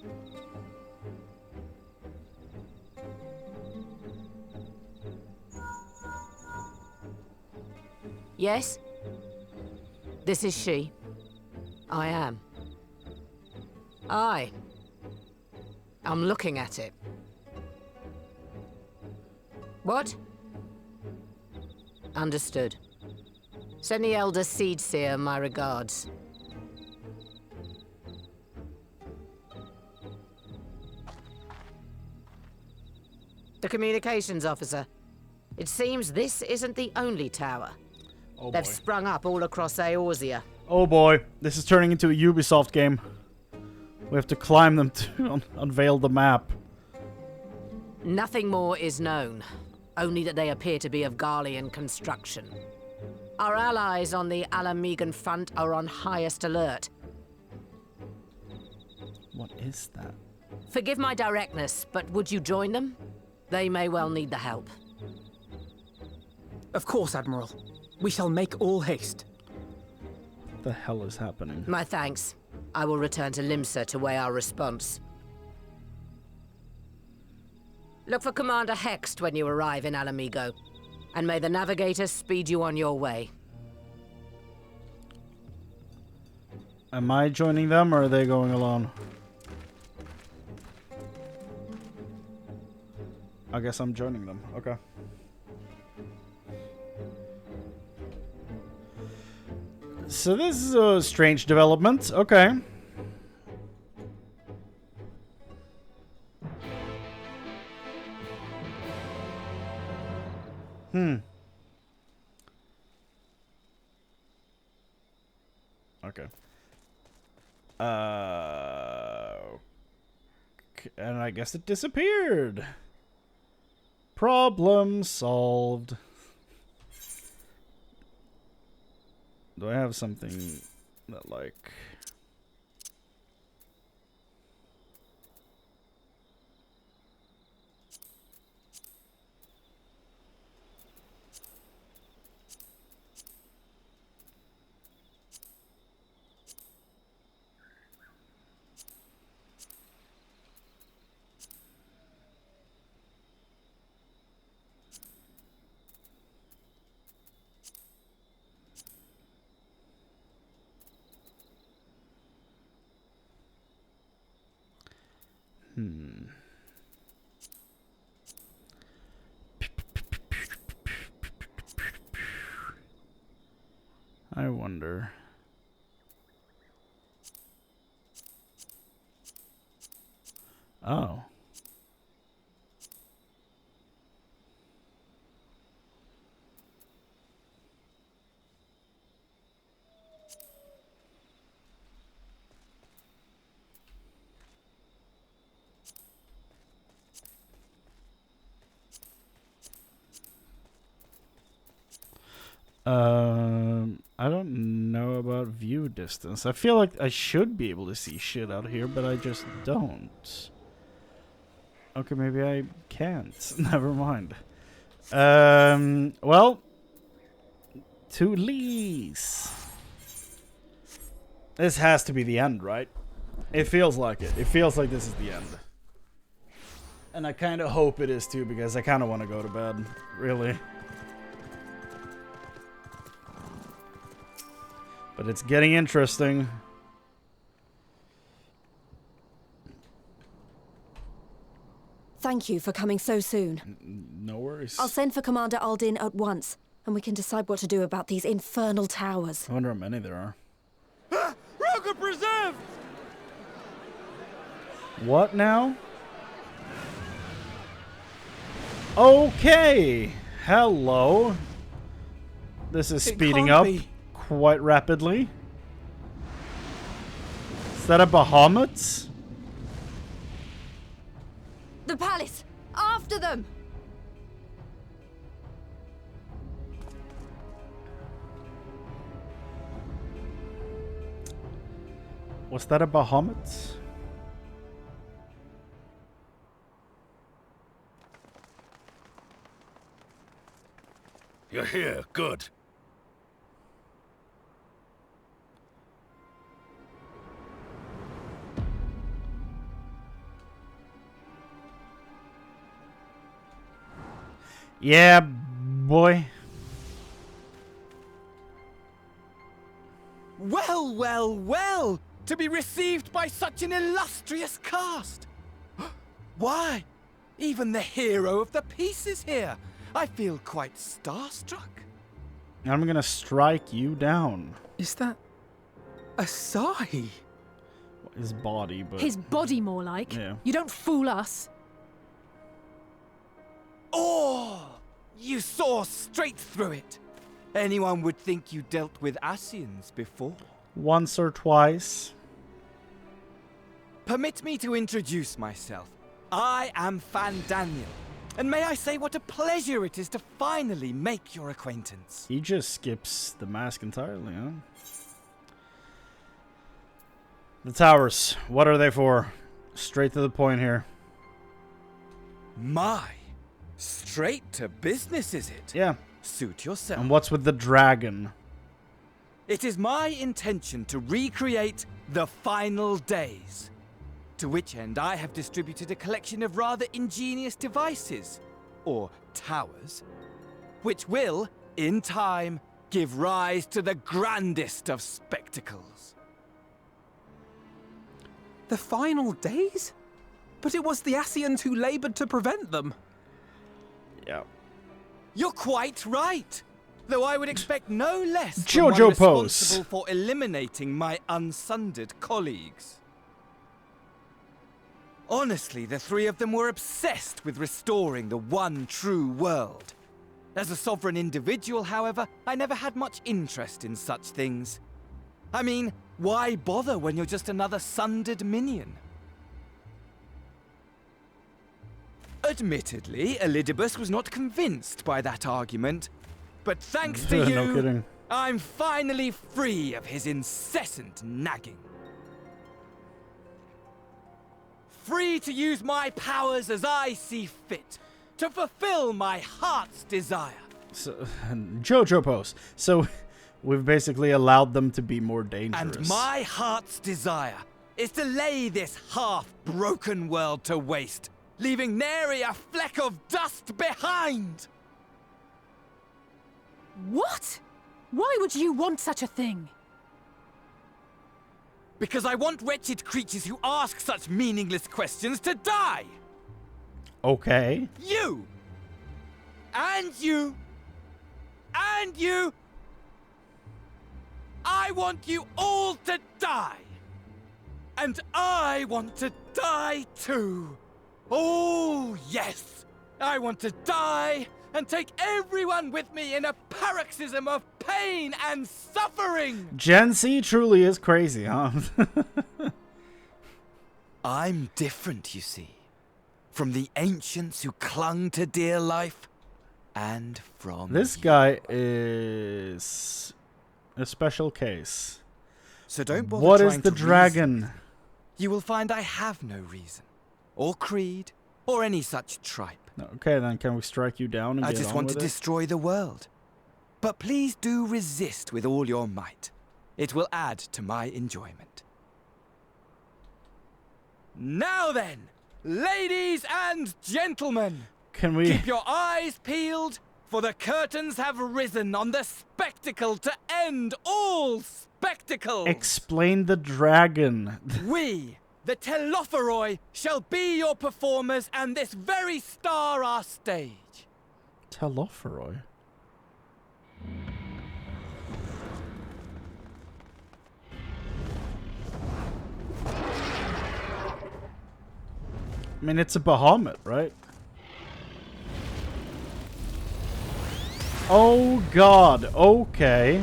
[SPEAKER 21] Yes? This is she. I am. I'm looking at it. What? Understood. Send the Elder Seedseer my regards. The communications officer. It seems this isn't the only tower.
[SPEAKER 1] Oh
[SPEAKER 21] They've
[SPEAKER 1] boy.
[SPEAKER 21] sprung up all across Eorzea.
[SPEAKER 1] Oh boy, this is turning into a Ubisoft game. We have to climb them to unveil the map.
[SPEAKER 21] Nothing more is known, only that they appear to be of Garlean construction. Our allies on the Alamegan front are on highest alert.
[SPEAKER 1] What is that?
[SPEAKER 21] Forgive my directness, but would you join them? They may well need the help.
[SPEAKER 5] Of course, Admiral. We shall make all haste.
[SPEAKER 1] What the hell is happening?
[SPEAKER 21] My thanks. I will return to Limsa to weigh our response. Look for Commander Hext when you arrive in Alamigo, and may the Navigator speed you on your way.
[SPEAKER 1] Am I joining them or are they going alone? I guess I'm joining them. Okay. So this is a strange development. Okay. Okay. And I guess it disappeared. Problem solved. Do I have something that, like... I wonder. Oh. I don't know about view distance. I feel like I should be able to see shit out here, but I just don't. Okay, maybe I can't. Never mind. Well, to Lee's. This has to be the end, right? It feels like it. It feels like this is the end. And I kind of hope it is too, because I kind of want to go to bed, really. But it's getting interesting.
[SPEAKER 22] Thank you for coming so soon.
[SPEAKER 1] No worries.
[SPEAKER 22] I'll send for Commander Aldin at once, and we can decide what to do about these infernal towers.
[SPEAKER 1] I wonder how many there are.
[SPEAKER 23] Rocket preserved!
[SPEAKER 1] What now? Okay. Hello. This is speeding up quite rapidly. Is that a Bahamut?
[SPEAKER 22] The palace! After them!
[SPEAKER 1] Was that a Bahamut?
[SPEAKER 4] You're here, good.
[SPEAKER 1] Yeah, boy.
[SPEAKER 14] Well, well, well! To be received by such an illustrious cast! Why, even the hero of the piece is here! I feel quite starstruck.
[SPEAKER 1] I'm gonna strike you down.
[SPEAKER 5] Is that Asahi?
[SPEAKER 1] His body, but...
[SPEAKER 8] His body, more like.
[SPEAKER 1] Yeah.
[SPEAKER 8] You don't fool us.
[SPEAKER 14] Oh! You saw straight through it! Anyone would think you dealt with Asians before.
[SPEAKER 1] Once or twice.
[SPEAKER 14] Permit me to introduce myself. I am Fandaniel. And may I say what a pleasure it is to finally make your acquaintance.
[SPEAKER 1] He just skips the mask entirely, huh? The towers, what are they for? Straight to the point here.
[SPEAKER 14] My, straight to business is it?
[SPEAKER 1] Yeah.
[SPEAKER 14] Suit yourself.
[SPEAKER 1] And what's with the dragon?
[SPEAKER 14] It is my intention to recreate the final days. To which end I have distributed a collection of rather ingenious devices, or towers, which will, in time, give rise to the grandest of spectacles.
[SPEAKER 5] The final days? But it was the Asians who labored to prevent them.
[SPEAKER 1] Yeah.
[SPEAKER 14] You're quite right. Though I would expect no less from
[SPEAKER 1] Jojo
[SPEAKER 14] one
[SPEAKER 1] pose.
[SPEAKER 14] responsible for eliminating my unsundered colleagues. Honestly, the three of them were obsessed with restoring the one true world. As a sovereign individual, however, I never had much interest in such things. I mean, why bother when you're just another sundered minion? Admittedly, Elidibus was not convinced by that argument, but thanks to you,
[SPEAKER 1] No kidding.
[SPEAKER 14] I'm finally free of his incessant nagging. Free to use my powers as I see fit, to fulfill my heart's desire.
[SPEAKER 1] So, Jojo pose. So, we've basically allowed them to be more dangerous.
[SPEAKER 14] And my heart's desire is to lay this half-broken world to waste, leaving nary a fleck of dust behind!
[SPEAKER 8] What? Why would you want such a thing?
[SPEAKER 14] Because I want wretched creatures who ask such meaningless questions to die!
[SPEAKER 1] Okay.
[SPEAKER 14] You! And you! And you! I want you all to die! And I want to die too! Oh, yes! I want to die and take everyone with me in a paroxysm of pain and suffering!
[SPEAKER 1] Gen Z truly is crazy, huh?
[SPEAKER 14] I'm different, you see. From the ancients who clung to dear life, and from
[SPEAKER 1] This guy is a special case.
[SPEAKER 14] So don't bother
[SPEAKER 1] What
[SPEAKER 14] trying
[SPEAKER 1] is the
[SPEAKER 14] to
[SPEAKER 1] dragon?
[SPEAKER 14] reason. You will find I have no reason, or creed, or any such tripe.
[SPEAKER 1] Okay, then can we strike you down and
[SPEAKER 14] I
[SPEAKER 1] get
[SPEAKER 14] just
[SPEAKER 1] on
[SPEAKER 14] want
[SPEAKER 1] with
[SPEAKER 14] to
[SPEAKER 1] it?
[SPEAKER 14] destroy the world. But please do resist with all your might. It will add to my enjoyment. Now then, ladies and gentlemen,
[SPEAKER 1] Can we...
[SPEAKER 14] keep your eyes peeled, for the curtains have risen on the spectacle to end all spectacles.
[SPEAKER 1] Explain the dragon.
[SPEAKER 14] We, the Telophoroi, shall be your performers, and this very star our stage.
[SPEAKER 1] Telophoroi? I mean, it's a Bahamut, right? Oh god, okay.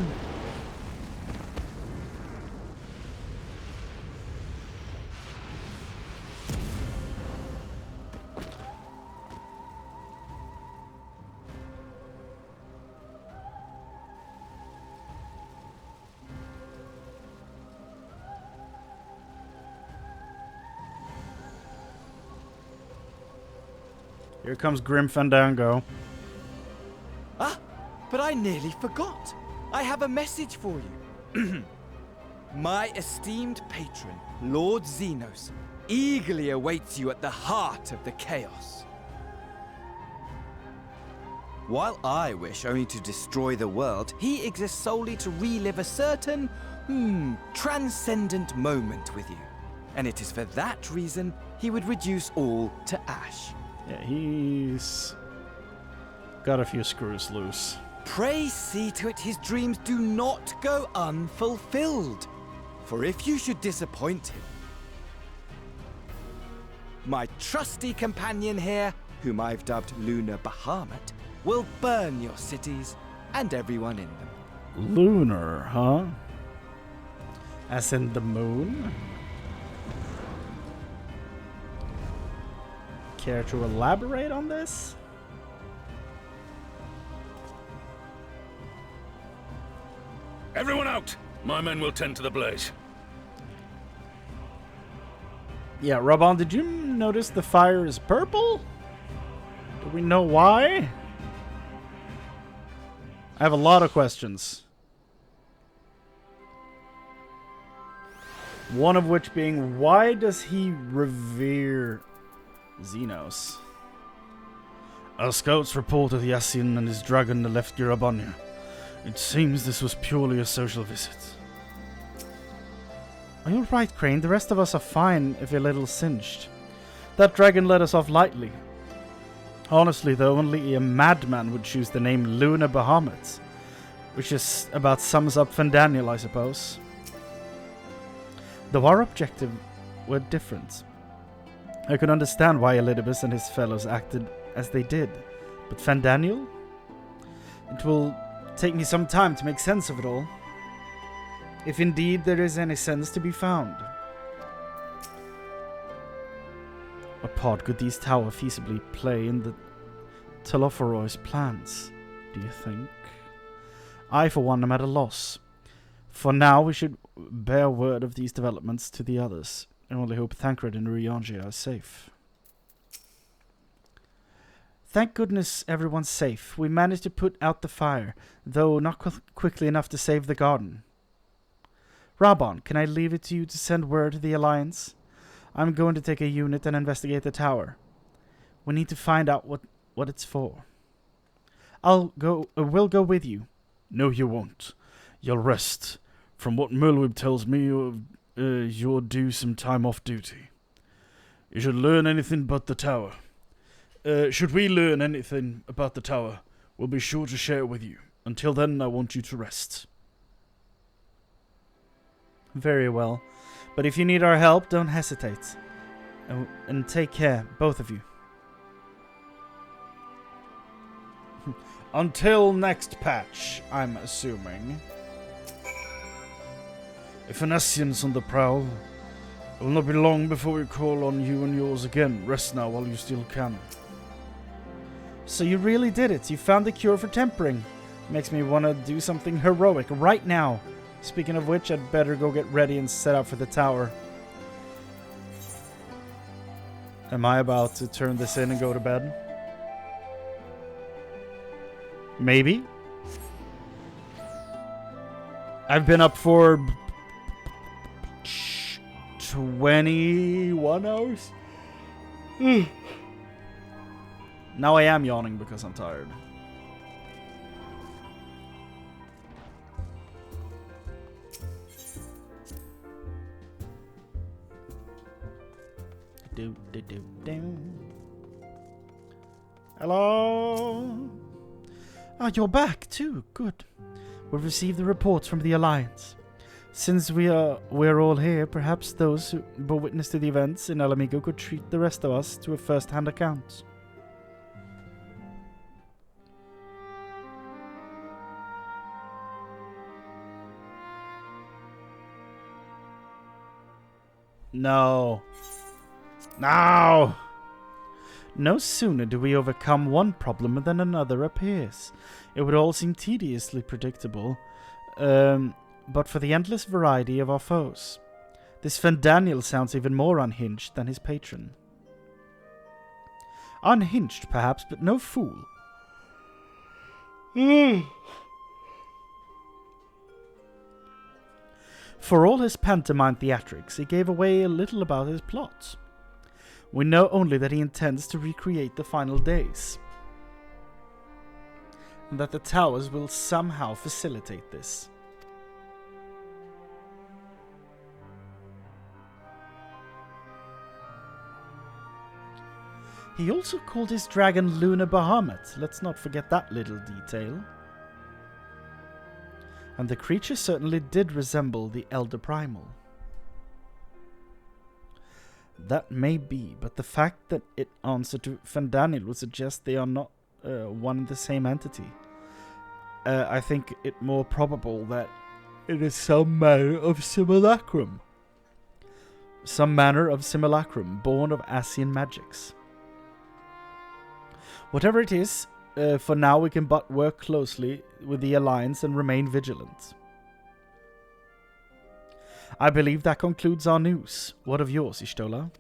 [SPEAKER 1] Here comes Grim Fandango.
[SPEAKER 14] Ah, but I nearly forgot. I have a message for you. My esteemed patron, Lord Xenos, eagerly awaits you at the heart of the chaos. While I wish only to destroy the world, he exists solely to relive a certain, transcendent moment with you. And it is for that reason he would reduce all to ash.
[SPEAKER 1] Yeah, he's got a few screws loose.
[SPEAKER 14] Pray see to it his dreams do not go unfulfilled. For if you should disappoint him, my trusty companion here, whom I've dubbed Lunar Bahamut, will burn your cities and everyone in them.
[SPEAKER 1] Lunar, huh? As in the moon? Care to elaborate on this?
[SPEAKER 4] Everyone out! My men will tend to the blaze.
[SPEAKER 1] Yeah, Rabon, did you notice the fire is purple? Do we know why? I have a lot of questions. One of which being, why does he revere Xenos?
[SPEAKER 3] Our scouts reported Yasin and his dragon left Girabonia. It seems this was purely a social visit.
[SPEAKER 1] Are you right, Chrane? The rest of us are fine if a little singed. That dragon let us off lightly. Honestly, though, only a madman would choose the name Lunar Bahamut, which is about sums up Fandaniel, I suppose. Though our objective were different. I could understand why Elidibus and his fellows acted as they did, but Fandaniel? It will take me some time to make sense of it all. If indeed there is any sense to be found. What part could these towers feasibly play in the Telophoro's plans, do you think? I, for one, am at a loss. For now, we should bear word of these developments to the others, and only hope Thancred and Riongia are safe. Thank goodness everyone's safe. We managed to put out the fire, though not quickly enough to save the garden. Rabon, can I leave it to you to send word to the Alliance? I'm going to take a unit and investigate the tower. We need to find out what it's for. We'll go with you.
[SPEAKER 3] No, you won't. You'll rest. From what Merlwyb tells me, you're due some time off duty. You should learn anything about the tower. Should we learn anything about the tower, we'll be sure to share it with you. Until then, I want you to rest.
[SPEAKER 1] Very well. But if you need our help, don't hesitate. And take care, both of you.
[SPEAKER 3] Until next patch, I'm assuming. If an Ascian's on the prowl, it will not be long before we call on you and yours again. Rest now while you still can.
[SPEAKER 1] So you really did it. You found the cure for tempering. Makes me want to do something heroic right now. Speaking of which, I'd better go get ready and set out for the tower. Am I about to turn this in and go to bed? Maybe. I've been up for 21 hours. Now I am yawning because I'm tired. Hello? Ah, you're back too. Good. We've received the reports from the Alliance. Since we're all here, perhaps those who bore witness to the events in Alamigo could treat the rest of us to a first-hand account. No. No! No sooner do we overcome one problem than another appears. It would all seem tediously predictable, but for the endless variety of our foes. This Fandaniel sounds even more unhinged than his patron.
[SPEAKER 3] Unhinged, perhaps, but no fool. For all his pantomime theatrics, he gave away a little about his plot. We know only that he intends to recreate the final days, and that the towers will somehow facilitate this. He also called his dragon Luna Bahamut, let's not forget that little detail. And the creature certainly did resemble the Elder Primal. That may be, but the fact that it answered to Fandaniel would suggest they are not one and the same entity. I think it more probable that it is some manner of simulacrum. Some manner of simulacrum born of Asian magics. Whatever it is, for now we can but work closely with the Alliance and remain vigilant. I believe that concludes our news. What of yours, Ishtola?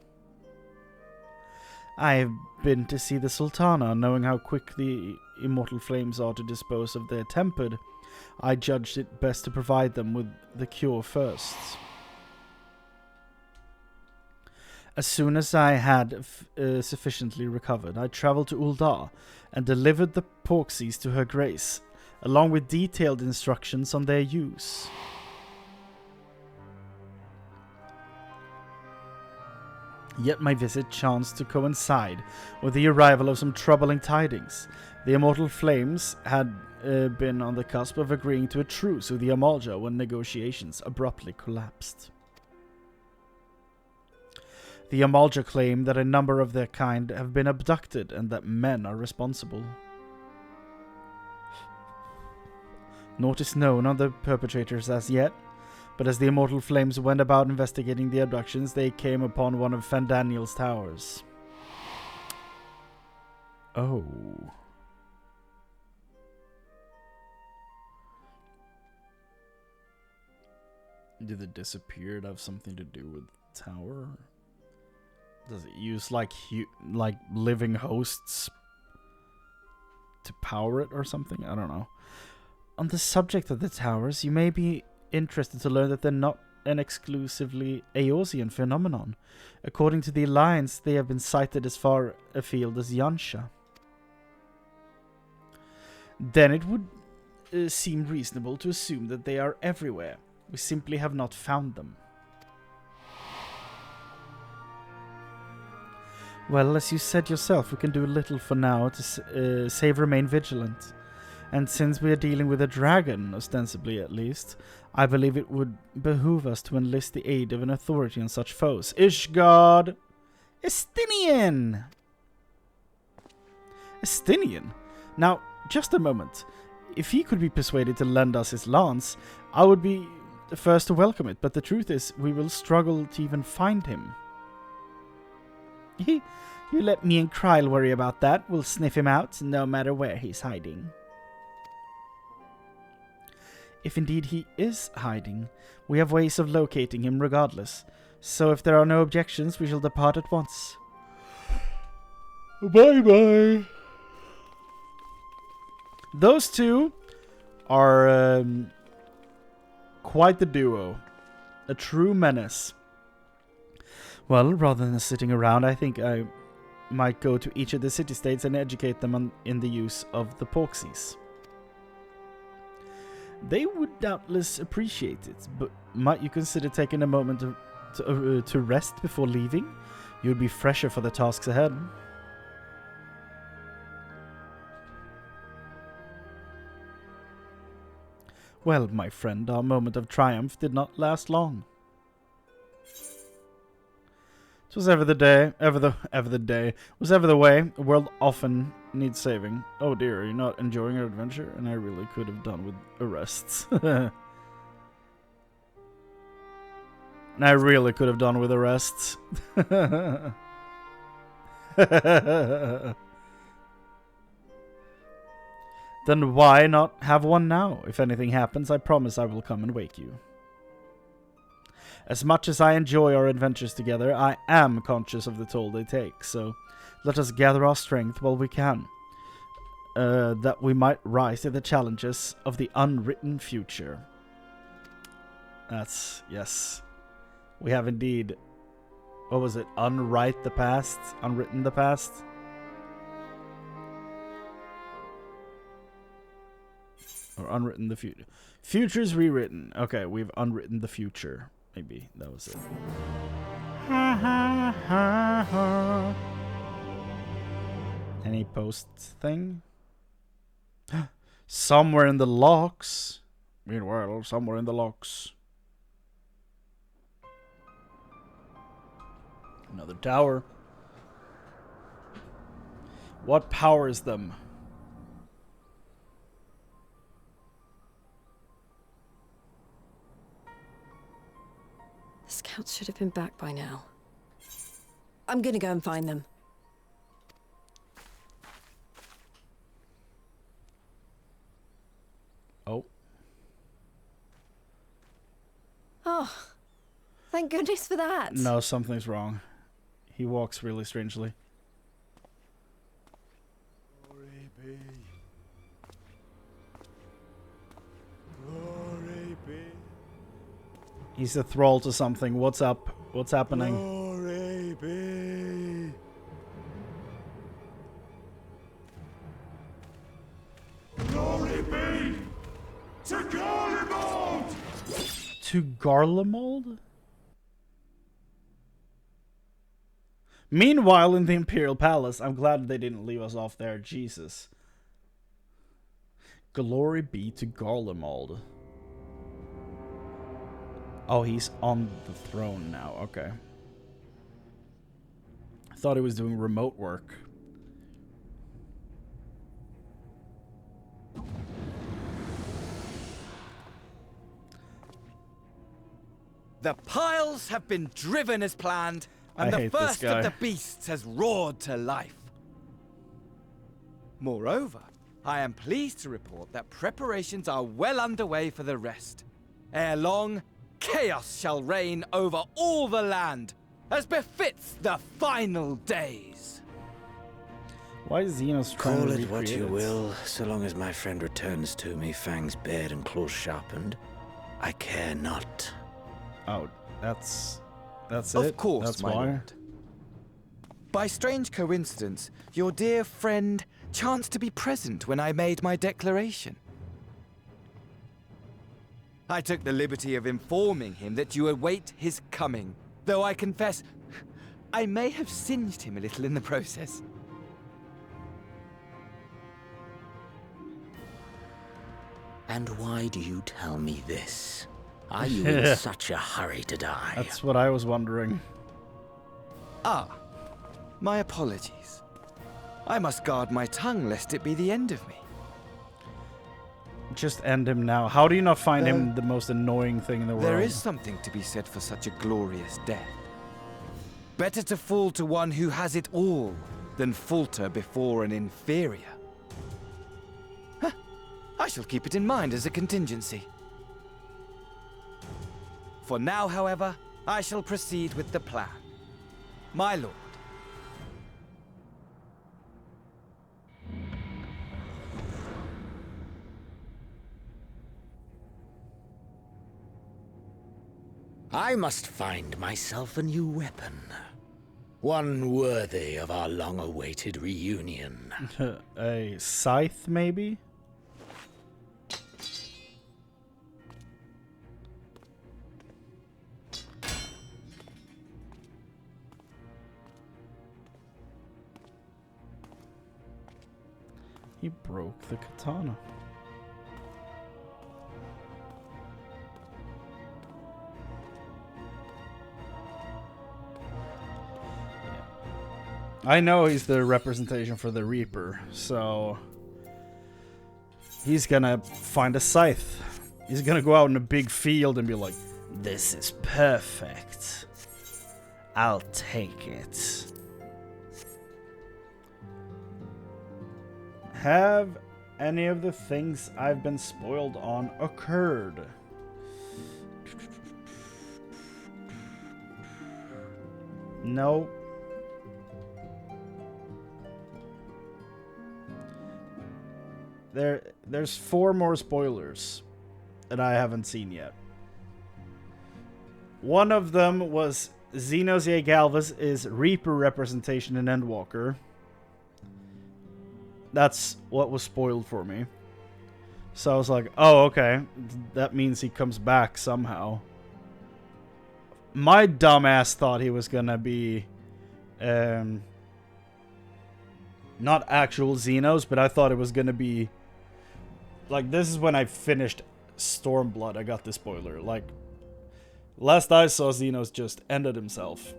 [SPEAKER 3] I have been to see the Sultana, knowing how quick the immortal flames are to dispose of their tempered. I judged it best to provide them with the cure first. As soon as I had sufficiently recovered, I travelled to Uldar and delivered the Porxies to Her Grace, along with detailed instructions on their use. Yet my visit chanced to coincide with the arrival of some troubling tidings. The immortal flames had been on the cusp of agreeing to a truce with the Amalja when negotiations abruptly collapsed. The Amalja claim that a number of their kind have been abducted and that men are responsible. Naught is known on the perpetrators as yet, but as the immortal flames went about investigating the abductions, they came upon one of Fandaniel's towers. Oh. Did the disappeared have something to do with the tower? Does it use like living hosts to power it or something? I don't know. On the subject of the towers, you may be interested to learn that they're not an exclusively Eosian phenomenon. According to the Alliance, they have been sighted as far afield as Yansha. Then it would seem reasonable to assume that they are everywhere. We simply have not found them. Well, as you said yourself, we can do little for now to save remain vigilant. And since we are dealing with a dragon, ostensibly at least, I believe it would behoove us to enlist the aid of an authority on such foes. Ishgard! Estinian! Estinian? Now, just a moment. If he could be persuaded to lend us his lance, I would be the first to welcome it, but the truth is, we will struggle to even find him. You let me and Kryle worry about that. We'll sniff him out, no matter where he's hiding. If indeed he is hiding, we have ways of locating him regardless. So if there are no objections, we shall depart at once. Bye-bye. Those two are quite the duo. A true menace. Well, rather than sitting around, I think I might go to each of the city-states and educate them in the use of the Porxies. They would doubtless appreciate it, but might you consider taking a moment to rest before leaving? You'd be fresher for the tasks ahead. Well, my friend, our moment of triumph did not last long. It was ever the way. A world often needs saving. Oh dear, you're not enjoying your adventure? And I really could have done with arrests. And I really could have done with arrests. Then why not have one now? If anything happens, I promise I will come and wake you.
[SPEAKER 1] As much as I enjoy our adventures together, I am conscious of the toll they take, so let us gather our strength while we can, that we might rise to the challenges of the unwritten future. That's, yes. We have indeed, what was it, unwrite the past? Unwritten the past? Or unwritten the future. Future's rewritten. Okay, we've unwritten the future. Maybe that was it. Ha ha ha ha. Any post thing? Somewhere in the locks. Meanwhile, somewhere in the locks. Another tower. What powers them?
[SPEAKER 22] The scouts should have been back by now. I'm gonna go and find them.
[SPEAKER 1] Oh.
[SPEAKER 22] Oh, thank goodness for that.
[SPEAKER 1] No, something's wrong. He walks really strangely.
[SPEAKER 23] Glory be. Glory be.
[SPEAKER 1] He's a thrall to something. What's up? What's happening?
[SPEAKER 23] Glory be. Glory be to Garlemald!
[SPEAKER 1] To Garlemald? Meanwhile, in the Imperial Palace, I'm glad they didn't leave us off there. Jesus. Glory be to Garlemald. Oh, he's on the throne now. Okay. I thought he was doing remote work.
[SPEAKER 14] The piles have been driven as planned, and the first of the beasts has roared to life. Moreover, I am pleased to report that preparations are well underway for the rest. Ere long, chaos shall reign over all the land, as befits the final days.
[SPEAKER 1] Why is Xenos trying
[SPEAKER 7] Call
[SPEAKER 1] to
[SPEAKER 7] it what
[SPEAKER 1] recreate
[SPEAKER 7] you
[SPEAKER 1] it?
[SPEAKER 7] will, so long as my friend returns to me, fangs bared and claws sharpened. I care not.
[SPEAKER 1] Oh, that's it?
[SPEAKER 14] Of course,
[SPEAKER 1] that's
[SPEAKER 14] my
[SPEAKER 1] why?
[SPEAKER 14] lord. By strange coincidence, your dear friend chanced to be present when I made my declaration. I took the liberty of informing him that you await his coming, though I confess I may have singed him a little in the process.
[SPEAKER 7] And why do you tell me this? Are you in such a hurry to die?
[SPEAKER 1] That's what I was wondering.
[SPEAKER 14] Ah, my apologies. I must guard my tongue lest it be the end of me.
[SPEAKER 1] Just end him now. How do you not find him the most annoying thing in the world?
[SPEAKER 14] There is something to be said for such a glorious death. Better to fall to one who has it all than falter before an inferior. Huh. I shall keep it in mind as a contingency. For now, however, I shall proceed with the plan. My lord.
[SPEAKER 7] I must find myself a new weapon. One worthy of our long-awaited reunion.
[SPEAKER 1] A scythe, maybe? He broke the katana. I know he's the representation for the Reaper, so he's gonna find a scythe. He's gonna go out in a big field and be like, "This is perfect. I'll take it." Have any of the things I've been spoiled on occurred? No. There's 4 more spoilers that I haven't seen yet. One of them was Xenos Galvus is Reaper representation in Endwalker. That's what was spoiled for me. So I was like, oh, okay. That means he comes back somehow. My dumbass thought he was gonna be not actual Xenos, but I thought it was gonna be like, this is when I finished Stormblood. I got the spoiler. Like, last I saw, Xenos just ended himself.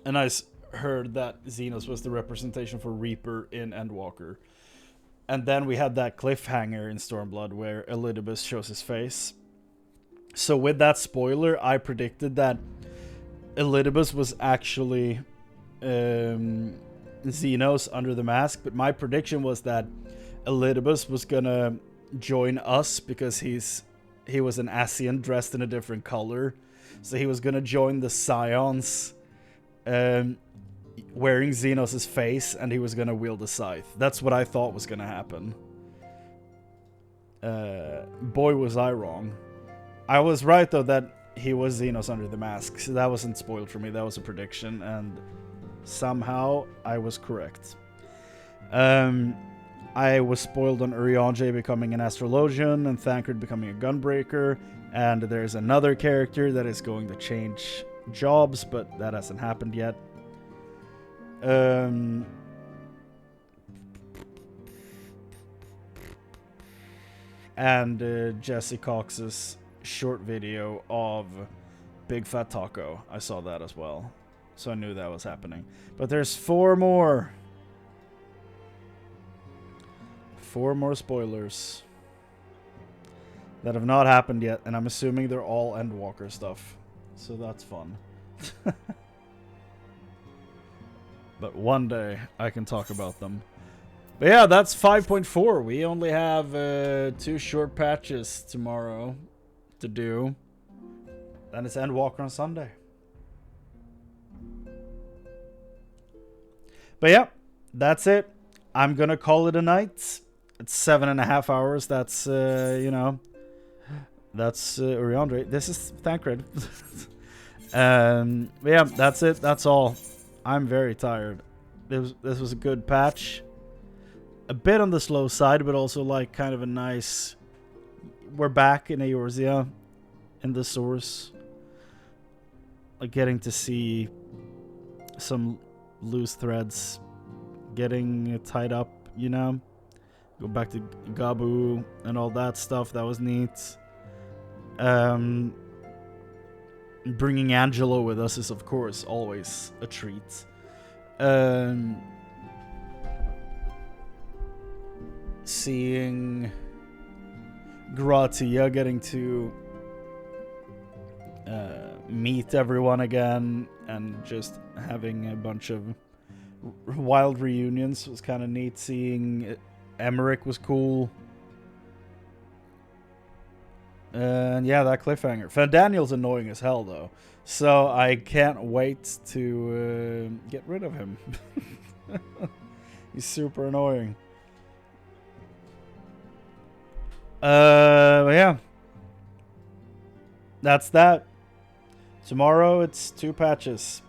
[SPEAKER 1] And I heard that Xenos was the representation for Reaper in Endwalker. And then we had that cliffhanger in Stormblood where Elidibus shows his face. So with that spoiler, I predicted that Elidibus was actually Xenos under the mask. But my prediction was that Elidibus was gonna join us because he was an Ascian dressed in a different color. So he was gonna join the Scions wearing Xenos' face, and he was gonna wield a scythe. That's what I thought was gonna happen. Boy, was I wrong. I was right, though, that he was Xenos under the mask. So that wasn't spoiled for me. That was a prediction, and somehow I was correct. I was spoiled on Urianger becoming an astrologian and Thancred becoming a gunbreaker, and there's another character that is going to change jobs, but that hasn't happened yet. And Jesse Cox's short video of Big Fat Taco. I saw that as well, so I knew that was happening. But there's 4 more. 4 more spoilers that have not happened yet, and I'm assuming they're all Endwalker stuff. So that's fun. But one day I can talk about them. But yeah, that's 5.4. We only have 2 short patches tomorrow to do. Then it's Endwalker on Sunday. But yeah, that's it. I'm gonna call it a night. It's 7.5 hours. That's you know, that's Uriander. This is Thancred. But yeah, that's it. That's all. I'm very tired. This was a good patch. A bit on the slow side, but also like kind of a nice. We're back in Eorzea, in the source. Like getting to see some loose threads getting tied up, you know. Go back to Gabu and all that stuff. That was neat. Bringing Angelo with us is, of course, always a treat. Seeing Gratia getting to meet everyone again and just having a bunch of wild reunions was kind of neat. Seeing Emmerich was cool. And yeah, that cliffhanger. Fandaniel's annoying as hell, though. So I can't wait to get rid of him. He's super annoying. But yeah. That's that. Tomorrow it's 2 patches.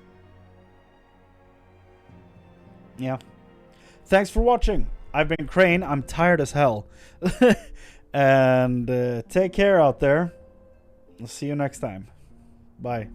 [SPEAKER 1] Yeah. Thanks for watching. I've been Chrane. I'm tired as hell. And take care out there. I'll see you next time. Bye.